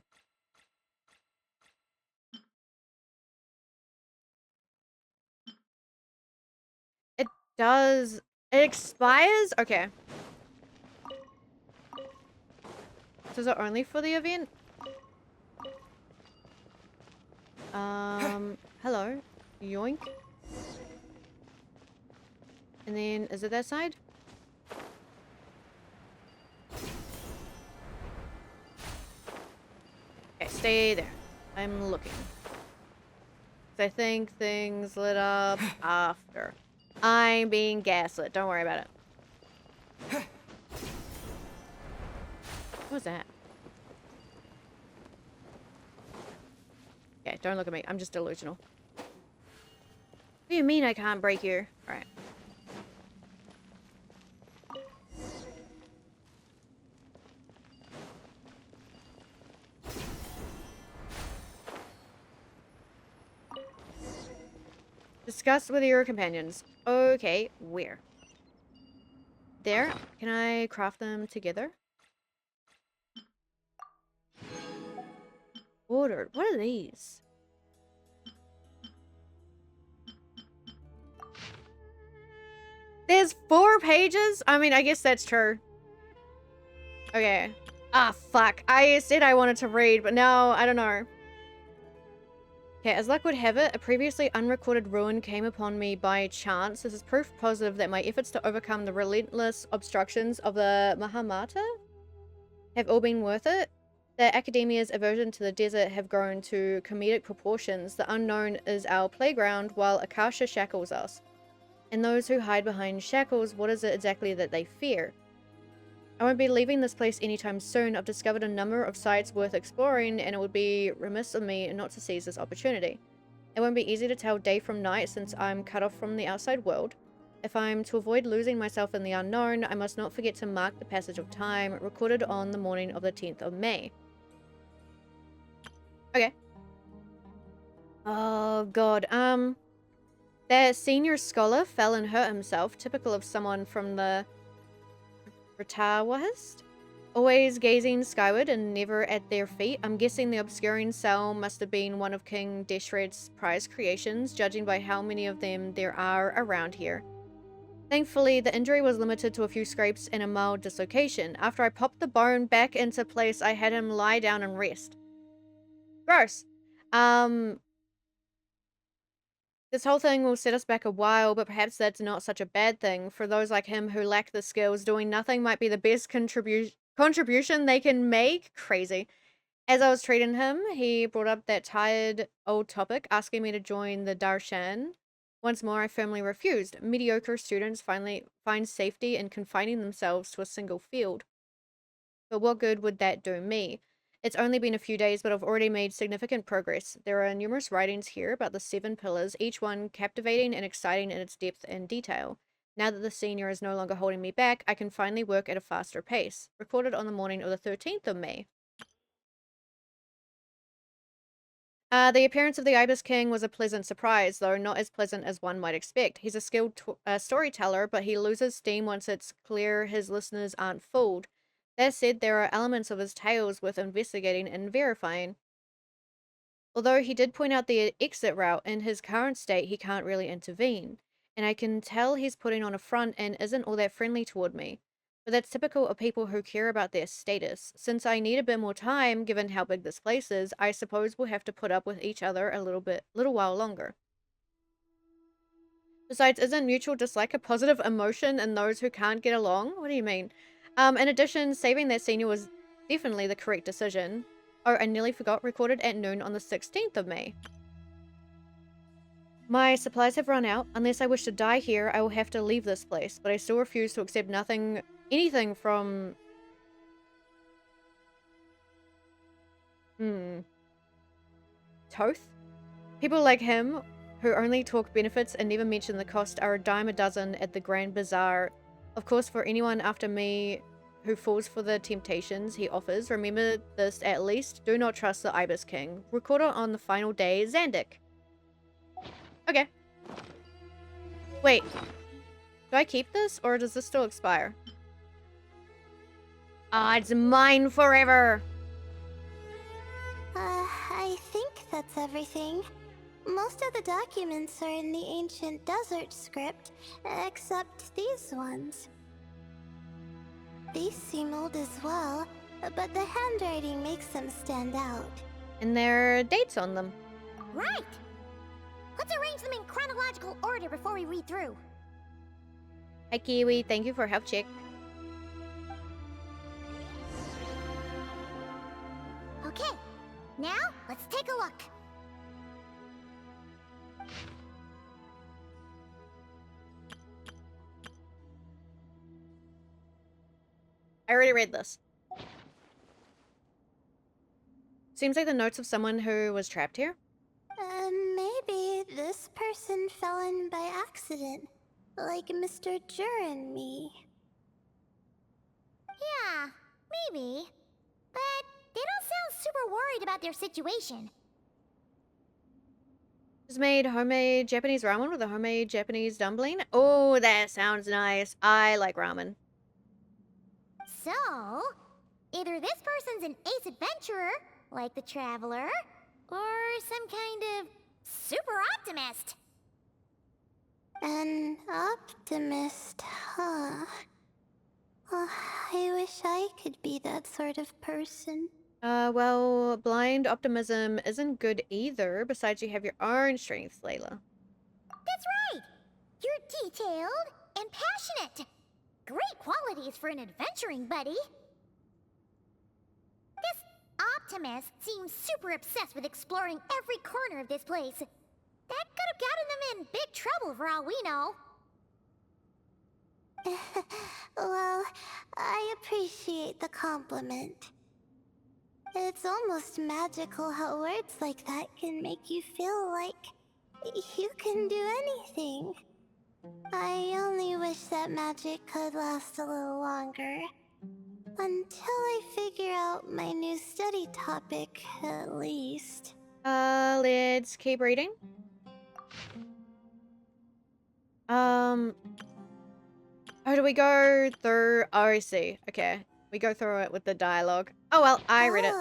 It does... It expires? Okay. So is it only for the event? Hello. Yoink. And then, is it that side? Okay, stay there. I'm looking. I think things lit up after. I'm being gaslit. Don't worry about it. What was that? Okay, don't look at me. I'm just delusional. What do you mean I can't break here? Alright. Discuss with your companions. Okay, where? There? Can I craft them together? Ordered. What are these? There's 4 pages? I mean, I guess that's true. Okay. Ah, fuck. I said I wanted to read, but no, I don't know. Okay, as luck would have it, a previously unrecorded ruin came upon me by chance. This is proof positive that my efforts to overcome the relentless obstructions of the Mahamata have all been worth it. The Academia's aversion to the desert have grown to comedic proportions. The unknown is our playground, while Akasha shackles us. And those who hide behind shackles, what is it exactly that they fear? I won't be leaving this place anytime soon. I've discovered a number of sites worth exploring, and it would be remiss of me not to seize this opportunity. It won't be easy to tell day from night since I'm cut off from the outside world. If I'm to avoid losing myself in the unknown, I must not forget to mark the passage of time, recorded on the morning of the 10th of May. Okay. Oh, God. Their senior scholar fell and hurt himself, typical of someone from the Retawahist. Always gazing skyward and never at their feet. I'm guessing the obscuring cell must have been one of King Deshret's prized creations, judging by how many of them there are around here. Thankfully, the injury was limited to a few scrapes and a mild dislocation. After I popped the bone back into place, I had him lie down and rest. Gross. This whole thing will set us back a while, but perhaps that's not such a bad thing. For those like him who lack the skills, doing nothing might be the best contribution they can make. Crazy. As I was treating him, he brought up that tired old topic, asking me to join the Darshan. Once more, I firmly refused. Mediocre students finally find safety in confining themselves to a single field. But what good would that do me? It's only been a few days, but I've already made significant progress. There are numerous writings here about the 7 pillars, each one captivating and exciting in its depth and detail. Now that the senior is no longer holding me back, I can finally work at a faster pace. Recorded on the morning of the 13th of May. The appearance of the Ibis King was a pleasant surprise, though not as pleasant as one might expect. He's a skilled storyteller, but he loses steam once it's clear his listeners aren't fooled. That said, there are elements of his tales worth investigating and verifying. Although he did point out the exit route, in his current state he can't really intervene, and I can tell he's putting on a front and isn't all that friendly toward me. But that's typical of people who care about their status. Since I need a bit more time, given how big this place is, I suppose we'll have to put up with each other a little while longer. Besides, isn't mutual dislike a positive emotion in those who can't get along? What do you mean? In addition, saving that senior was definitely the correct decision. Oh, I nearly forgot, recorded at noon on the 16th of May. My supplies have run out. Unless I wish to die here, I will have to leave this place, but I still refuse to accept anything from... Toth? People like him, who only talk benefits and never mention the cost, are a dime a dozen at the Grand Bazaar. Of course, for anyone after me who falls for the temptations he offers, remember this at least. Do not trust the Ibis King. Recorder on the final day, Zandik. Okay. Wait. Do I keep this, or does this still expire? Ah, it's mine forever! I think that's everything. Most of the documents are in the ancient desert script, except these ones. These seem old as well, but the handwriting makes them stand out. And there are dates on them. Right! Let's arrange them in chronological order before we read through. Hi, Kiwi. Thank you for help, chick. Okay, now let's take a look. I already read this. Seems like the notes of someone who was trapped here. Maybe this person fell in by accident, like Mr. Jur and me. Yeah, maybe. But they don't sound super worried about their situation. Just made homemade Japanese ramen with a homemade Japanese dumpling. Oh, that sounds nice. I like ramen. So, either this person's an ace adventurer, like the Traveler, or some kind of super optimist. An optimist, huh? Oh, I wish I could be that sort of person. Well, blind optimism isn't good either. Besides, you have your own strengths, Layla. That's right! You're detailed and passionate. Great qualities for an adventuring buddy. This optimist seems super obsessed with exploring every corner of this place. That could have gotten them in big trouble for all we know. Well, I appreciate the compliment. It's almost magical how words like that can make you feel like you can do anything. I only wish that magic could last a little longer. Until I figure out my new study topic, at least. Let's keep reading. Oh, do we go through? Oh, I see. Okay. We go through it with the dialogue. Oh, well, I read it.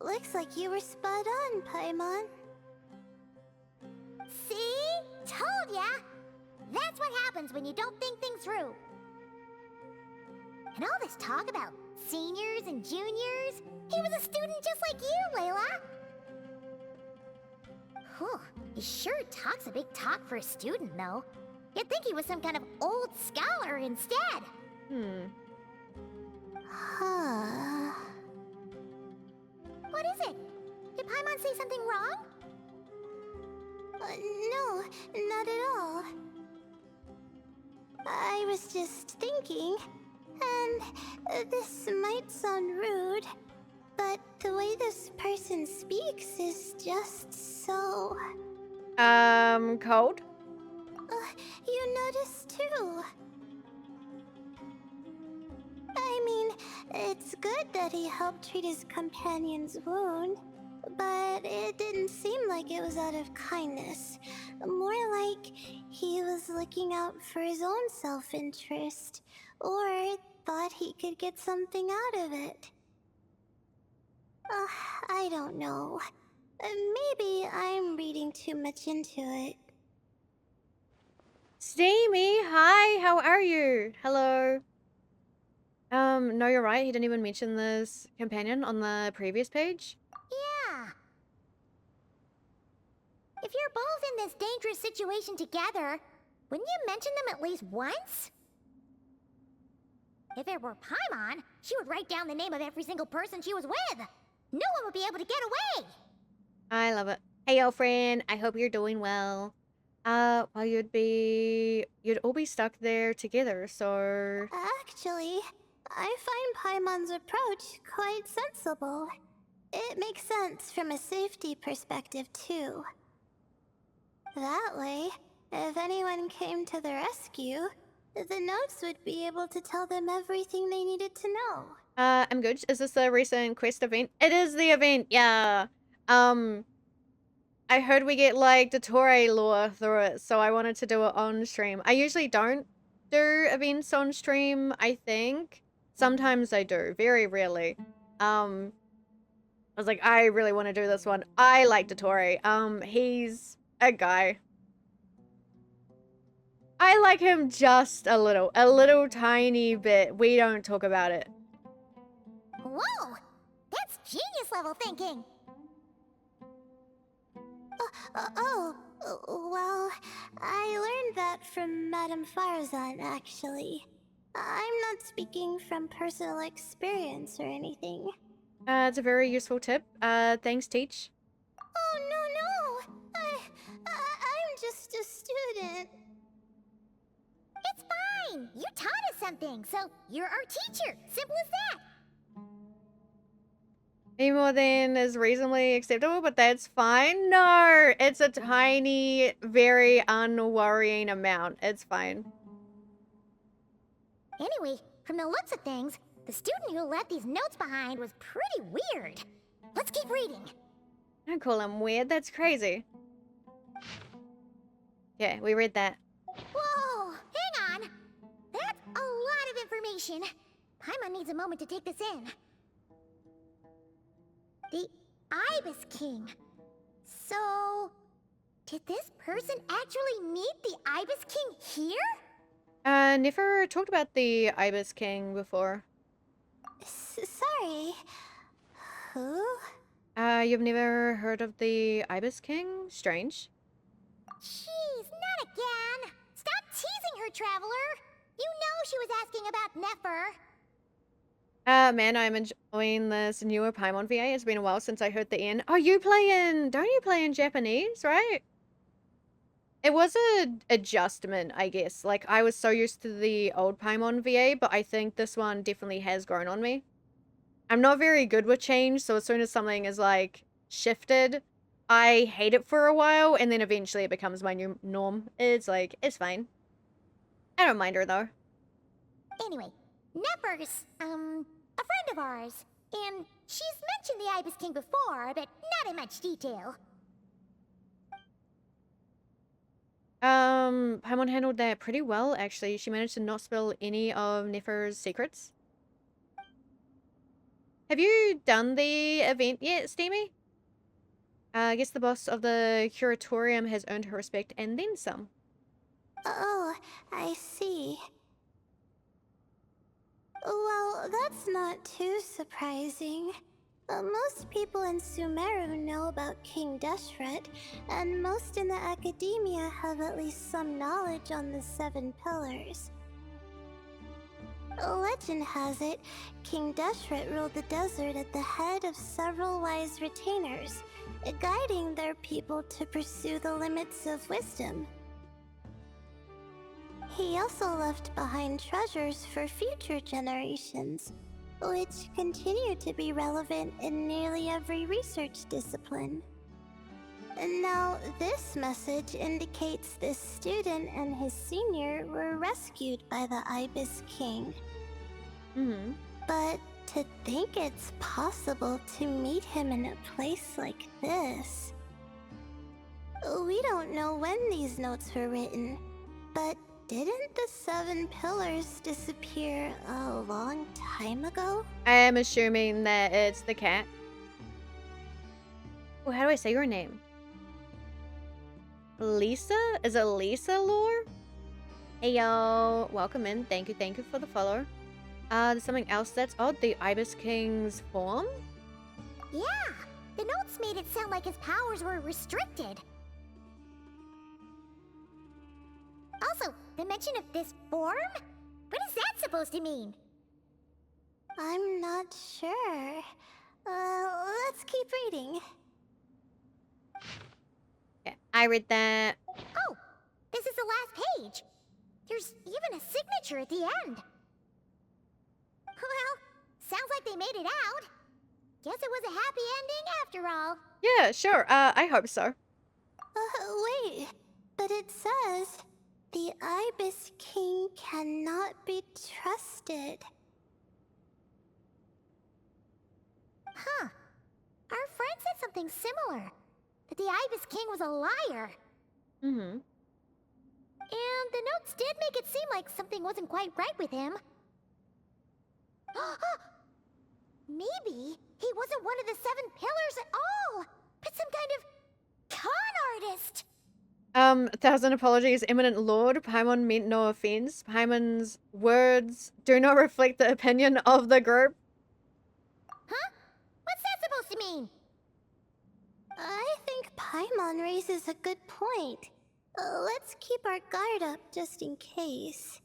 Looks like you were spot on, Paimon. See? Told ya! That's what happens when you don't think things through. And all this talk about seniors and juniors, he was a student just like you, Layla. Whew, he sure talks a big talk for a student, though. You'd think he was some kind of old scholar instead. Huh. What is it? Did Paimon say something wrong? No, not at all. I was just thinking, and this might sound rude, but the way this person speaks is just so... Cold? You noticed too. I mean, it's good that he helped treat his companion's wound, but it didn't seem like it was out of kindness. More like he was looking out for his own self-interest, or thought he could get something out of it. I don't know. Maybe I'm reading too much into it. Steamy, hi, how are you? Hello. No, you're right. He didn't even mention this companion on the previous page. Yeah. If you're both in this dangerous situation together, wouldn't you mention them at least once? If it were Paimon, she would write down the name of every single person she was with. No one would be able to get away. I love it. Hey, yo, friend. I hope you're doing well. Well, you'd all be stuck there together, so... Actually, I find Paimon's approach quite sensible. It makes sense from a safety perspective, too. That way, if anyone came to the rescue, the notes would be able to tell them everything they needed to know. I'm good. Is this the recent quest event? It is the event, yeah. I heard we get, like, Dottore lore through it, so I wanted to do it on stream. I usually don't do events on stream, I think. Sometimes I do, very rarely. I was like, I really want to do this one. I like Dottore. He's a guy. I like him just a little tiny bit. We don't talk about it. Whoa! That's genius level thinking! Well, I learned that from Madame Farazan, actually. I'm not speaking from personal experience or anything. It's a very useful tip. Thanks, Teach. Oh, no! I'm just a student. It's fine! You taught us something, so you're our teacher. Simple as that. Any more than is reasonably acceptable, but that's fine. No, it's a tiny, very unworrying amount. It's fine. Anyway, from the looks of things, the student who left these notes behind was pretty weird. Let's keep reading. Don't call him weird. That's crazy. Yeah, we read that. Whoa! Hang on! That's a lot of information. Paimon needs a moment to take this in. The Ibis King. So, did this person actually meet the Ibis King here? Never talked about the Ibis King before. Sorry. Who? You've never heard of the Ibis King? Strange. Jeez, not again! Stop teasing her, Traveler! You know she was asking about Nefer. Man, I'm enjoying this newer Paimon VA. It's been a while since I heard the end. Oh, don't you play in Japanese, right? It was an adjustment, I guess. Like, I was so used to the old Paimon VA, but I think this one definitely has grown on me. I'm not very good with change, so as soon as something is, like, shifted, I hate it for a while, and then eventually it becomes my new norm. It's like, it's fine. I don't mind her, though. Anyway, Nefer's, a friend of ours. And she's mentioned the Ibis King before, but not in much detail. Paimon handled that pretty well, actually. She managed to not spill any of Nefer's secrets. Have you done the event yet, Steamy? I guess the boss of the curatorium has earned her respect and then some. Oh, I see. Well, that's not too surprising. Most people in Sumeru know about King Deshret, and most in the academia have at least some knowledge on the 7 pillars. Legend has it, King Deshret ruled the desert at the head of several wise retainers, guiding their people to pursue the limits of wisdom. He also left behind treasures for future generations, which continue to be relevant in nearly every research discipline. And now, this message indicates this student and his senior were rescued by the Ibis King. But to think it's possible to meet him in a place like this... We don't know when these notes were written, but didn't the 7 pillars disappear a long time ago? I am assuming that it's the cat. Oh, how do I say your name? Lisa? Is it Lisa Lore? Hey, yo. Welcome in. Thank you for the follow. There's something else that's odd. The Ibis King's form? Yeah, the notes made it sound like his powers were restricted. Also, the mention of this form? What is that supposed to mean? I'm not sure. Let's keep reading. Yeah, I read that. Oh, this is the last page. There's even a signature at the end. Well, sounds like they made it out. Guess it was a happy ending after all. Yeah, sure. I hope so. Wait. But it says, the Ibis King cannot be trusted. Huh. Our friend said something similar. That the Ibis King was a liar. Mm-hmm. And the notes did make it seem like something wasn't quite right with him. Maybe he wasn't one of the 7 pillars at all, but some kind of con artist. 1,000 apologies, Eminent Lord. Paimon meant no offense. Paimon's words do not reflect the opinion of the group. Huh? What's that supposed to mean? I think Paimon raises a good point. Let's keep our guard up just in case.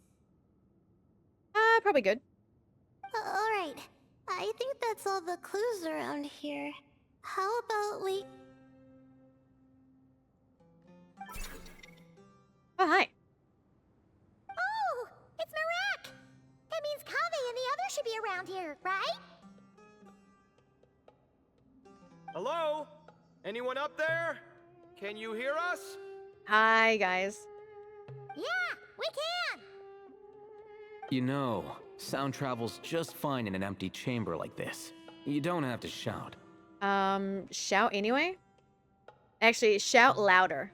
Probably good. Alright. I think that's all the clues around here. How about we... Oh, hi. Oh, it's Marak! That means Kave and the others should be around here, right? Hello? Anyone up there? Can you hear us? Hi, guys. Yeah, we can! You know, sound travels just fine in an empty chamber like this. You don't have to shout. Shout anyway? Actually, shout louder.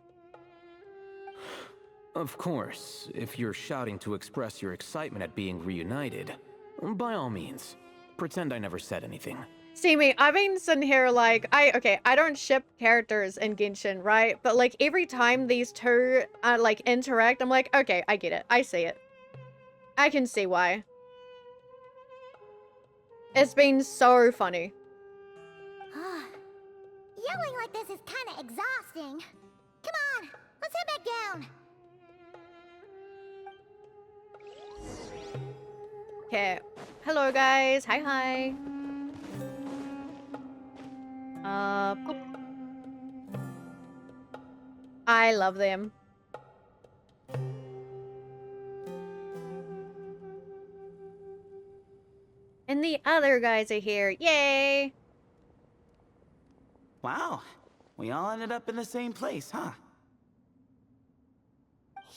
Of course, if you're shouting to express your excitement at being reunited, by all means, pretend I never said anything. See me, I've been sitting here like, I don't ship characters in Genshin, right? But like every time these two, like interact, I'm like, okay, I get it. I see it. I can see why. It's been so funny. Yelling like this is kinda exhausting. Come on, let's head back down. Okay. Hello, guys. Hi, hi. Boop. I love them. And the other guys are here. Yay! Wow, we all ended up in the same place, huh?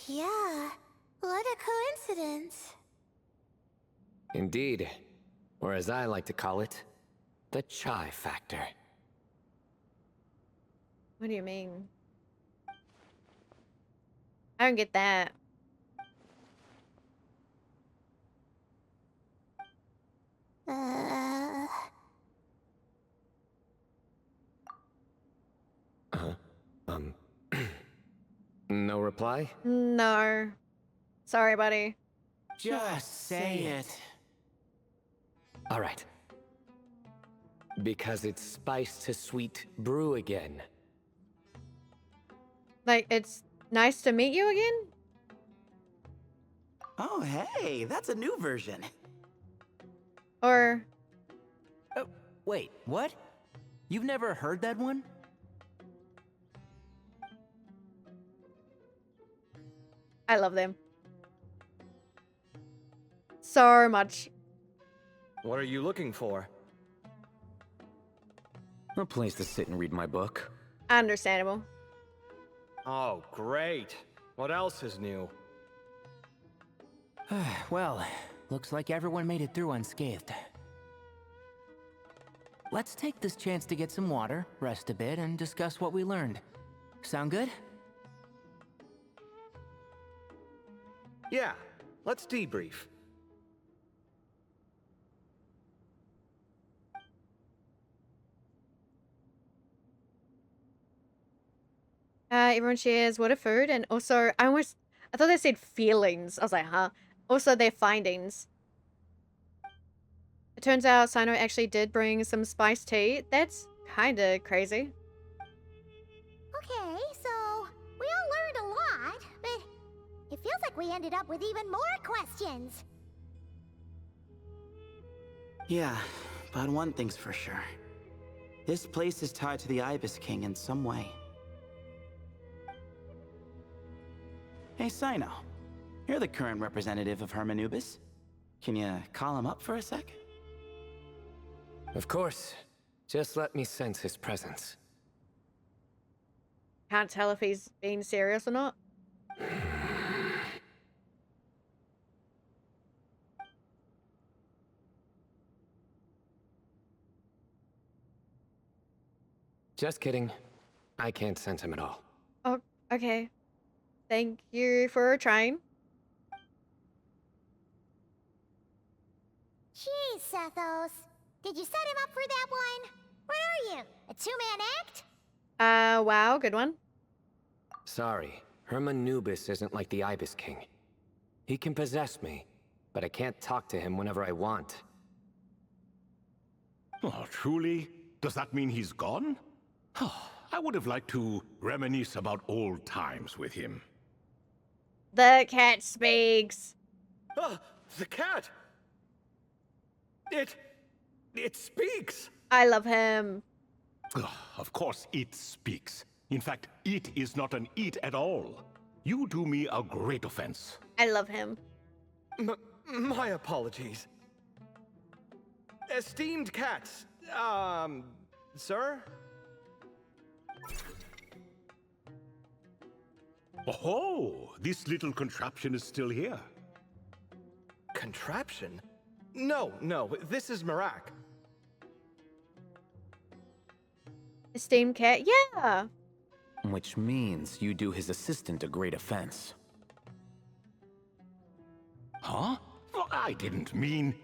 Yeah, what a coincidence. Indeed. Or as I like to call it, the chai factor. What do you mean? I don't get that. No reply? No. Sorry, buddy. Just say it. All right. Because it's spice to sweet brew again. Like, it's nice to meet you again? Oh, hey, that's a new version. Or... Oh, wait, what? You've never heard that one? I love them. So much. What are you looking for? A place to sit and read my book. Understandable. Oh, great. What else is new? Well, looks like everyone made it through unscathed. Let's take this chance to get some water, rest a bit, and discuss what we learned. Sound good? Yeah, let's debrief. Everyone shares water, food, and also, I thought they said feelings. I was like, huh? Also, their findings. turns out Sino actually did bring some spiced tea. That's kinda crazy. Okay, so we all learned a lot, but it feels like we ended up with even more questions. Yeah, but one thing's for sure. This place is tied to the Ibis King in some way. Hey, Sino. You're the current representative of Hermanubis. Can you call him up for a sec? Of course. Just let me sense his presence. Can't tell if he's being serious or not. Just kidding. I can't sense him at all. Oh, okay. Thank you for trying. Jeez, Sethos. Did you set him up for that one? What are you, a two-man act? Wow, good one. Sorry, Hermanubis isn't like the Ibis King. He can possess me, but I can't talk to him whenever I want. Oh, truly? Does that mean he's gone? I would have liked to reminisce about old times with him. The cat speaks. Ah, the cat! It speaks! I love him. Of course it speaks. In fact, it is not an it at all. You do me a great offense. I love him. My apologies. Esteemed cats, sir? Oh, this little contraption is still here. Contraption? No, this is Marak. Esteemed cat? Yeah. Which means you do his assistant a great offense. Huh? Well, I didn't mean...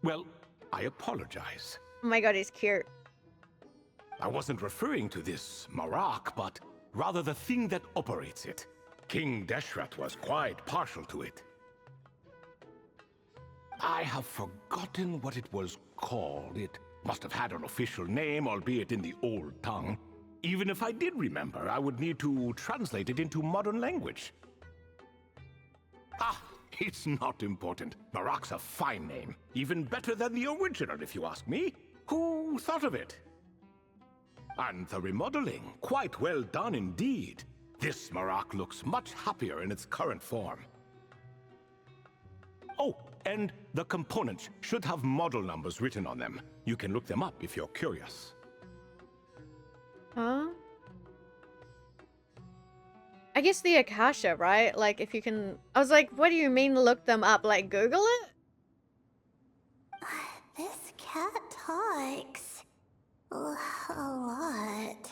Well, I apologize. Oh my god, he's cute. I wasn't referring to this Marak, but rather the thing that operates it. King Deshret was quite partial to it. I have forgotten what it was called. It must have had an official name, albeit in the old tongue. Even if I did remember, I would need to translate it into modern language. Ah, it's not important. Marak's a fine name. Even better than the original, if you ask me. Who thought of it? And the remodeling, quite well done indeed. This Marak looks much happier in its current form. Oh, and the components should have model numbers written on them. You can look them up if you're curious. Huh? I guess the Akasha, right? Like, if you can... I was like, what do you mean look them up? Like, Google it? This cat talks a lot.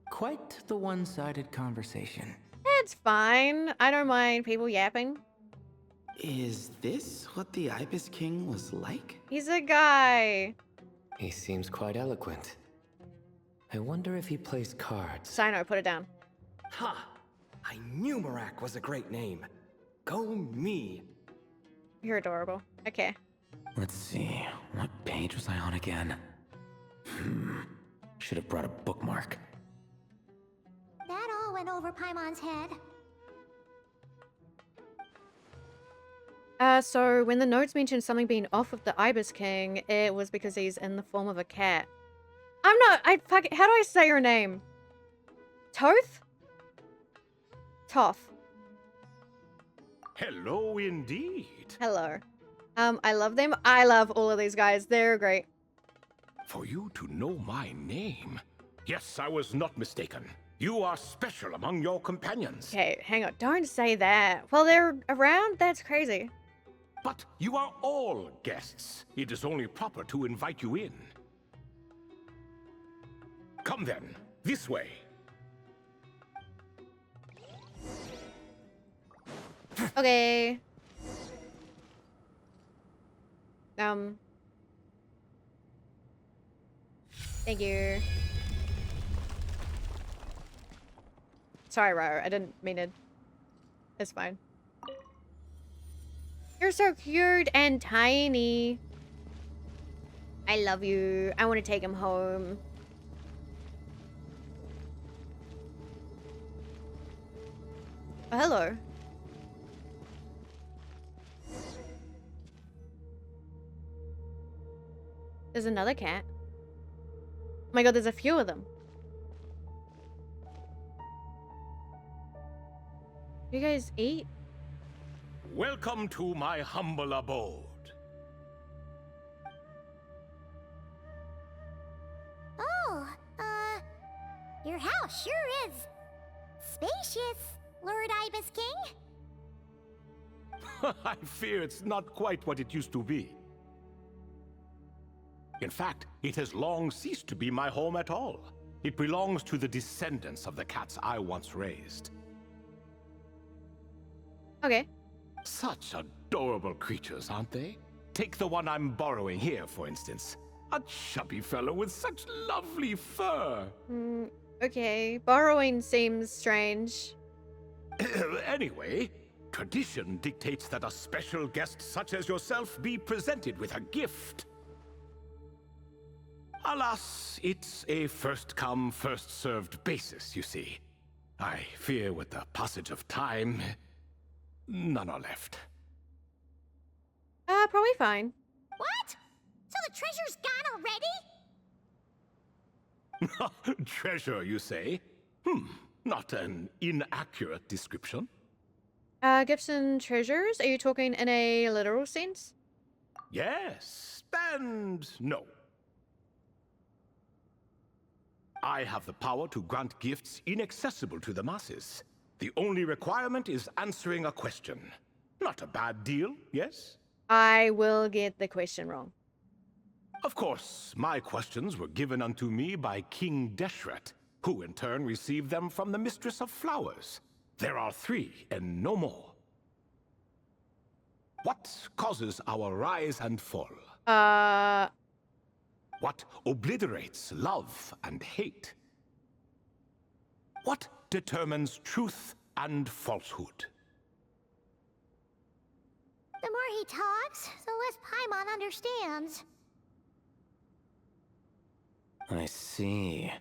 Quite the one-sided conversation. It's fine. I don't mind people yapping. Is this what the Ibis King was like? He's a guy. He seems quite eloquent. I wonder if he plays cards. Sino, put it down. Ha! I knew Marak was a great name. Go me. You're adorable. Okay. Let's see, what page was I on again? Should have brought a bookmark. That all went over Paimon's head. So when the notes mentioned something being off of the Ibis King, it was because he's in the form of a cat. I'm not, how do I say your name? Toth? Toth. Hello indeed. Hello. I love them. I love all of these guys. They're great. For you to know my name? Yes, I was not mistaken. You are special among your companions. Okay, hang on. Don't say that. While they're around, that's crazy. But you are all guests. It is only proper to invite you in. Come then, this way. Okay. Thank you. Sorry, Ro. I didn't mean it. It's fine. You're so cute and tiny. I love you. I want to take him home. Oh, hello. There's another cat. Oh my god, there's a few of them. You guys eat? Welcome to my humble abode. Oh, your house sure is spacious, Lord Ibis King. I fear it's not quite what it used to be. In fact, it has long ceased to be my home at all. It belongs to the descendants of the cats I once raised. Okay. Such adorable creatures, aren't they? Take the one I'm borrowing here, for instance. A chubby fellow with such lovely fur. Okay. Borrowing seems strange. Anyway, tradition dictates that a special guest such as yourself be presented with a gift. Alas, it's a first-come, first-served basis, you see. I fear with the passage of time, none are left. Probably fine. What? So the treasure's gone already? Treasure, you say? Not an inaccurate description. Gifts and treasures? Are you talking in a literal sense? Yes, and no. I have the power to grant gifts inaccessible to the masses. The only requirement is answering a question. Not a bad deal, yes? I will get the question wrong. Of course, my questions were given unto me by King Deshret, who in turn received them from the Mistress of Flowers. There are 3, and no more. What causes our rise and fall? What obliterates love and hate? What determines truth and falsehood? The more he talks, the less Paimon understands. I see.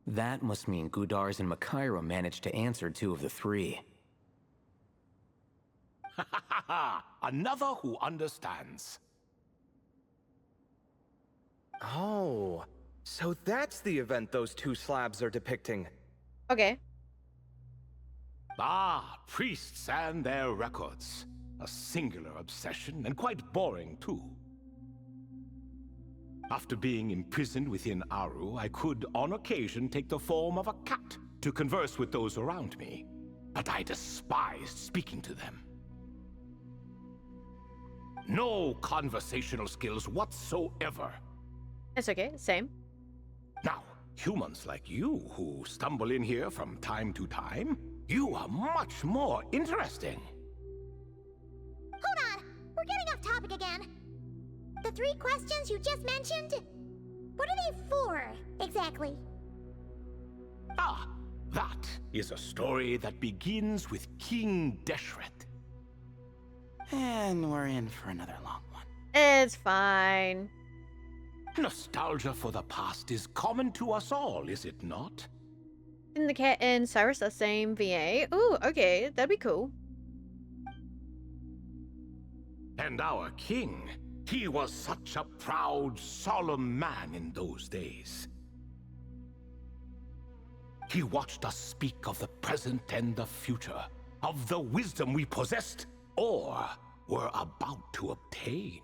That must mean Gudars and Makaira managed to answer 2 of the 3. Another who understands. Oh, so that's the event those 2 slabs are depicting. Okay. Ah, priests and their records. A singular obsession, and quite boring, too. After being imprisoned within Aru, I could, on occasion, take the form of a cat to converse with those around me. But I despised speaking to them. No conversational skills whatsoever. That's okay. Same. Now, humans like you who stumble in here from time to time, you are much more interesting. Hold on, we're getting off topic again. The 3 questions you just mentioned, what are they for, exactly? Ah, that is a story that begins with King Deshret. And we're in for another long one. It's fine. Nostalgia for the past is common to us all, is it not? Didn't the cat and Cyrus the same VA? Ooh, okay. That'd be cool. And our king, he was such a proud, solemn man in those days. He watched us speak of the present and the future, of the wisdom we possessed or were about to obtain.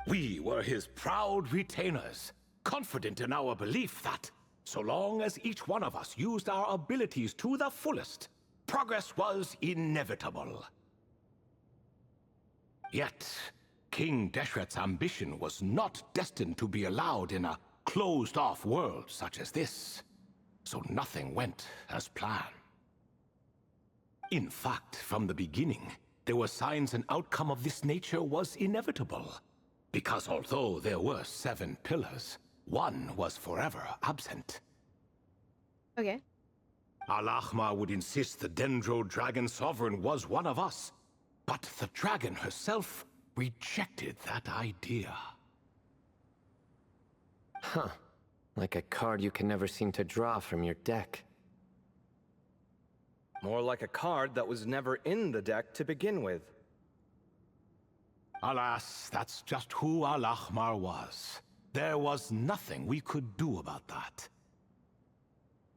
We were his proud retainers, confident in our belief that, so long as each one of us used our abilities to the fullest, progress was inevitable. Yet, King Deshret's ambition was not destined to be allowed in a closed-off world such as this, so nothing went as planned. In fact, from the beginning, there were signs an outcome of this nature was inevitable. Because although there were 7 pillars, one was forever absent. Okay. Al-Ahmar would insist the Dendro Dragon Sovereign was one of us, but the dragon herself rejected that idea. Huh. Like a card you can never seem to draw from your deck. More like a card that was never in the deck to begin with. Alas, that's just who Al-Ahmar was. There was nothing we could do about that.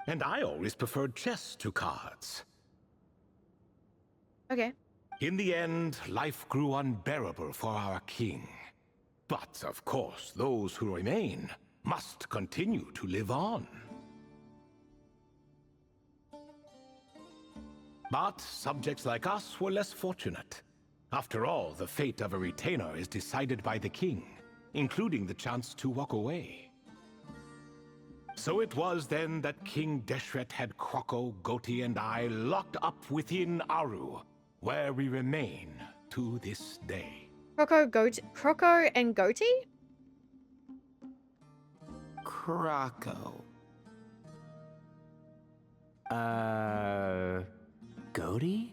And I always preferred chess to cards. Okay. In the end, life grew unbearable for our king. But, of course, those who remain must continue to live on. But subjects like us were less fortunate. After all, the fate of a retainer is decided by the king, including the chance to walk away. So it was then that King Deshret had Kroko, Goti, and I locked up within Aru, where we remain to this day. Kroko and Goti? Krako. Goti?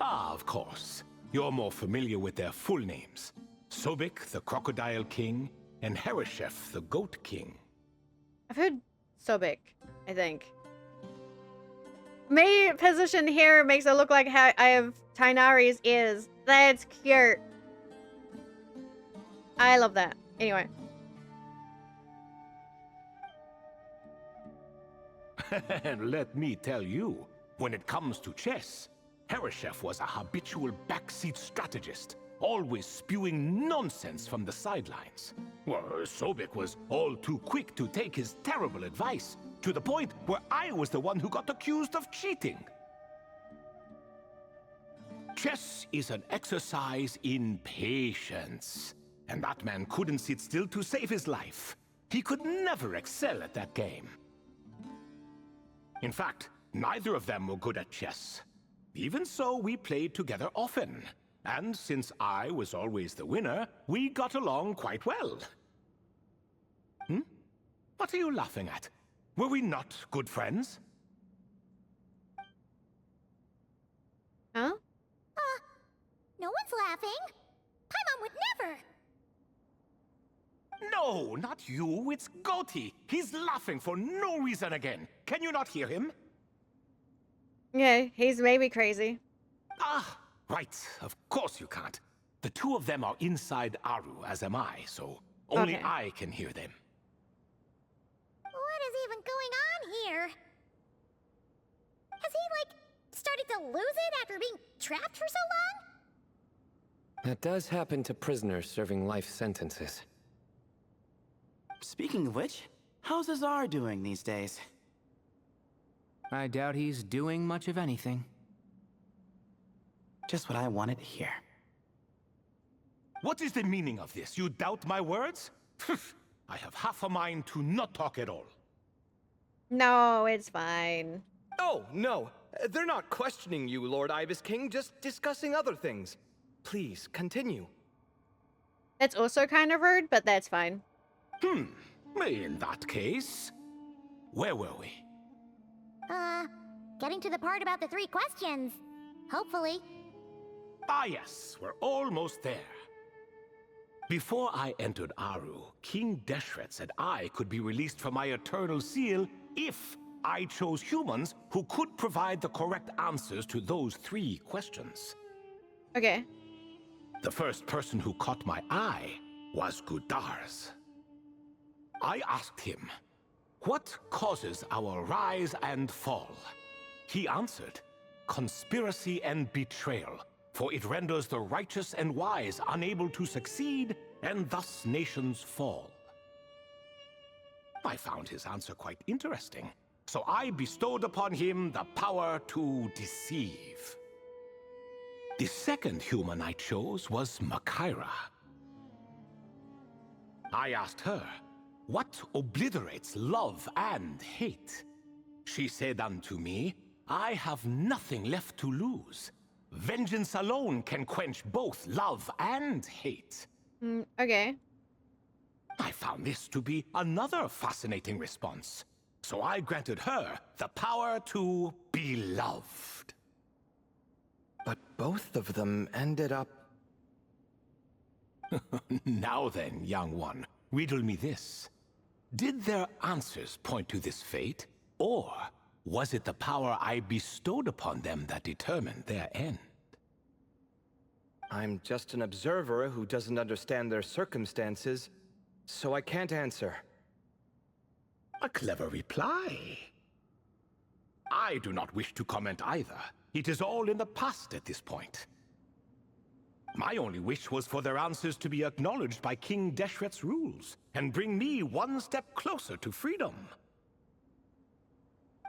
Ah, of course. You're more familiar with their full names. Sobek, the Crocodile King, and Hereshef, the Goat King. I've heard Sobek, I think. Me position here makes it look like how I have Tainari's ears. That's cute. I love that. Anyway. And let me tell you, when it comes to chess, Hereshef was a habitual backseat strategist, always spewing nonsense from the sidelines. Well, Sobek was all too quick to take his terrible advice, to the point where I was the one who got accused of cheating. Chess is an exercise in patience, and that man couldn't sit still to save his life. He could never excel at that game. In fact, neither of them were good at chess. Even so, we played together often. And since I was always the winner, we got along quite well. What are you laughing at? Were we not good friends? Huh? No one's laughing. Paimon would never. No, not you. It's Goti. He's laughing for no reason again. Can you not hear him? Yeah, he's maybe crazy. Ah, right. Of course you can't. The two of them are inside Aru, as am I, so only Okay. I can hear them. What is even going on here? Has he, like, started to lose it after being trapped for so long? That does happen to prisoners serving life sentences. Speaking of which, how's Azar doing these days? I doubt he's doing much of anything. Just what I wanted to hear. What is the meaning of this? You doubt my words? I have half a mind to not talk at all. No, it's fine. Oh, no. They're not questioning you, Lord Ibis King, just discussing other things. Please, continue. It's also kind of rude, but that's fine. In that case, where were we? Getting to the part about the 3 questions. Hopefully. Ah yes, we're almost there. Before I entered Aru, King Deshret said I could be released from my eternal seal if I chose humans who could provide the correct answers to those 3 questions. Okay. The first person who caught my eye was Gudars. I asked him, what causes our rise and fall? He answered, conspiracy and betrayal, for it renders the righteous and wise unable to succeed, and thus nations fall. I found his answer quite interesting, so I bestowed upon him the power to deceive. The second human I chose was Makaira. I asked her, what obliterates love and hate? She said unto me, I have nothing left to lose. Vengeance alone can quench both love and hate. Okay. I found this to be another fascinating response. So I granted her the power to be loved. But both of them ended up... Now then, young one, riddle me this. Did their answers point to this fate, or was it the power I bestowed upon them that determined their end? I'm just an observer who doesn't understand their circumstances, so I can't answer. A clever reply. I do not wish to comment either. It is all in the past at this point. My only wish was for their answers to be acknowledged by King Deshret's rules, and bring me one step closer to freedom.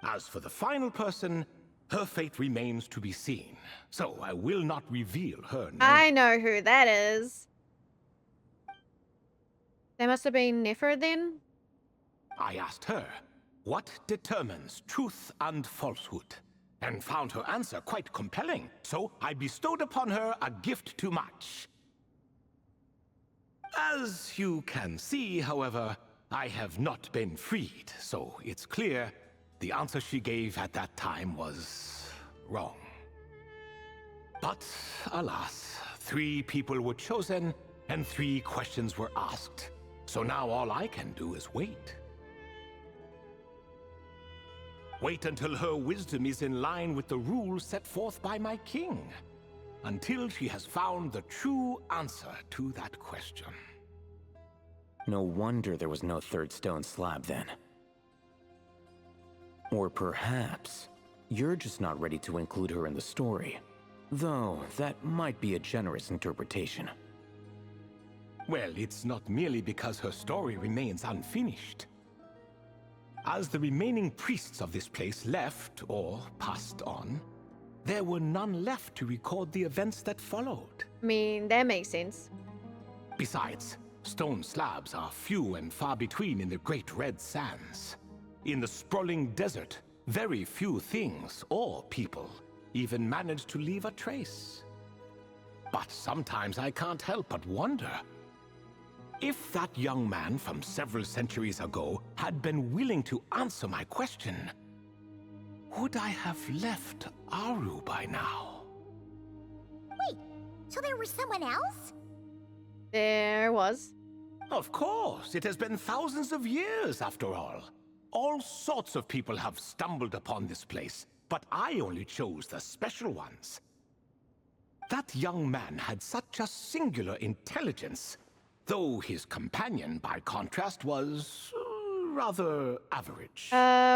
As for the final person, her fate remains to be seen, so I will not reveal her name. I know who that is. That must have been Nefer then? I asked her, what determines truth and falsehood? And found her answer quite compelling, so I bestowed upon her a gift to match. As you can see, however, I have not been freed, so it's clear the answer she gave at that time was wrong. But alas, 3 people were chosen and 3 questions were asked. So now all I can do is wait. Wait until her wisdom is in line with the rules set forth by my king. Until she has found the true answer to that question. No wonder there was no third stone slab then. Or perhaps you're just not ready to include her in the story. Though that might be a generous interpretation. Well, it's not merely because her story remains unfinished. As the remaining priests of this place left or passed on, there were none left to record the events that followed. I mean, that makes sense. Besides, stone slabs are few and far between in the Great Red Sands. In the sprawling desert, very few things or people even manage to leave a trace. But sometimes I can't help but wonder. If that young man from several centuries ago had been willing to answer my question, would I have left Aru by now? Wait, so there was someone else? There was. Of course, it has been thousands of years after all. All sorts of people have stumbled upon this place, but I only chose the special ones. That young man had such a singular intelligence, though his companion, by contrast, was rather average.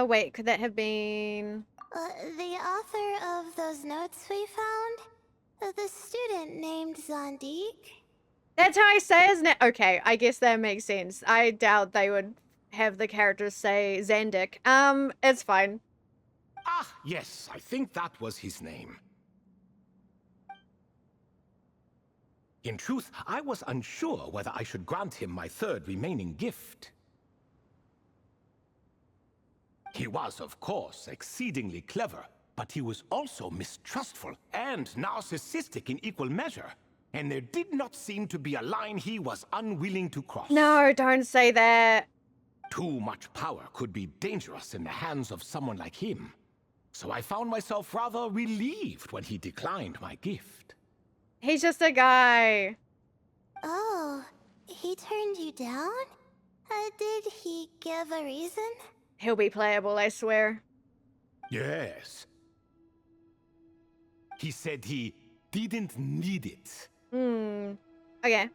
Wait, could that have been... The author of those notes we found? The student named Zondik? That's how I say his name. Okay, I guess that makes sense. I doubt they would have the characters say Zandik. It's fine. Ah, yes, I think that was his name. In truth, I was unsure whether I should grant him my third remaining gift. He was, of course, exceedingly clever, but he was also mistrustful and narcissistic in equal measure, and there did not seem to be a line he was unwilling to cross. No, don't say that. Too much power could be dangerous in the hands of someone like him, so I found myself rather relieved when he declined my gift. He's just a guy. Oh, he turned you down? Did he give a reason? He'll be playable, I swear. Yes. He said he didn't need it. Okay.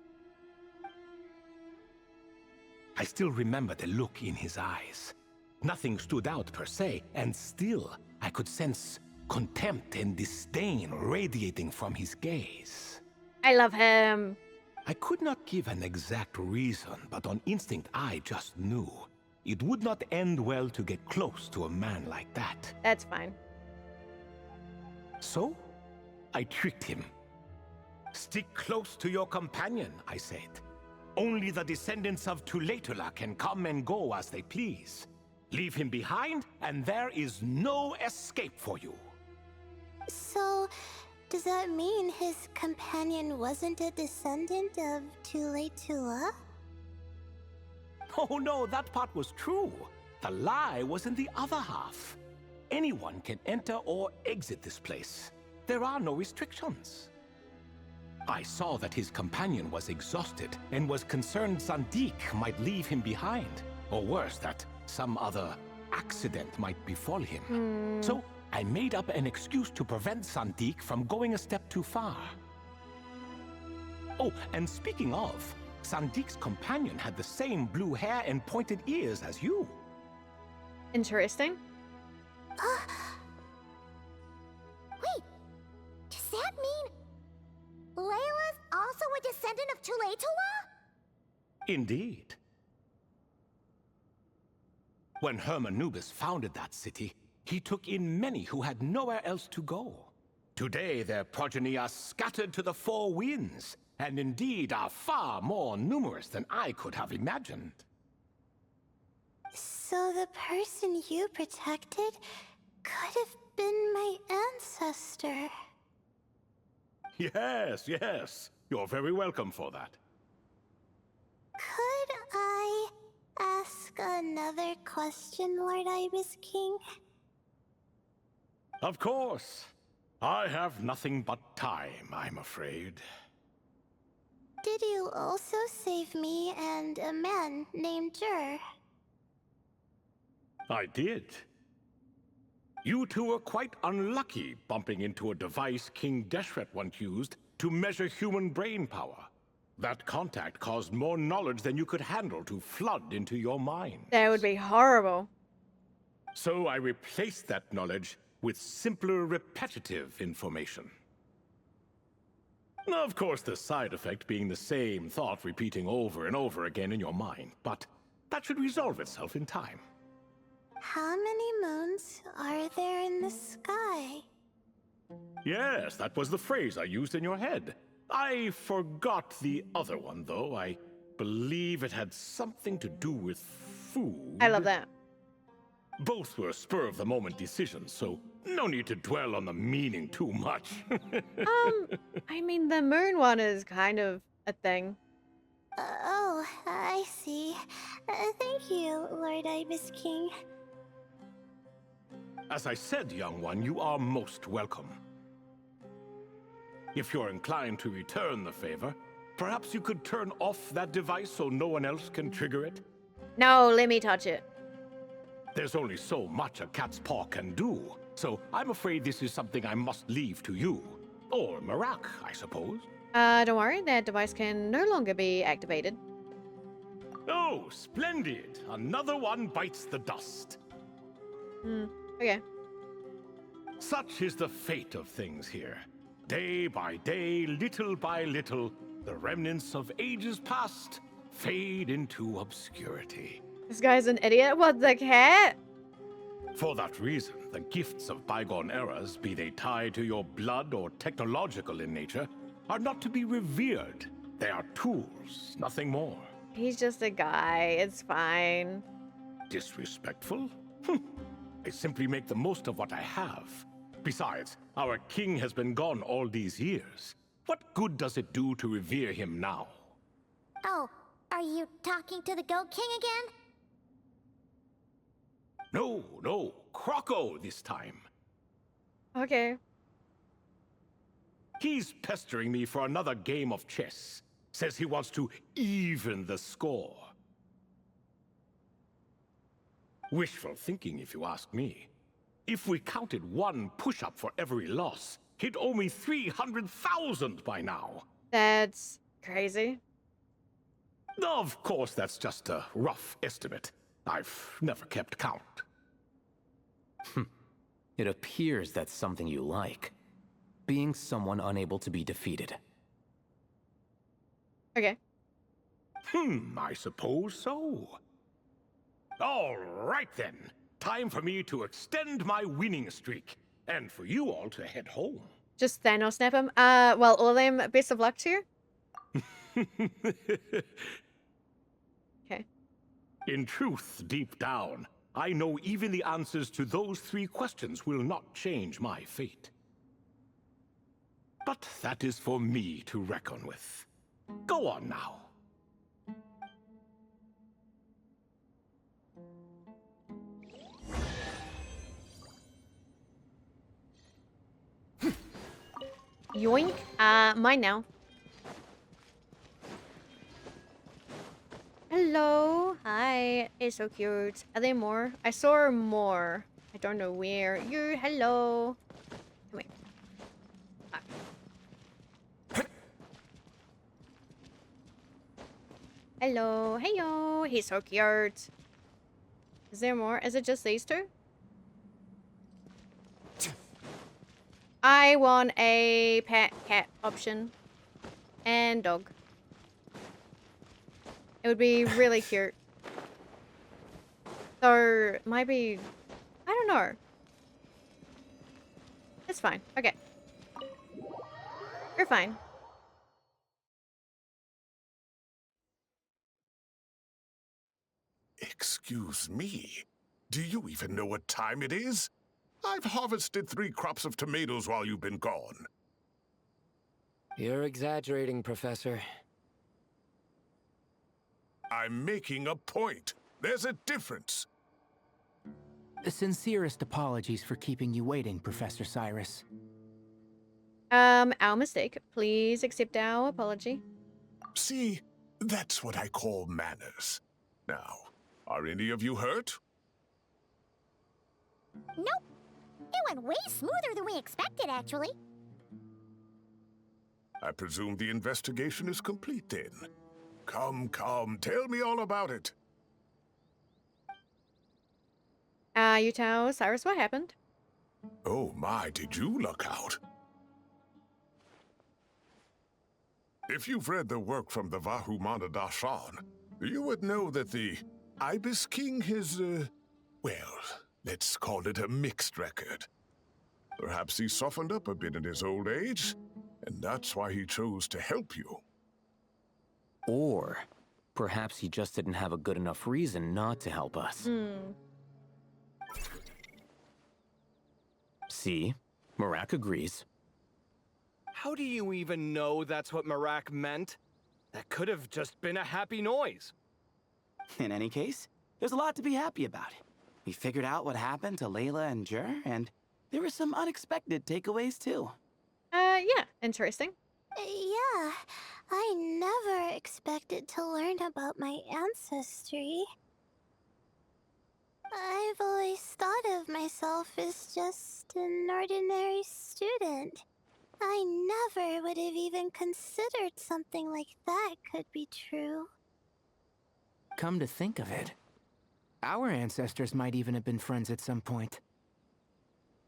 I still remember the look in his eyes. Nothing stood out per se, and still I could sense contempt and disdain radiating from his gaze. I love him. I could not give an exact reason, but on instinct I just knew. It would not end well to get close to a man like that. That's fine. So, I tricked him. Stick close to your companion, I said. Only the descendants of Tulatula can come and go as they please. Leave him behind, and there is no escape for you. So, does that mean his companion wasn't a descendant of Tulatula? Oh no, that part was true. the lie was in the other half. Anyone can enter or exit this place. There are no restrictions. I saw that his companion was exhausted and was concerned Sandik might leave him behind, or worse, that some other accident might befall him. So I made up an excuse to prevent Sandik from going a step too far. Oh, and speaking of, Sandik's companion had the same blue hair and pointed ears as you. Interesting. Wait, does that mean Layla's also a descendant of Tulatula? Indeed. When Hermanubis founded that city, he took in many who had nowhere else to go. Today, their progeny are scattered to the four winds, and indeed are far more numerous than I could have imagined. So the person you protected could have been my ancestor. Yes, yes. You're very welcome for that. Could I ask another question, Lord Ibis King? Of course. I have nothing but time, I'm afraid. Did you also save me and a man named Jur? I did. You two were quite unlucky bumping into a device King Deshret once used to measure human brain power. That contact caused more knowledge than you could handle to flood into your mind. That would be horrible. So I replaced that knowledge with simpler, repetitive information. Of course, the side effect being the same thought repeating over and over again in your mind, but that should resolve itself in time. How many moons are there in the sky? Yes, that was the phrase I used in your head. I forgot the other one, though. I believe it had something to do with food. I love that. Both were spur-of-the-moment decisions, so no need to dwell on the meaning too much. I mean, the moon one is kind of a thing. Oh, I see. Thank you, Lord Ibis King. As I said, young one, you are most welcome. If you're inclined to return the favor, perhaps you could turn off that device so no one else can trigger it? No, let me touch it. There's only so much a cat's paw can do, so I'm afraid this is something I must leave to you. Or Marak, I suppose. Don't worry, that device can no longer be activated. Oh, splendid! Another one bites the dust. Okay. Such is the fate of things here. Day by day, little by little, the remnants of ages past fade into obscurity. This guy's an idiot. What the cat? For that reason, the gifts of bygone eras, be they tied to your blood or technological in nature, are not to be revered. They are tools, nothing more. He's just a guy. It's fine. Disrespectful? I simply make the most of what I have. Besides, our king has been gone all these years. What good does it do to revere him now? Oh, are you talking to the Goat King again? No, Croco this time. Okay. He's pestering me for another game of chess. Says he wants to even the score. Wishful thinking, if you ask me. If we counted one push-up for every loss, he'd owe me 300,000 by now. That's crazy. Of course, that's just a rough estimate. I've never kept count. It appears that's something you like. Being someone unable to be defeated. Okay. I suppose so. All right then. Time for me to extend my winning streak. And for you all to head home. Just Thanos snap him. Well, all them, best of luck to you. Okay. In truth, deep down, I know even the answers to those 3 questions will not change my fate. But that is for me to reckon with. Go on now. Yoink. Mine now. Hello. Hi. It's so cute. Are there more? I saw more. I don't know where. You. Hello. Come here. Hello. Heyo. He's so cute. Is there more? Is it just these two? I want a pet cat option. And dog. It would be really cute. So, maybe... I don't know. It's fine. Okay. We're fine. Excuse me. Do you even know what time it is? I've harvested 3 crops of tomatoes while you've been gone. You're exaggerating, Professor. I'm making a point. There's a difference. The sincerest apologies for keeping you waiting, Professor Cyrus. Our mistake. Please accept our apology. See, that's what I call manners. Now, are any of you hurt? Nope. It went way smoother than we expected, actually. I presume the investigation is complete then. Come, tell me all about it. You tell Cyrus what happened. Oh my, did you look out? If you've read the work from the Vahumana Dashan, you would know that the Ibis King is, well, let's call it a mixed record. Perhaps he softened up a bit in his old age, and that's why he chose to help you. Or perhaps he just didn't have a good enough reason not to help us. See? Marak agrees. How do you even know that's what Marak meant? That could have just been a happy noise. In any case, there's a lot to be happy about. We figured out what happened to Layla and Jur, and there were some unexpected takeaways too. Yeah, interesting. Yeah, I never expected to learn about my ancestry. I've always thought of myself as just an ordinary student. I never would have even considered something like that could be true. Come to think of it, our ancestors might even have been friends at some point.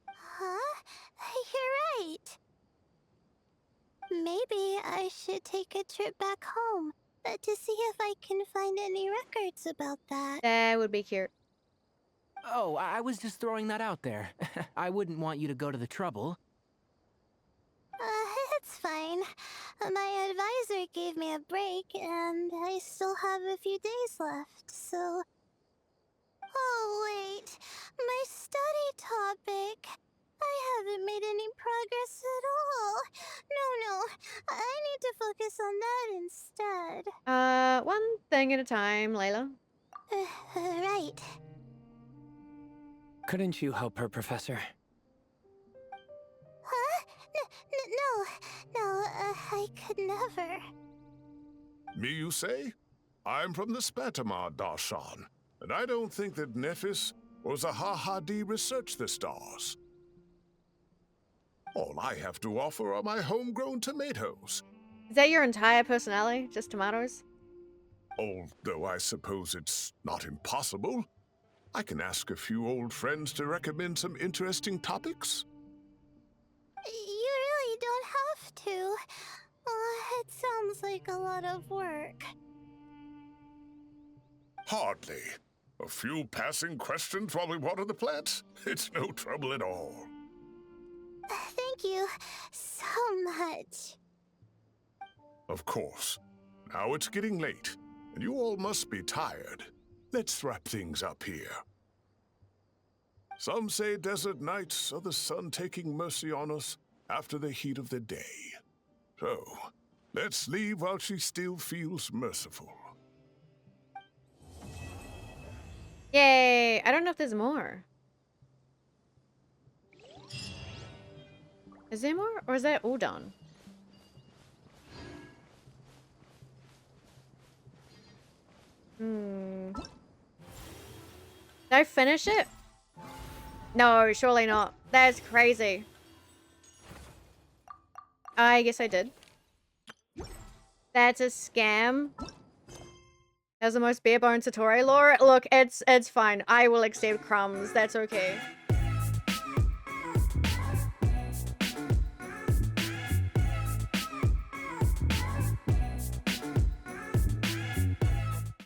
Huh? You're right. Maybe I should take a trip back home to see if I can find any records about that. That would be cute. Oh, I was just throwing that out there. I wouldn't want you to go to the trouble. It's fine. My advisor gave me a break, and I still have a few days left, so... Oh, wait. My study topic. I haven't made any progress at all. No. I need to focus on that instead. One thing at a time, Layla. Right. Couldn't you help her, Professor? Huh? No, I could never. Me, you say? I'm from the Spatamar Darshan, and I don't think that Nephis or Zahahadi researched the stars. All I have to offer are my homegrown tomatoes. Is that your entire personality? Just tomatoes? Although I suppose it's not impossible. I can ask a few old friends to recommend some interesting topics. You really don't have to. It sounds like a lot of work. Hardly. A few passing questions while we water the plants? It's no trouble at all. Thank you so much. Of course. Now it's getting late, and you all must be tired. Let's wrap things up here. Some say desert nights are the sun taking mercy on us after the heat of the day. So, let's leave while she still feels merciful. Yay! I don't know if there's more. Is there more? Or is that all done? Did I finish it? No, surely not. That's crazy. I guess I did. That's a scam. That's the most bare bones tutorial lore. Look, it's fine. I will accept crumbs. That's okay.